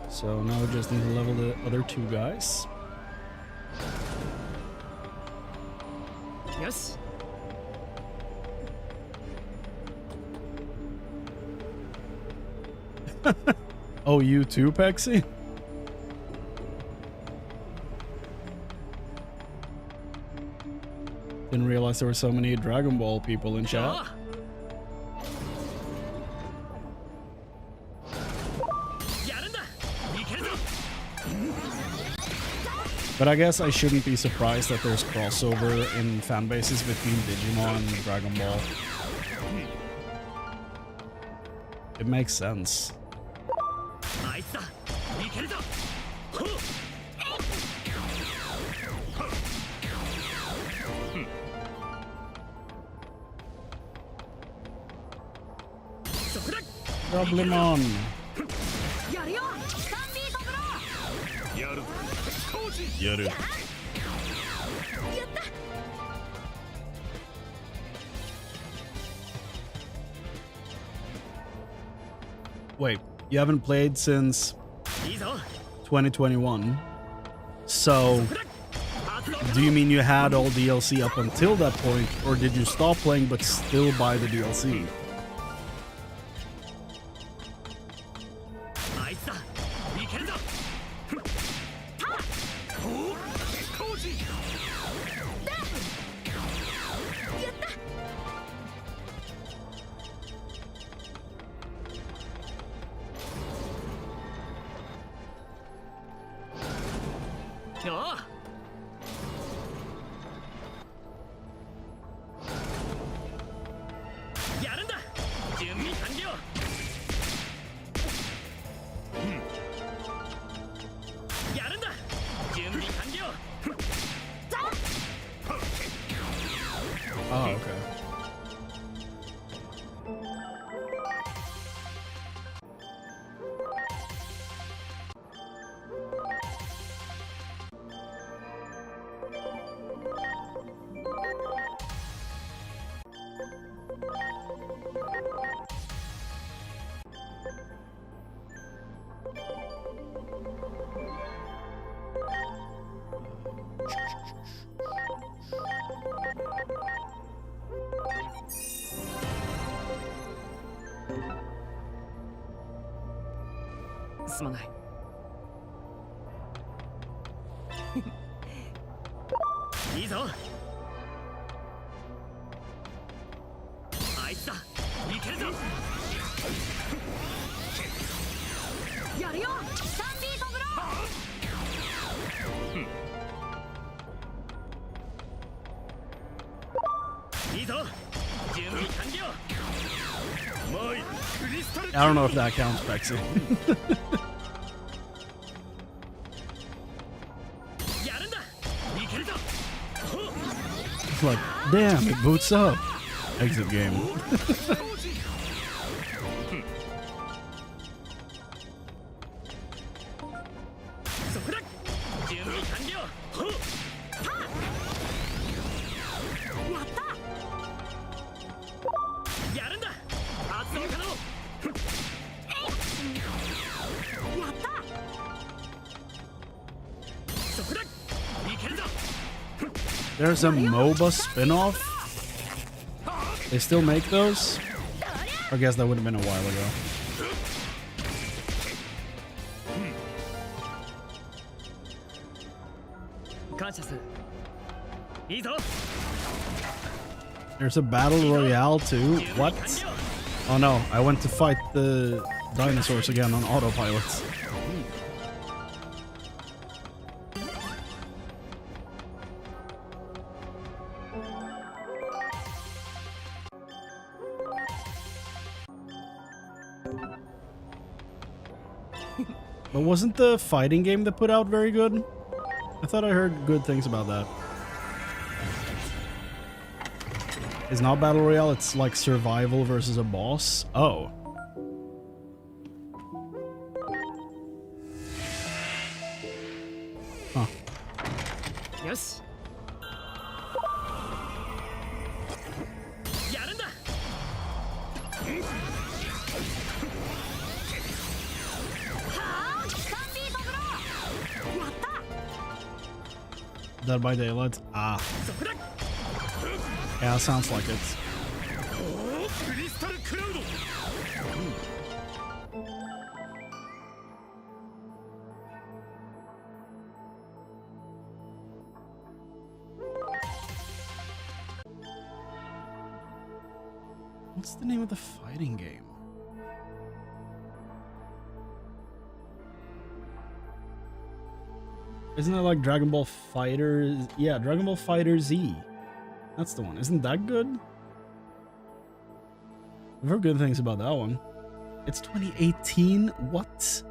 So now we just need to level the other 2 guys. Yes. Oh, you too, Pexy? Didn't realize there were so many Dragon Ball people in chat. But I guess I shouldn't be surprised that there's crossover in fan bases between Digimon and Dragon Ball. It makes sense. Problemon. やるよ 3B 飛ぶろやるやるやった Wait, you haven't played since いいぞ 2021? So, do you mean you had all DLC up until that point, or did you stop playing but still buy the DLC? あいつだいけるぞ工事おうやるんだ準備完了やるんだ準備完了 Oh, okay. すまない。いいぞ。あいつだ。いけるぞ。やるよ 3B 飛ぶろいいぞ。準備完了。もういクリスタル I don't know if that counts, Bexy. やるんだ。いけるぞ。 It's like, damn, it boots up. Exit game. そこだ。準備完了。やったやるんだ。発動可能。やった そこだ。いけるぞ。 There's a MOBA spin-off? They still make those? I guess that would have been a while ago. 感謝する。いいぞ。 There's a battle royale too? What? Oh no, I went to fight the dinosaurs again on autopilot. But wasn't the fighting game they put out very good? I thought I heard good things about that. It's not Battle Royale, it's like survival versus a boss. Oh. Huh. よし。やるんだ。はあ 3B 飛ぶろやった Dead by Daylight? Ah. そこだ。 Yeah, sounds like it. クリスタルクラウド。 What's the name of the fighting game? Isn't it like Dragon Ball Fighter? Yeah, Dragon Ball Fighter Z. That's the one. Isn't that good? I've heard good things about that one. It's 2018? What?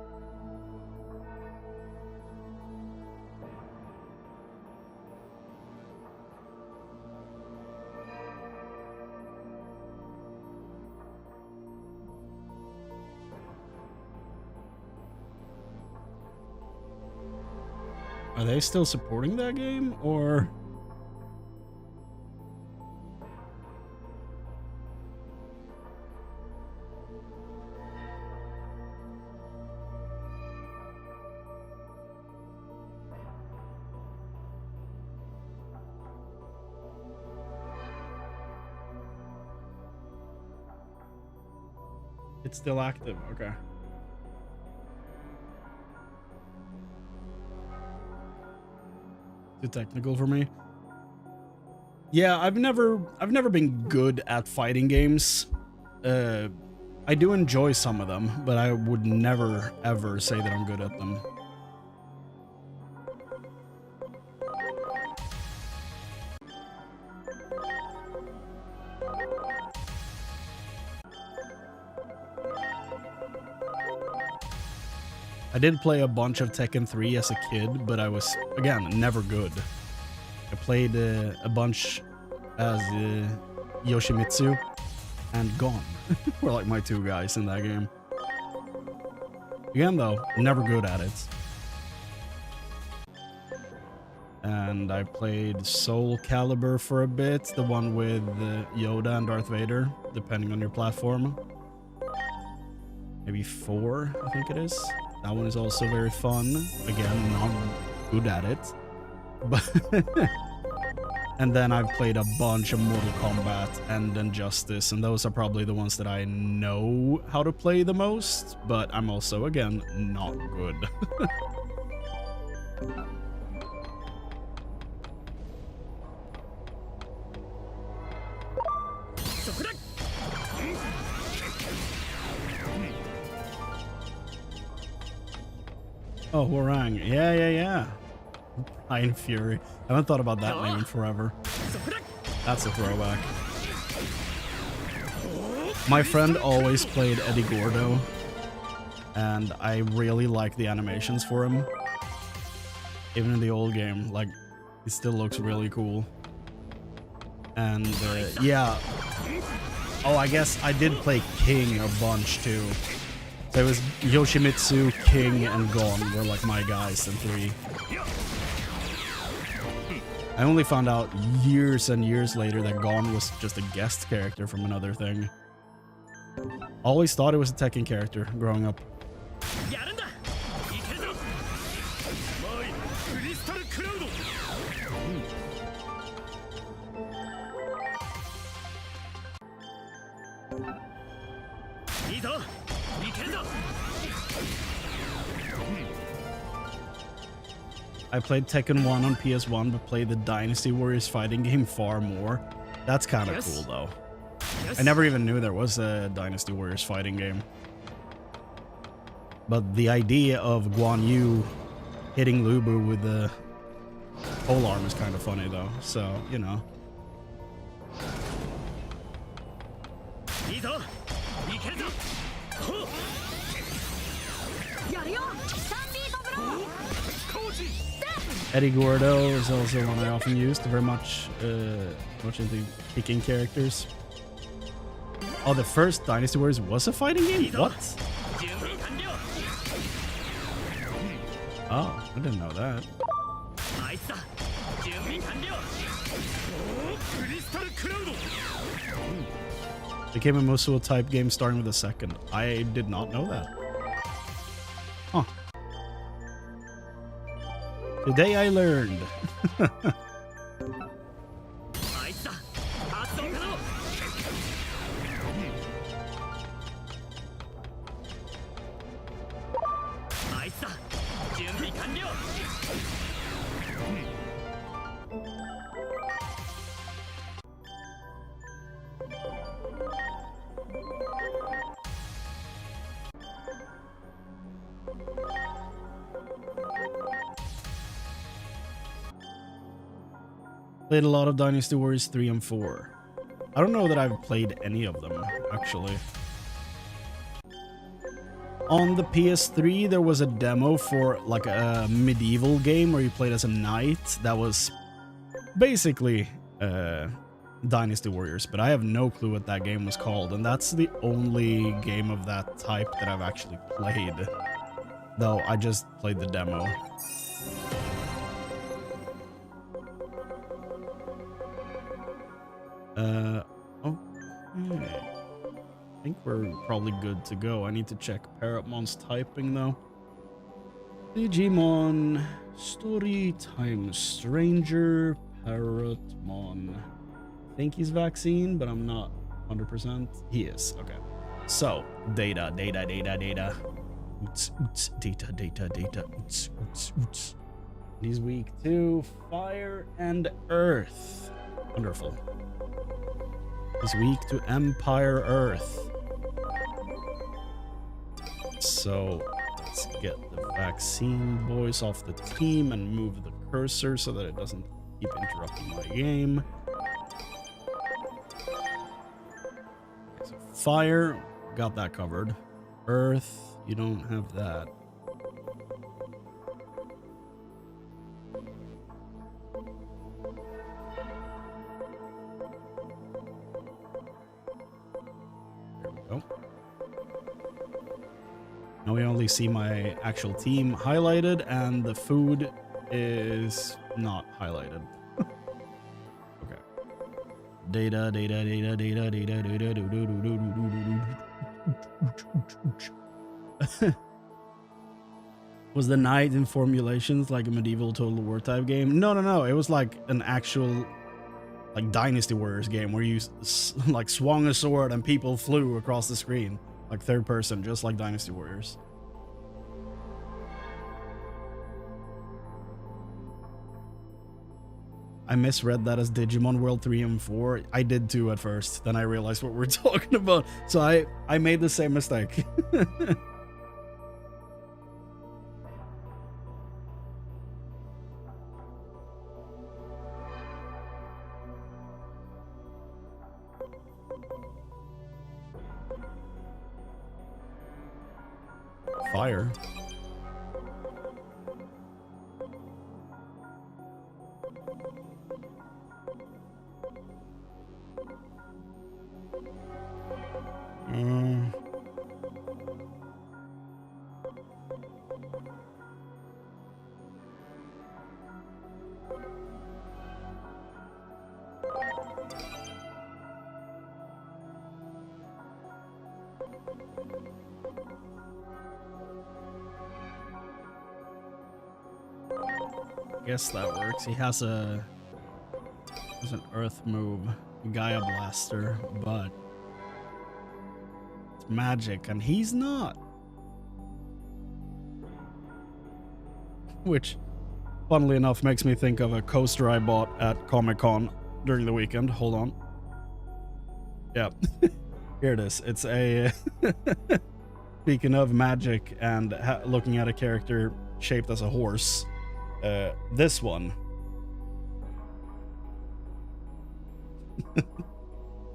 Are they still supporting that game, or...? It's still active, okay. Too technical for me. Yeah, I've never been good at fighting games. I do enjoy some of them, but I would never ever say that I'm good at them. I did play a bunch of Tekken 3 as a kid, but I was, again, never good. I played a bunch as Yoshimitsu and Gon were like my two guys in that game. Again, though, never good at it. And I played Soul Calibur for a bit, the one with Yoda and Darth Vader, depending on your platform. Maybe 4, I think it is. That one is also very fun. Again, not good at it. But and then I've played a bunch of Mortal Kombat and Injustice, and those are probably the ones that I know how to play the most, but I'm also, again, not good. Oh, Warang. Yeah. Iron Fury. I haven't thought about that name in forever. That's a throwback. My friend always played Eddie Gordo, and I really like the animations for him. Even in the old game, like, he still looks really cool. And, yeah. Oh, I guess I did play King a bunch, too. So it was Yoshimitsu, King, and Gon were, like, my guys in 3. I only found out years and years later that Gon was just a guest character from another thing. Always thought it was a Tekken character growing up. I played Tekken 1 on PS1, but played the Dynasty Warriors fighting game far more. That's kind of cool, though. I never even knew there was a Dynasty Warriors fighting game. But the idea of Guan Yu hitting Lubu with the pole arm is kind of funny, though. So, you know. Eddie Gordo is also one I often used, very much into picking characters. Oh, the first Dynasty Warriors was a fighting game? What? Oh, I didn't know that. Became a Musou type game starting with a second. I did not know that. Huh. Today I learned. Played a lot of Dynasty Warriors 3 and 4. I don't know that I've played any of them, actually. On the PS3, there was a demo for like a medieval game where you played as a knight. That was basically Dynasty Warriors, but I have no clue what that game was called, and that's the only game of that type that I've actually played. Though I just played the demo. Okay. I think we're probably good to go. I need to check Parrotmon's typing though. Digimon story time stranger Parrotmon. I think he's vaccine, but I'm not 100%. He is. Okay. So data. Data. He's weak to fire and earth. Wonderful. He's weak to Empire Earth. So let's get the vaccine boys off the team and move the cursor so that it doesn't keep interrupting my game. Okay, so fire, got that covered. Earth, you don't have that. Now we only see my actual team highlighted, and the food is not highlighted. Okay. Data. Was the Knight in Formulations like a medieval Total War type game? No. It was like an actual like Dynasty Warriors game where you like swung a sword and people flew across the screen, like third person, just like Dynasty Warriors. I misread that as Digimon World 3 and 4. I did too at first. Then I realized what we're talking about. So I made the same mistake. Fire. Guess that works. He has an earth move, Gaia Blaster, but it's magic and he's not. Which, funnily enough, makes me think of a coaster I bought at Comic-Con during the weekend. Hold on. Yeah, here it is. It's a speaking of magic and looking at a character shaped as a horse. This one.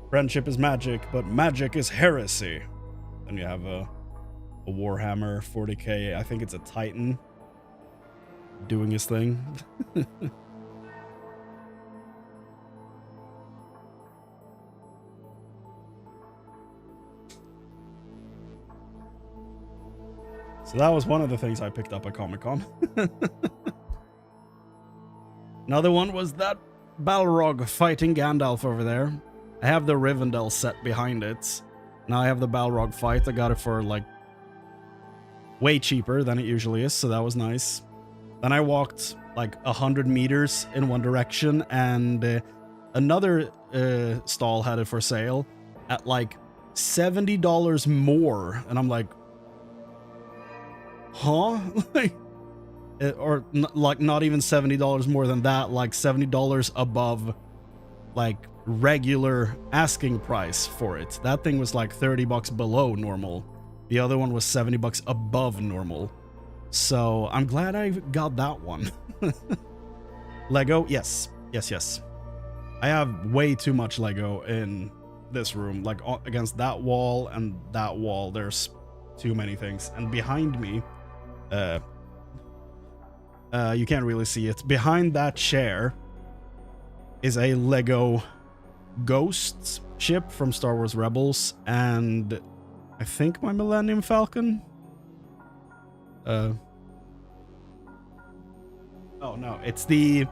Friendship is magic, but magic is heresy. Then you have a Warhammer 40k. I think it's a Titan doing his thing. So that was one of the things I picked up at Comic-Con. Another one was that Balrog fighting Gandalf over there. I have the Rivendell set behind it. Now I have the Balrog fight. I got it for like way cheaper than it usually is, so that was nice. Then I walked like 100 meters in one direction and another stall had it for sale at like $70 more. And I'm like, huh? Like, or like not even $70 more than that, like $70 above like regular asking price for it. That thing was like $30 below normal. The other one was $70 above normal. So I'm glad I got that one. Lego, yes. I have way too much Lego in this room. Like against that wall and that wall, there's too many things. And behind me, you can't really see it. Behind that chair is a Lego Ghost ship from Star Wars Rebels, and I think my Millennium Falcon. Oh no, it's the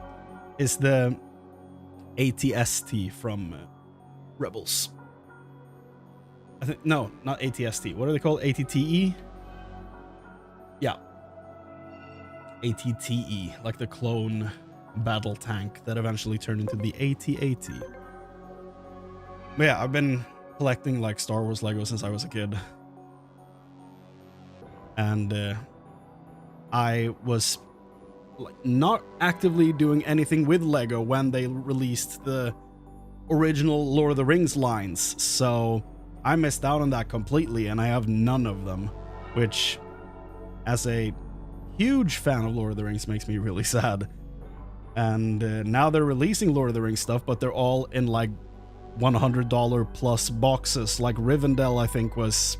ATST from Rebels. I think no, not ATST. What are they called? ATTE? Yeah. ATTE, like the clone battle tank that eventually turned into the AT-AT. But yeah, I've been collecting like Star Wars Lego since I was a kid. And I was like not actively doing anything with Lego when they released the original Lord of the Rings lines. So I missed out on that completely and I have none of them, which as a huge fan of Lord of the Rings makes me really sad. And now they're releasing Lord of the Rings stuff, but they're all in like $100 plus boxes. Like Rivendell, I think, was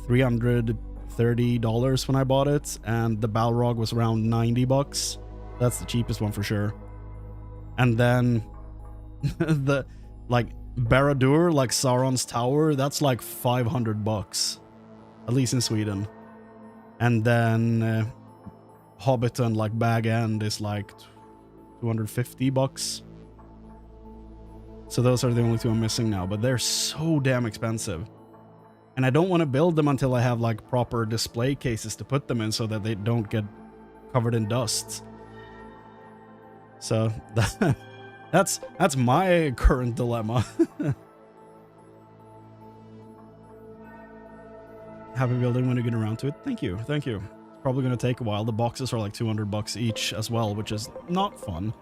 $330 when I bought it, and the Balrog was around $90. That's the cheapest one for sure. And then the like Barad-dûr, like Sauron's tower, that's like $500, at least in Sweden. And then Hobbiton, like Bag End, is like $250. So those are the only two I'm missing now, but they're so damn expensive. And I don't want to build them until I have like proper display cases to put them in so that they don't get covered in dust. So that's my current dilemma. Happy building when you get around to it. Thank you. Thank you. It's probably going to take a while. The boxes are like $200 each as well, which is not fun.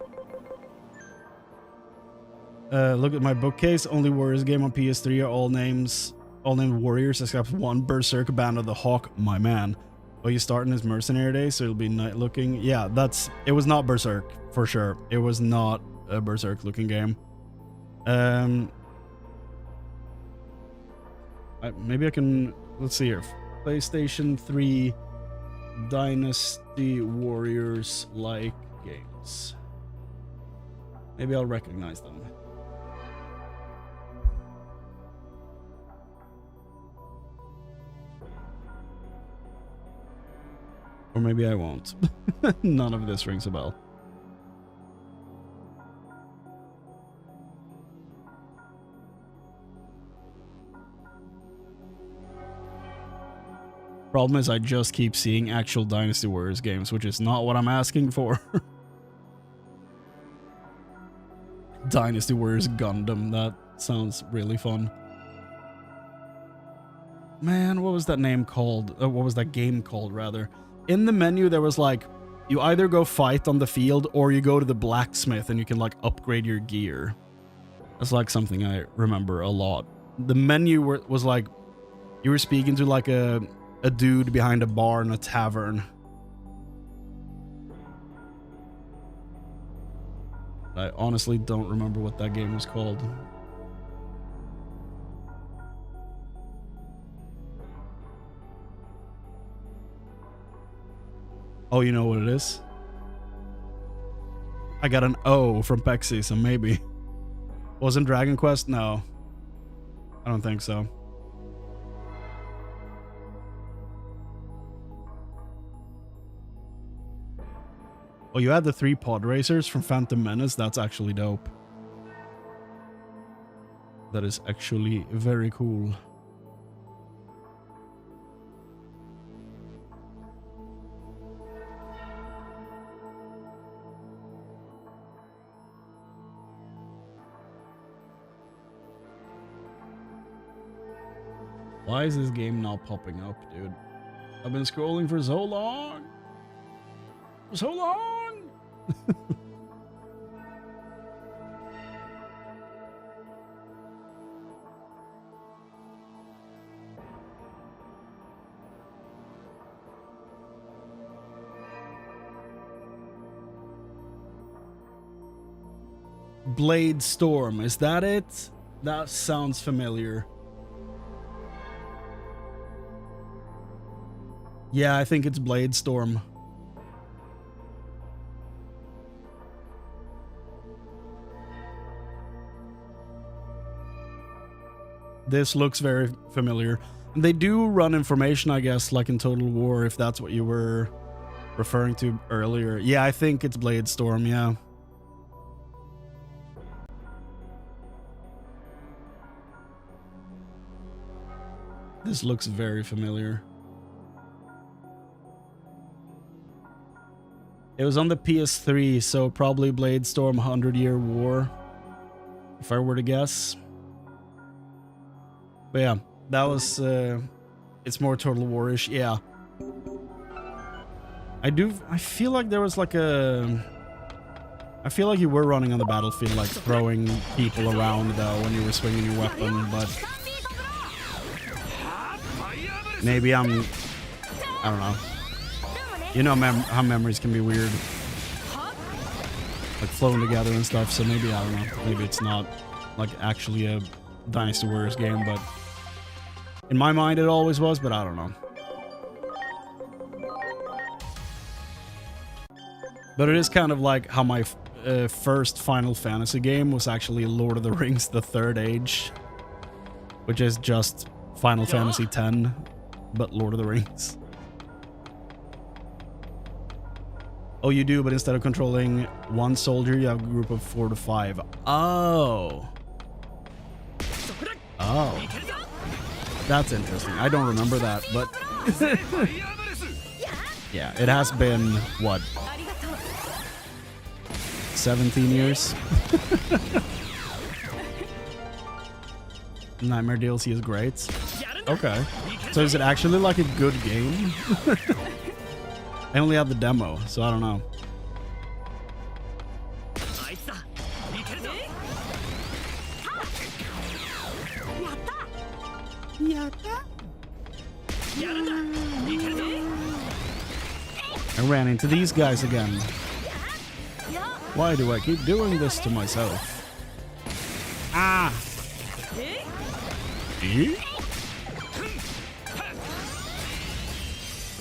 Look at my bookcase. Only Warriors game on PS3 are all named Warriors except one Berserk Band of the Hawk. My man. Oh, you starting his Mercenary Day, so it'll be night looking. Yeah, it was not Berserk for sure. It was not a Berserk looking game. Maybe I can. Let's see here. PlayStation 3 Dynasty Warriors like games. Maybe I'll recognize them. Or maybe I won't. None of this rings a bell. Problem is I just keep seeing actual Dynasty Warriors games, which is not what I'm asking for. Dynasty Warriors Gundam, that sounds really fun. Man, what was that name called? What was that game called, rather? In the menu, there was like, you either go fight on the field or you go to the blacksmith and you can like upgrade your gear. That's like something I remember a lot. The menu was like, you were speaking to like a dude behind a bar in a tavern. I honestly don't remember what that game was called. Oh, you know what it is? I got an O from Pexi, so maybe. Wasn't Dragon Quest? No. I don't think so. Oh, you had the 3 pod racers from Phantom Menace? That's actually dope. That is actually very cool. Why is this game not popping up, dude? I've been scrolling for so long. For so long. Blade Storm, is that it? That sounds familiar. Yeah, I think it's Blade Storm. This looks very familiar. They do run information, I guess, like in Total War, if that's what you were referring to earlier. Yeah, I think it's Blade Storm, yeah. This looks very familiar. It was on the PS3, so probably Blade Storm 100-Year War, if I were to guess. But yeah, that was, it's more Total War-ish, yeah. I feel like there was like I feel like you were running on the battlefield, like throwing people around though when you were swinging your weapon, but maybe I don't know. You know how memories can be weird. Like flowing together and stuff, so maybe, I don't know, maybe it's not like actually a Dynasty Warriors game, but in my mind it always was, but I don't know. But it is kind of like how my first Final Fantasy game was actually Lord of the Rings: The Third Age, which is just Final Fantasy X, but Lord of the Rings. Oh, you do, but instead of controlling one soldier, you have a group of 4 to 5. Oh. Oh. That's interesting. I don't remember that, but yeah, it has been what, 17 years. Nightmare DLC is great. Okay, so is it actually like a good game? I only have the demo, so I don't know. I ran into these guys again. Why do I keep doing this to myself? Ah!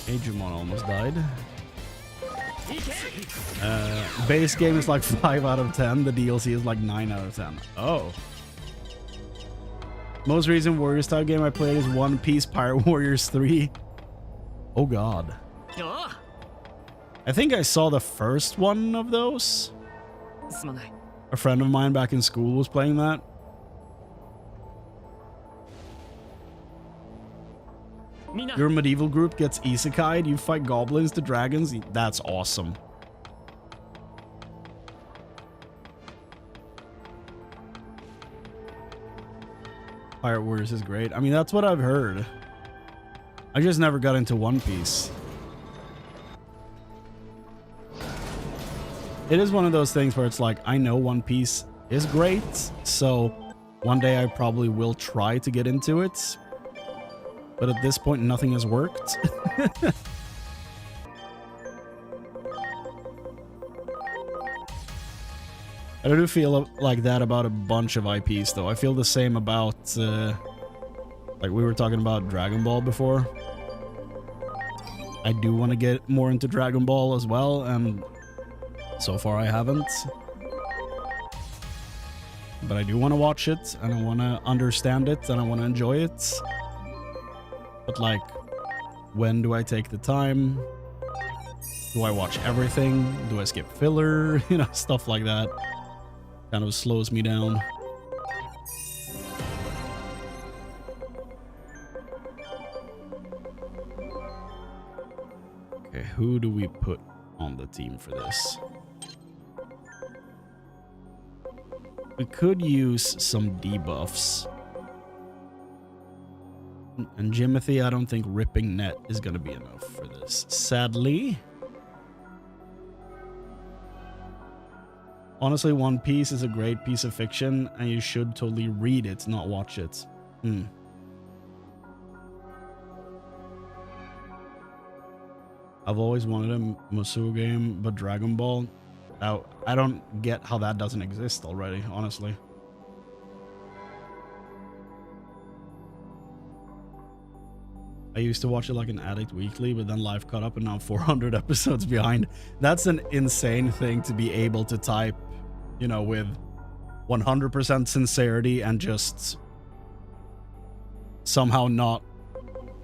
Digimon almost died. Base game is like 5 out of 10. The DLC is like 9 out of 10. Oh. Most recent Warriors type game I played is One Piece Pirate Warriors 3. Oh god. I think I saw the first one of those. A friend of mine back in school was playing that. Your medieval group gets isekai'd, you fight goblins to dragons. That's awesome. Pirate Warriors is great. I mean, that's what I've heard. I just never got into One Piece. It is one of those things where it's like, I know One Piece is great, so one day I probably will try to get into it. But at this point, nothing has worked. I do feel like that about a bunch of IPs, though. I feel the same about, like we were talking about Dragon Ball before. I do want to get more into Dragon Ball as well, and so far I haven't. But I do want to watch it, and I want to understand it, and I want to enjoy it. But like, when do I take the time? Do I watch everything? Do I skip filler? You know, stuff like that. Kind of slows me down. Okay, who do we put on the team for this? We could use some debuffs. And Jimothy, I don't think ripping net is going to be enough for this, sadly. Honestly, One Piece is a great piece of fiction, and you should totally read it, not watch it. I've always wanted a Musou game, but Dragon Ball, I don't get how that doesn't exist already, honestly. I used to watch it like an addict weekly, but then life caught up and now I'm 400 episodes behind. That's an insane thing to be able to type, you know, with 100% sincerity and just somehow not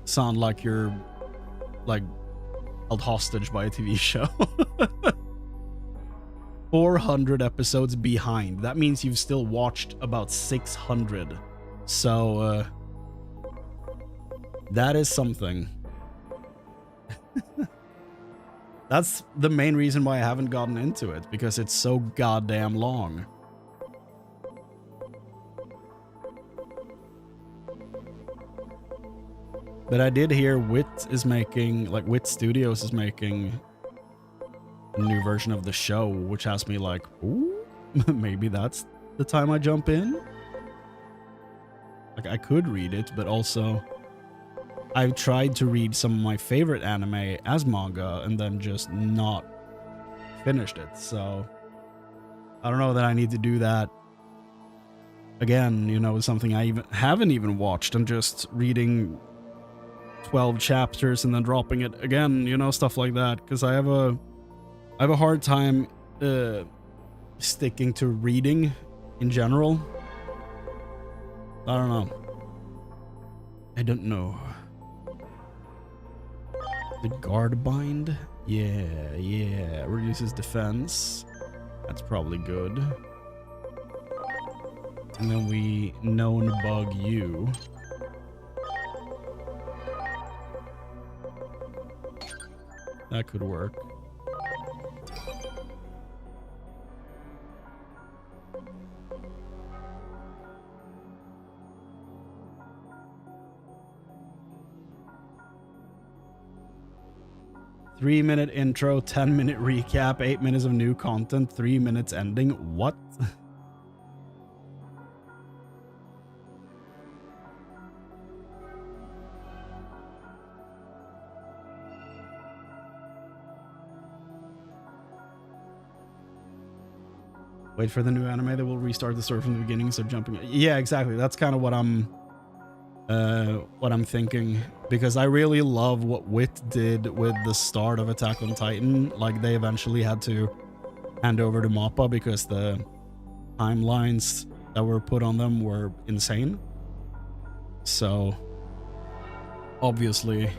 sound like you're like held hostage by a TV show. 400 episodes behind. That means you've still watched about 600. So, that is something. That's the main reason why I haven't gotten into it, because it's so goddamn long. But I did hear Wit Studios is making a new version of the show, which has me like, ooh, maybe that's the time I jump in. Like, I could read it, but also I've tried to read some of my favorite anime as manga and then just not finished it. So I don't know that I need to do that again, you know, something I haven't even watched and just reading 12 chapters and then dropping it again, you know, stuff like that, because I have a hard time sticking to reading in general. I don't know. The guard bind? Yeah. Reduces defense. That's probably good. And then we known bug you. That could work. Three-minute intro, 10-minute recap, 8 minutes of new content, 3 minutes ending. What? Wait for the new anime that will restart the story from the beginning, so jumping. Yeah, exactly. That's kind of what I'm thinking, because I really love what Wit did with the start of Attack on Titan. Like, they eventually had to hand over to MAPPA because the timelines that were put on them were insane. So obviously,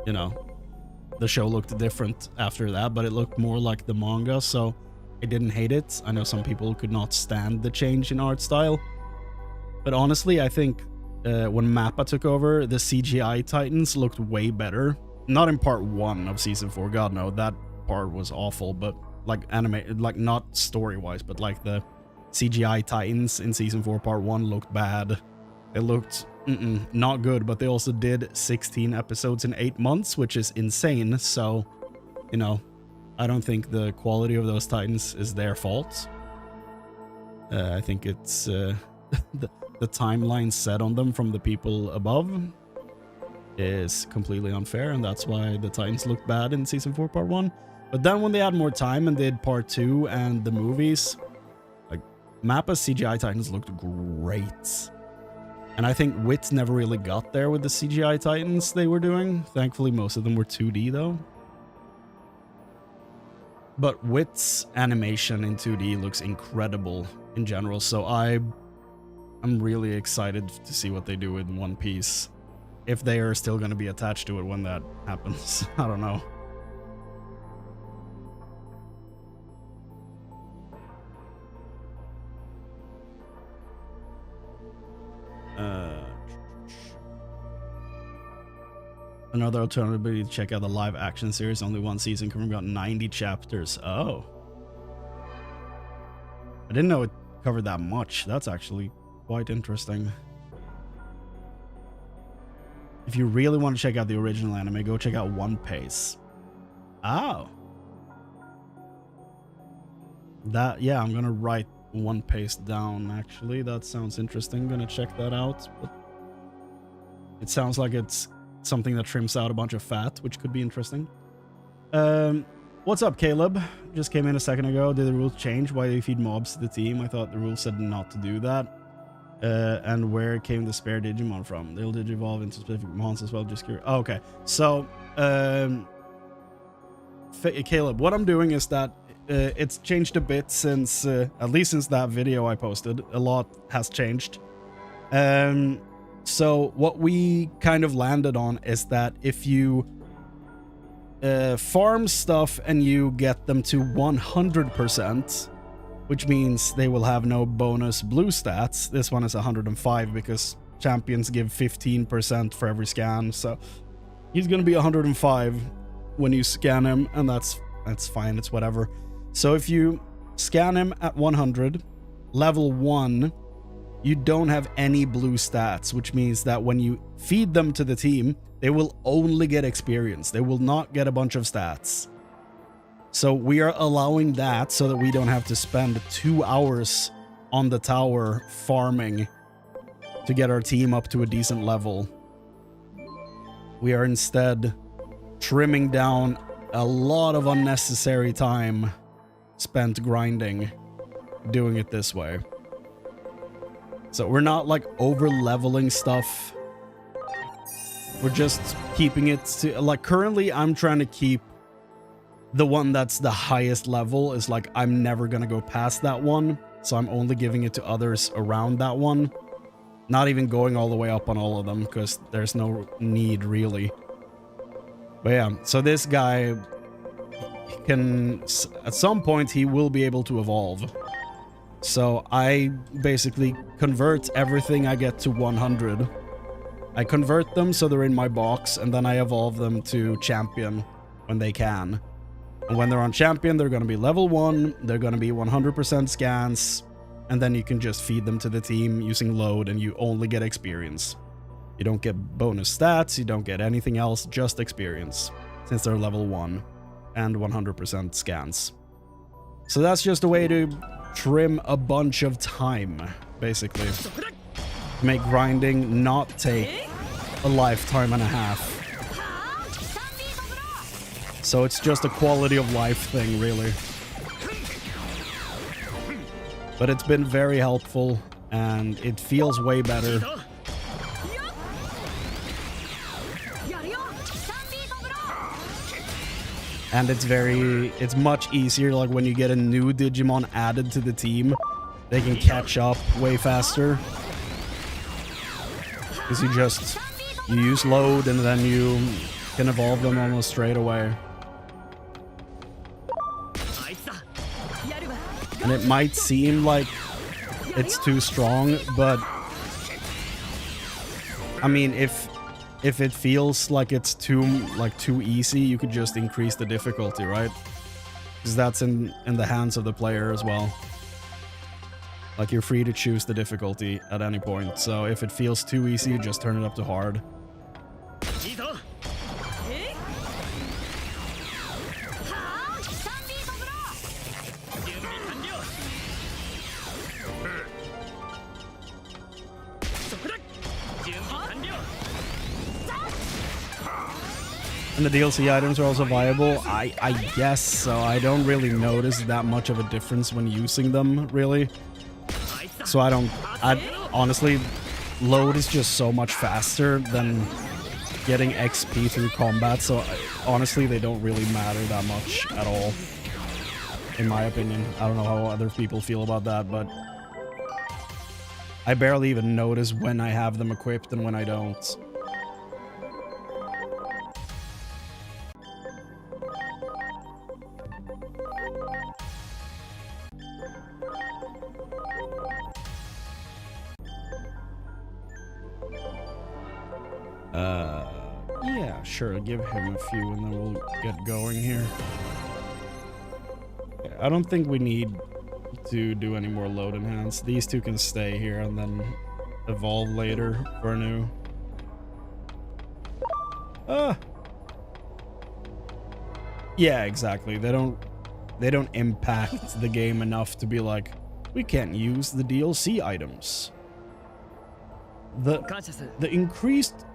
you know, the show looked different after that, but it looked more like the manga, so I didn't hate it. I know some people could not stand the change in art style, but honestly, I think when MAPPA took over, the CGI Titans looked way better. Not in part 1 of season 4, god no, that part was awful, but like anime, like not story-wise, but like the CGI Titans in season 4 part 1 looked bad. It looked not good, but they also did 16 episodes in 8 months, which is insane. So, you know, I don't think the quality of those Titans is their fault. I think it's the timeline set on them from the people above is completely unfair, and that's why the Titans looked bad in season 4 part 1. But then when they had more time and did part 2 and the movies, like, MAPPA's CGI Titans looked great. And I think Wit never really got there with the CGI Titans they were doing. Thankfully, most of them were 2D though. But Wit's animation in 2D looks incredible in general, so I'm really excited to see what they do with One Piece. If they are still going to be attached to it when that happens. I don't know. Another alternative to check out the live action series. Only one season, confirmed, got 90 chapters. Oh. I didn't know it covered that much. That's actually quite interesting. If you really want to check out the original anime, go check out One Piece. Oh. That, yeah, I'm gonna write One Piece down, actually. That sounds interesting. Gonna check that out. But it sounds like it's something that trims out a bunch of fat, which could be interesting. What's up, Caleb? Just came in a second ago. Did the rules change? Why do you feed mobs to the team? I thought the rules said not to do that. And where came the spare Digimon from? They'll digivolve into specific mons as well. Just curious. Oh, okay. So, Caleb, what I'm doing is that it's changed a bit since, at least since that video I posted. A lot has changed. So what we kind of landed on is that if you farm stuff and you get them to 100%, which means they will have no bonus blue stats. This one is 105 because champions give 15% for every scan. So he's going to be 105 when you scan him, and that's fine. It's whatever. So if you scan him at 100, level 1, you don't have any blue stats, which means that when you feed them to the team, they will only get experience. They will not get a bunch of stats. So we are allowing that so that we don't have to spend 2 hours on the tower farming to get our team up to a decent level. We are instead trimming down a lot of unnecessary time spent grinding, doing it this way. So we're not like over leveling stuff. We're just keeping it to, like, currently I'm trying to keep the one that's the highest level is like, I'm never going to go past that one. So I'm only giving it to others around that one. Not even going all the way up on all of them because there's no need really. But yeah, so this guy can, at some point he will be able to evolve. So I basically convert everything I get to 100 I convert them so they're in my box, and then I evolve them to champion when they can. And when they're on champion, they're going to be level 1, they're going to be 100% scans, and then you can just feed them to the team using load, and you only get experience. You don't get bonus stats, you don't get anything else, just experience, since they're level 1 and 100% scans. So that's just a way to trim a bunch of time, basically. Make grinding not take a lifetime and a half. So it's just a quality of life thing, really. But it's been very helpful, and it feels way better. And it's much easier, like when you get a new Digimon added to the team, they can catch up way faster. Because you use load and then you can evolve them almost straight away. And it might seem like it's too strong, but I mean, if it feels like it's too easy, you could just increase the difficulty, right? Because that's in the hands of the player as well. Like, you're free to choose the difficulty at any point. So if it feels too easy, just turn it up to hard. And the DLC items are also viable. I guess so. I don't really notice that much of a difference when using them, really. So I honestly, load is just so much faster than getting XP through combat. So honestly, they don't really matter that much at all, in my opinion. I don't know how other people feel about that, but I barely even notice when I have them equipped and when I don't. Yeah, sure, give him a few and then we'll get going here. I don't think we need to do any more load enhance. These two can stay here and then evolve later for a new. Yeah, exactly. They don't impact the game enough to be like, we can't use the DLC items. The increased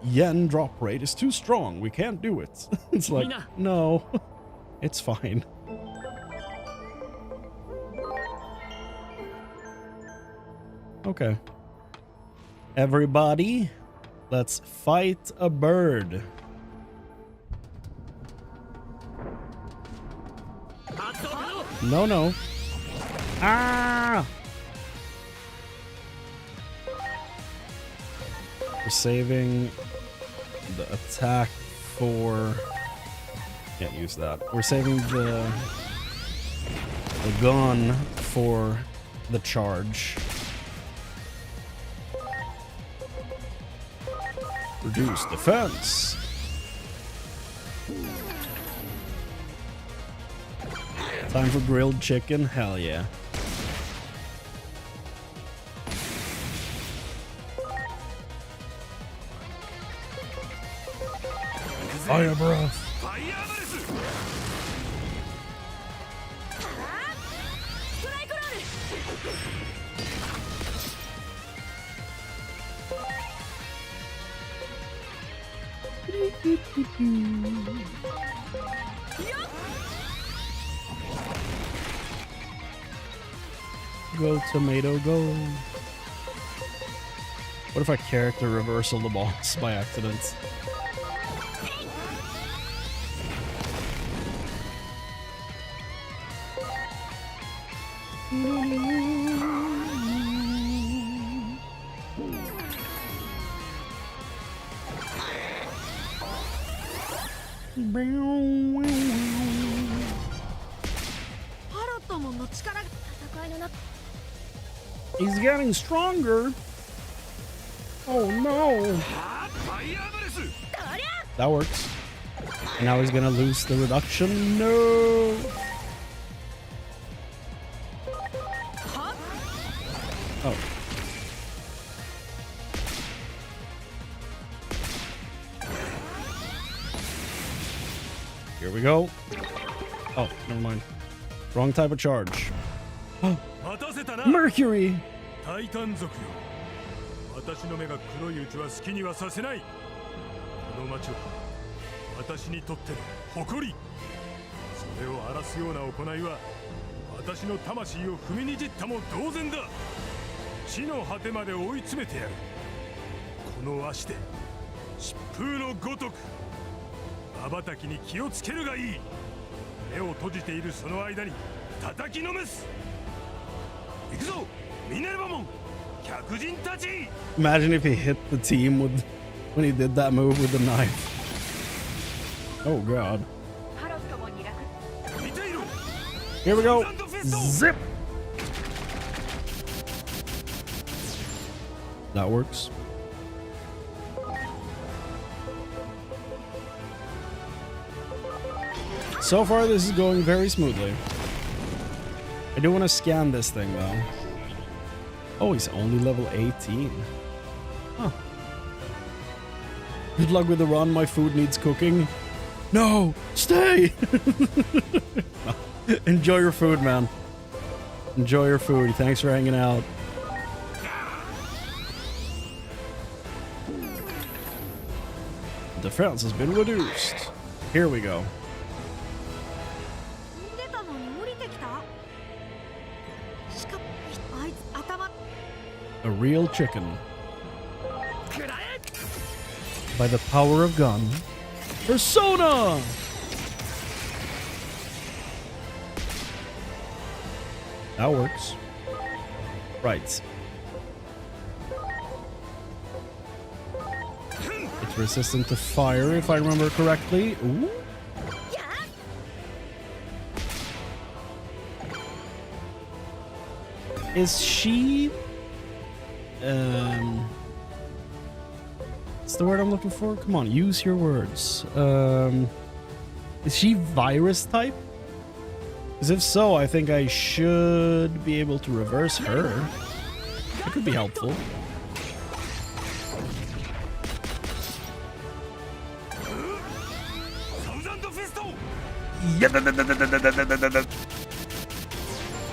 yen drop rate is too strong. We can't do it. It's like, no, it's fine. Okay. Everybody, let's fight a bird. No, no. Ah! We're saving the attack for... Can't use that. We're saving the gun for the charge. Reduce defense. Time for grilled chicken? Hell yeah. Fire breath. Go, tomato, go. What if I character reversal the boss by accident? He's getting stronger. Oh no! That works. And now he's gonna lose the reduction. No! Oh. Here we go. Oh, never mind. Wrong type of charge. Mercury! タイタン族よ、私の目が黒いうちは好きにはさせない。この町は私にとっての誇り。それを荒らすような行いは私の魂を踏みにじったも同然だ。地の果てまで追い詰めてやる。この足で疾風のごとく瞬きに気をつけるがいい。目を閉じているその間に叩きのめす。行くぞミネルヴァモン、客人たち。 Imagine if he hit the team with when he did that move with the knife. Oh god. ハロットも2楽。 見ていろ。 Here we go. Zip! That works. So far, this is going very smoothly. I do want to scan this thing, though. Oh, he's only level 18. Huh. Good luck with the run. My food needs cooking. No! Stay! Enjoy your food, man. Enjoy your food. Thanks for hanging out. Defense has been reduced. Here we go. 出たのに降りてきた。しかもあいつ頭。 A real chicken. By the power of gun. Persona! That works. Right. It's resistant to fire, if I remember correctly. Ooh. Is she... What's the word I'm looking for? Come on, use your words. Is she virus type? Because if so, I think I should be able to reverse her. That could be helpful.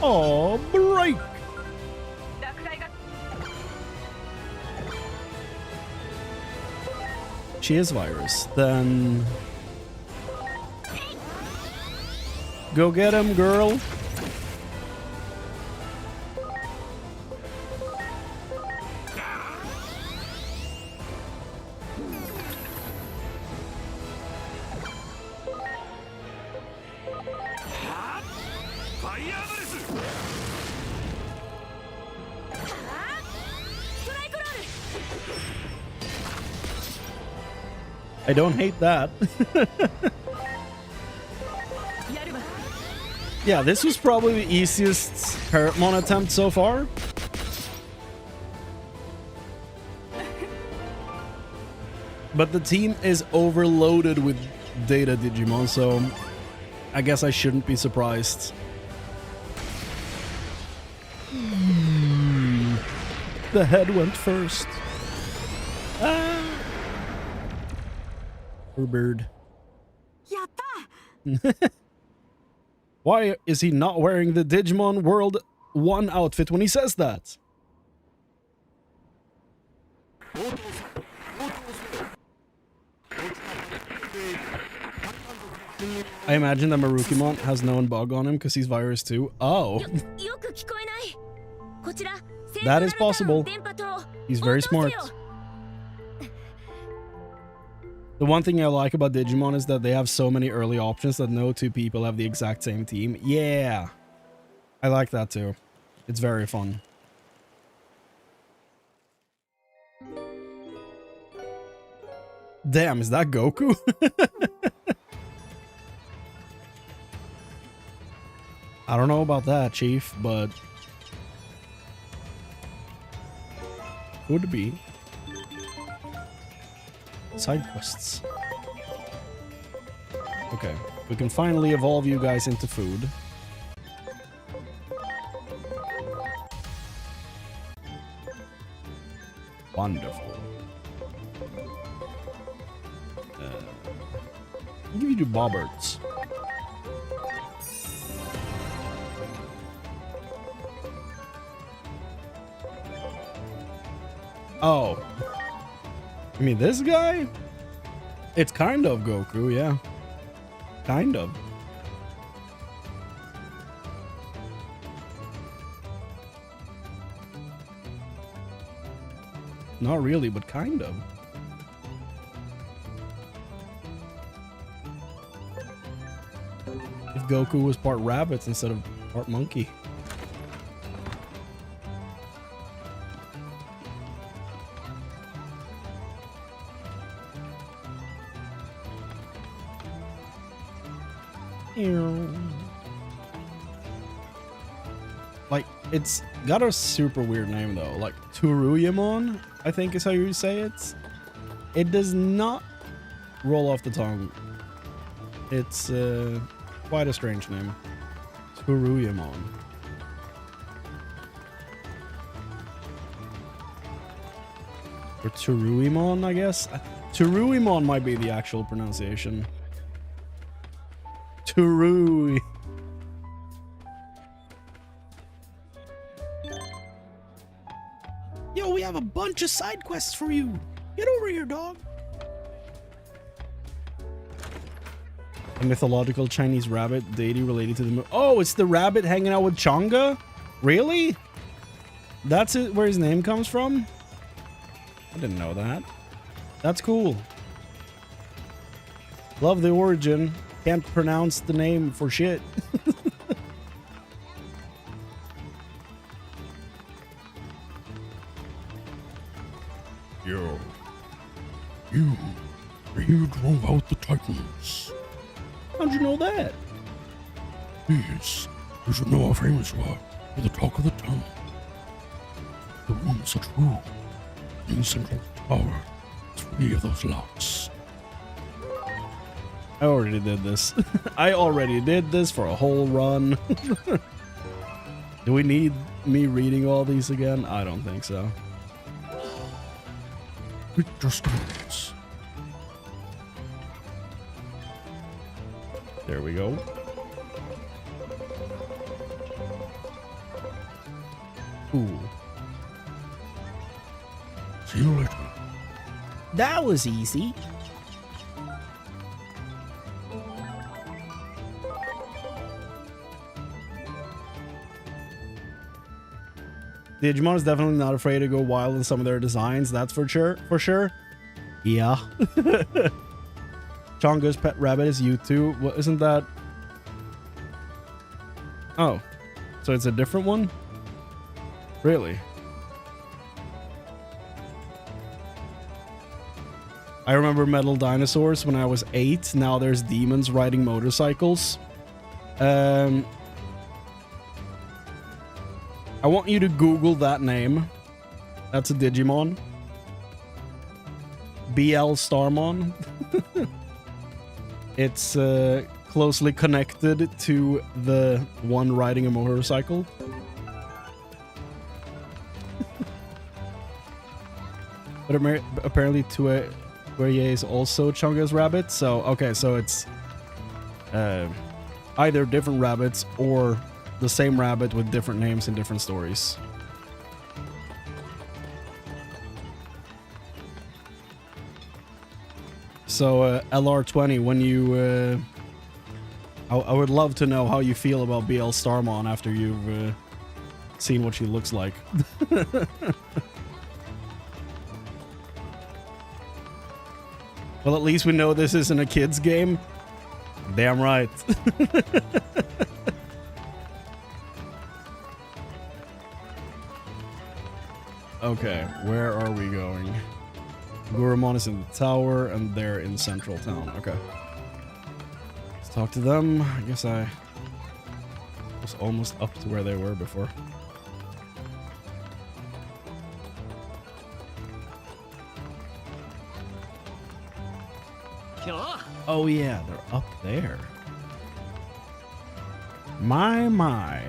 Oh, break! She is virus. Then go get him, girl. I don't hate that. Yeah, this was probably the easiest Paramon attempt so far. But the team is overloaded with data Digimon, so I guess I shouldn't be surprised. The head went first. Ah. Poor bird. Why is he not wearing the Digimon World 1 outfit when he says that? I imagine that Marukimon has known bug on him because he's virus too. Oh. That is possible. He's very smart. The one thing I like about Digimon is that they have so many early options that no two people have the exact same team. Yeah. I like that too. It's very fun. Damn, is that Goku? I don't know about that, Chief, but could be. Side quests. Okay, we can finally evolve you guys into food. Wonderful. I'll give you 2 bobberts. Oh. I mean, this guy? It's kind of Goku, yeah. Kind of. Not really, but kind of. If Goku was part rabbit instead of part monkey. Like, it's got a super weird name though. Like Turuyamon, I think is how you say it. It does not roll off the tongue. It's quite a strange name. Turuyamon. Or Turuimon, I guess. Turuimon might be the actual pronunciation. Turui. Yo, we have a bunch of side quests for you. Get over here, dog. A mythological Chinese rabbit deity related to the moon. Oh, it's the rabbit hanging out with Chang'e? Really? That's it, where his name comes from? I didn't know that. That's cool. Love the origin. Can't pronounce the name for shit. Yo. You drove out the Titans. How'd you know that? Yes, you should know how famous you are for the talk of the town. The ones that rule in Central Tower. 3 of those lots. I already did this. I already did this for a whole run. Do we need me reading all these again? I don't think so. It just happens. There we go. Cool. See you later. That was easy. Digimon is definitely not afraid to go wild in some of their designs, that's for sure. Yeah. Chang'e's pet rabbit is U2. What, isn't that? Oh. So it's a different one? Really? I remember metal dinosaurs when I was 8. Now there's demons riding motorcycles. I want you to Google that name. That's a Digimon. BL Starmon. It's closely connected to the one riding a motorcycle. But apparently Tueye is also Chang'e's rabbit. So, okay, so it's either different rabbits or the same rabbit with different names in different stories. So, LR20, when you... I would love to know how you feel about BL Starmon after you've seen what she looks like. Well, at least we know this isn't a kid's game. Damn right. Okay, where are we going? Gurumon is in the tower, and they're in Central Town. Okay. Let's talk to them. I guess I was almost up to where they were before. Oh yeah, they're up there. My.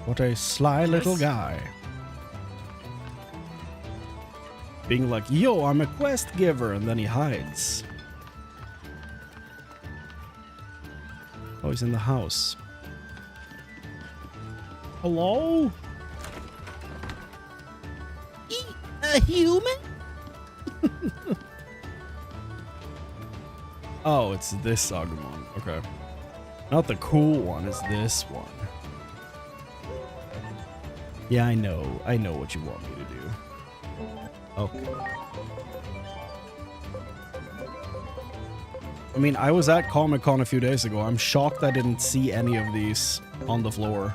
What a sly little guy. Being like, yo, I'm a quest giver, and then he hides. Oh, he's in the house. Hello? A human? Oh, it's this Agumon. Okay. Not the cool one, it's this one. Yeah, I know what you want me to do. Okay. I mean, I was at Comic-Con a few days ago. I'm shocked I didn't see any of these on the floor.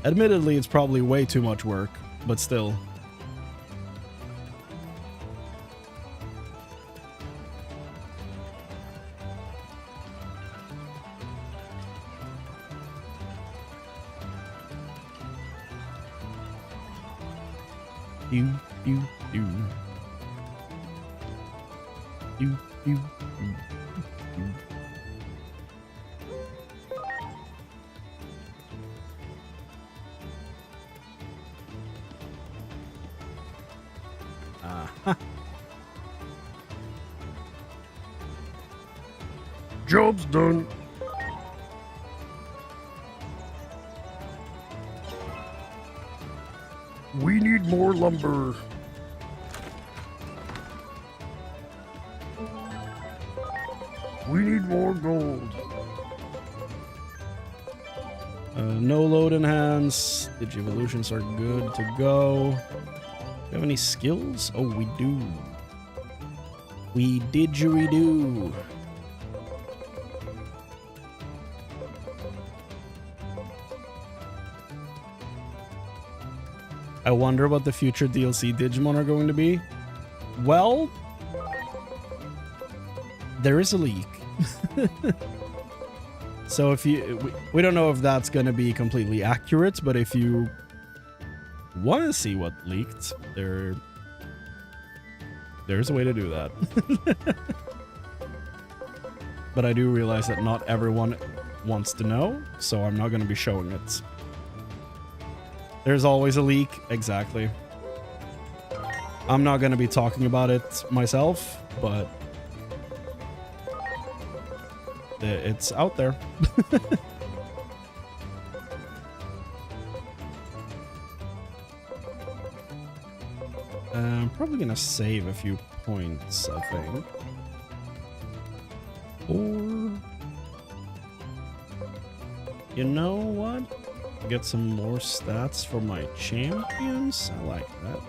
Admittedly, it's probably way too much work, but still. Do, do, do. Do, do, do, do. Job's done. We need more lumber. We need more gold. No load enhance. Digivolutions are good to go. Do you have any skills? Oh, we do. We didgeridoo. I wonder what the future DLC Digimon are going to be. Well, there is a leak. So if you, we don't know if that's going to be completely accurate, but if you want to see what leaked, there's a way to do that. But I do realize that not everyone wants to know, so I'm not going to be showing it. There's always a leak, exactly. I'm not going to be talking about it myself, but it's out there. I'm probably going to save a few points, I think. Or... you know what? Get some more stats for my champions. I like that.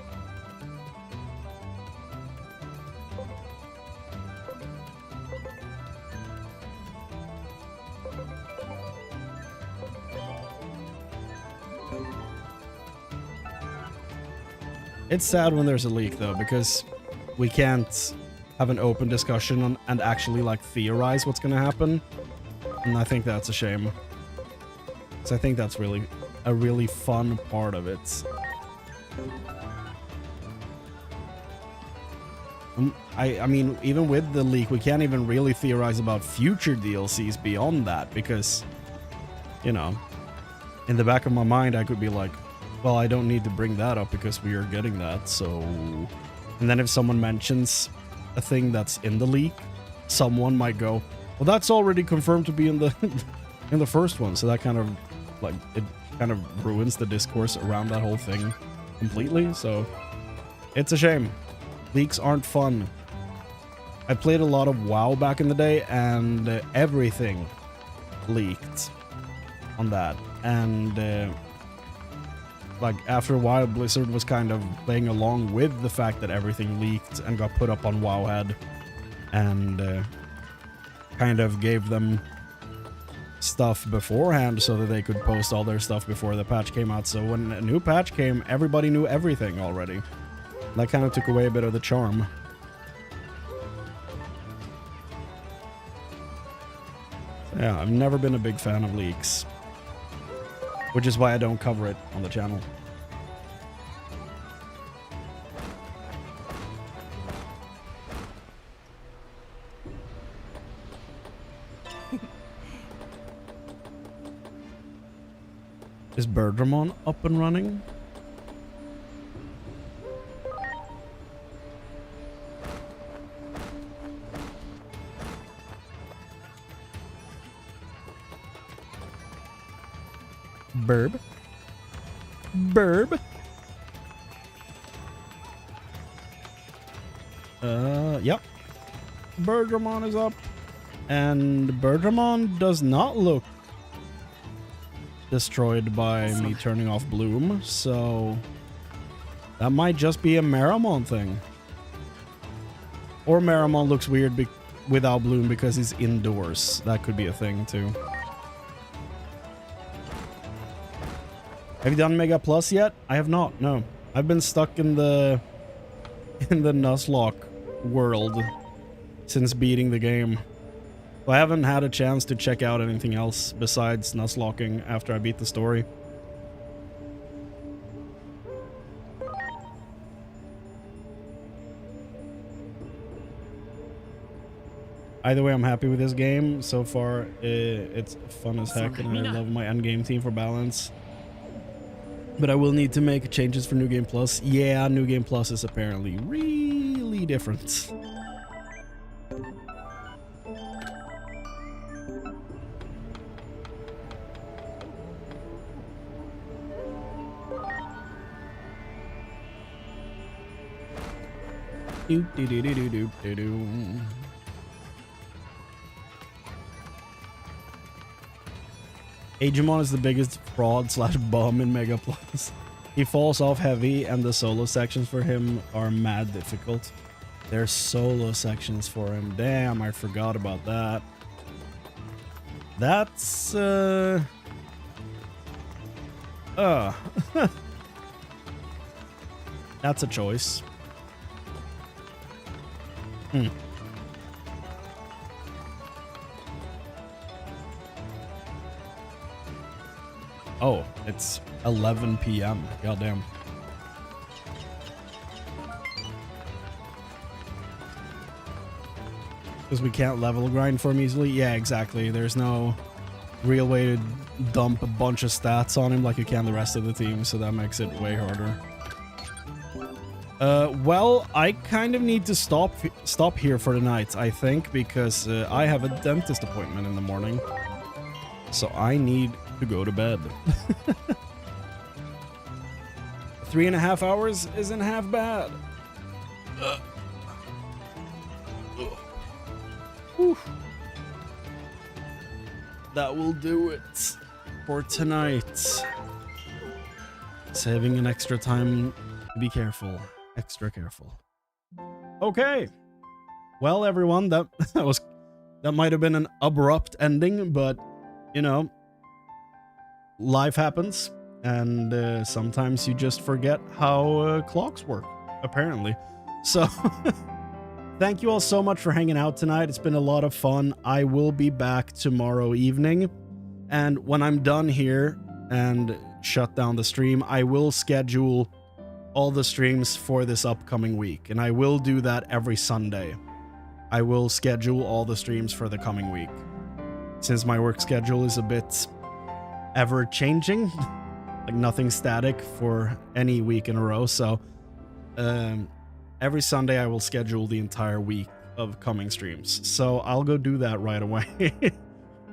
It's sad when there's a leak though, because we can't have an open discussion on, and actually like theorize what's gonna happen. And I think that's a shame. So I think that's really a really fun part of it. I mean, even with the leak, we can't even really theorize about future DLCs beyond that, because, you know, in the back of my mind, I could be like, well, I don't need to bring that up because we are getting that, so... And then if someone mentions a thing that's in the leak, someone might go, well, that's already confirmed to be in the in the first one, so that kind of, like, it kind of ruins the discourse around that whole thing completely, so it's a shame. Leaks aren't fun. I played a lot of WoW back in the day, and everything leaked on that, and like after a while Blizzard was kind of playing along with the fact that everything leaked and got put up on Wowhead, and kind of gave them stuff beforehand so that they could post all their stuff before the patch came out. So when a new patch came, everybody knew everything already. That kind of took away a bit of the charm. Yeah, I've never been a big fan of leaks, which is why I don't cover it on the channel. Is Birdramon up and running? Burb. Burb. Yep. Birdramon is up. And Birdramon does not look destroyed by me turning off Bloom, so that might just be a Maramon thing. Or Maramon looks weird without Bloom because he's indoors. That could be a thing too. Have you done Mega Plus yet? I have not, no. I've been stuck in the Nuzlocke world since beating the game. So I haven't had a chance to check out anything else besides Nuzlocking after I beat the story. Either way, I'm happy with this game. So far, it's fun as heck, and I love my endgame team for balance. But I will need to make changes for New Game Plus. Yeah, New Game Plus is apparently really different. Do do do do do do do do. Digimon is the biggest fraud slash bum in Mega Plus. He falls off heavy, and the solo sections for him are mad difficult. There's solo sections for him. Damn, I forgot about that. That's that's a choice. Oh, it's 11 p.m. Goddamn. Because we can't level grind for him easily? Yeah, exactly. There's no real way to dump a bunch of stats on him like you can the rest of the team, so that makes it way harder. Well, I kind of need to stop here for the night, I think, because I have a dentist appointment in the morning. So I need to go to bed. 3.5 hours isn't half bad. That will do it for tonight. Saving an extra time. Be careful. Extra careful. Okay. Well, everyone, that might have been an abrupt ending, but you know, life happens, and sometimes you just forget how clocks work, apparently. So, thank you all so much for hanging out tonight. It's been a lot of fun. I will be back tomorrow evening, and when I'm done here and shut down the stream, I will schedule all the streams for this upcoming week, and I will do that every Sunday. I will schedule all the streams for the coming week, since my work schedule is a bit ever-changing, like nothing static for any week in a row. So every Sunday I will schedule the entire week of coming streams. So I'll go do that right away.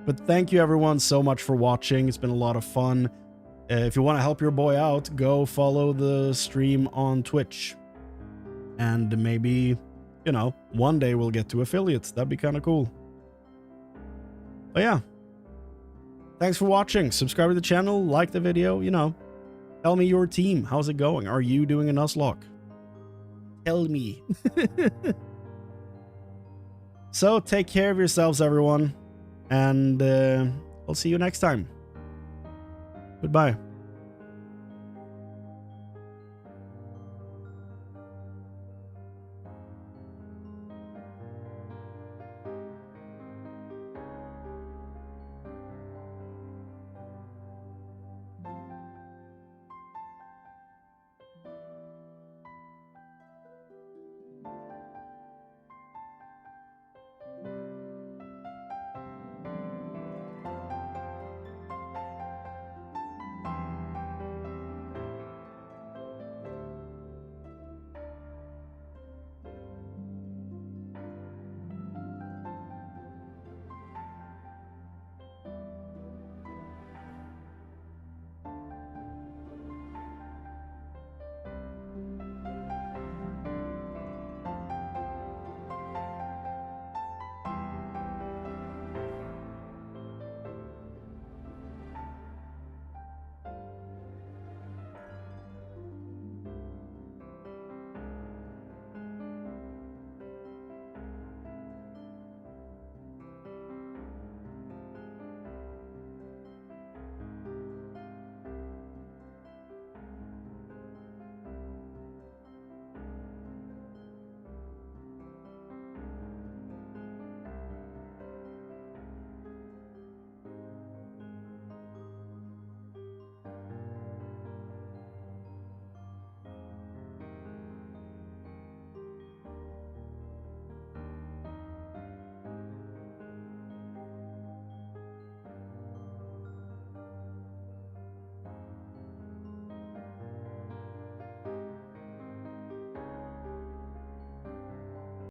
But thank you everyone so much for watching. It's been a lot of fun. If you want to help your boy out, go follow the stream on Twitch. And maybe, you know, one day we'll get to affiliates. That'd be kind of cool. But yeah. Thanks for watching. Subscribe to the channel, like the video, you know. Tell me your team. How's it going? Are you doing a Nuzlocke? Tell me. So, take care of yourselves, everyone. And I'll see you next time. Goodbye.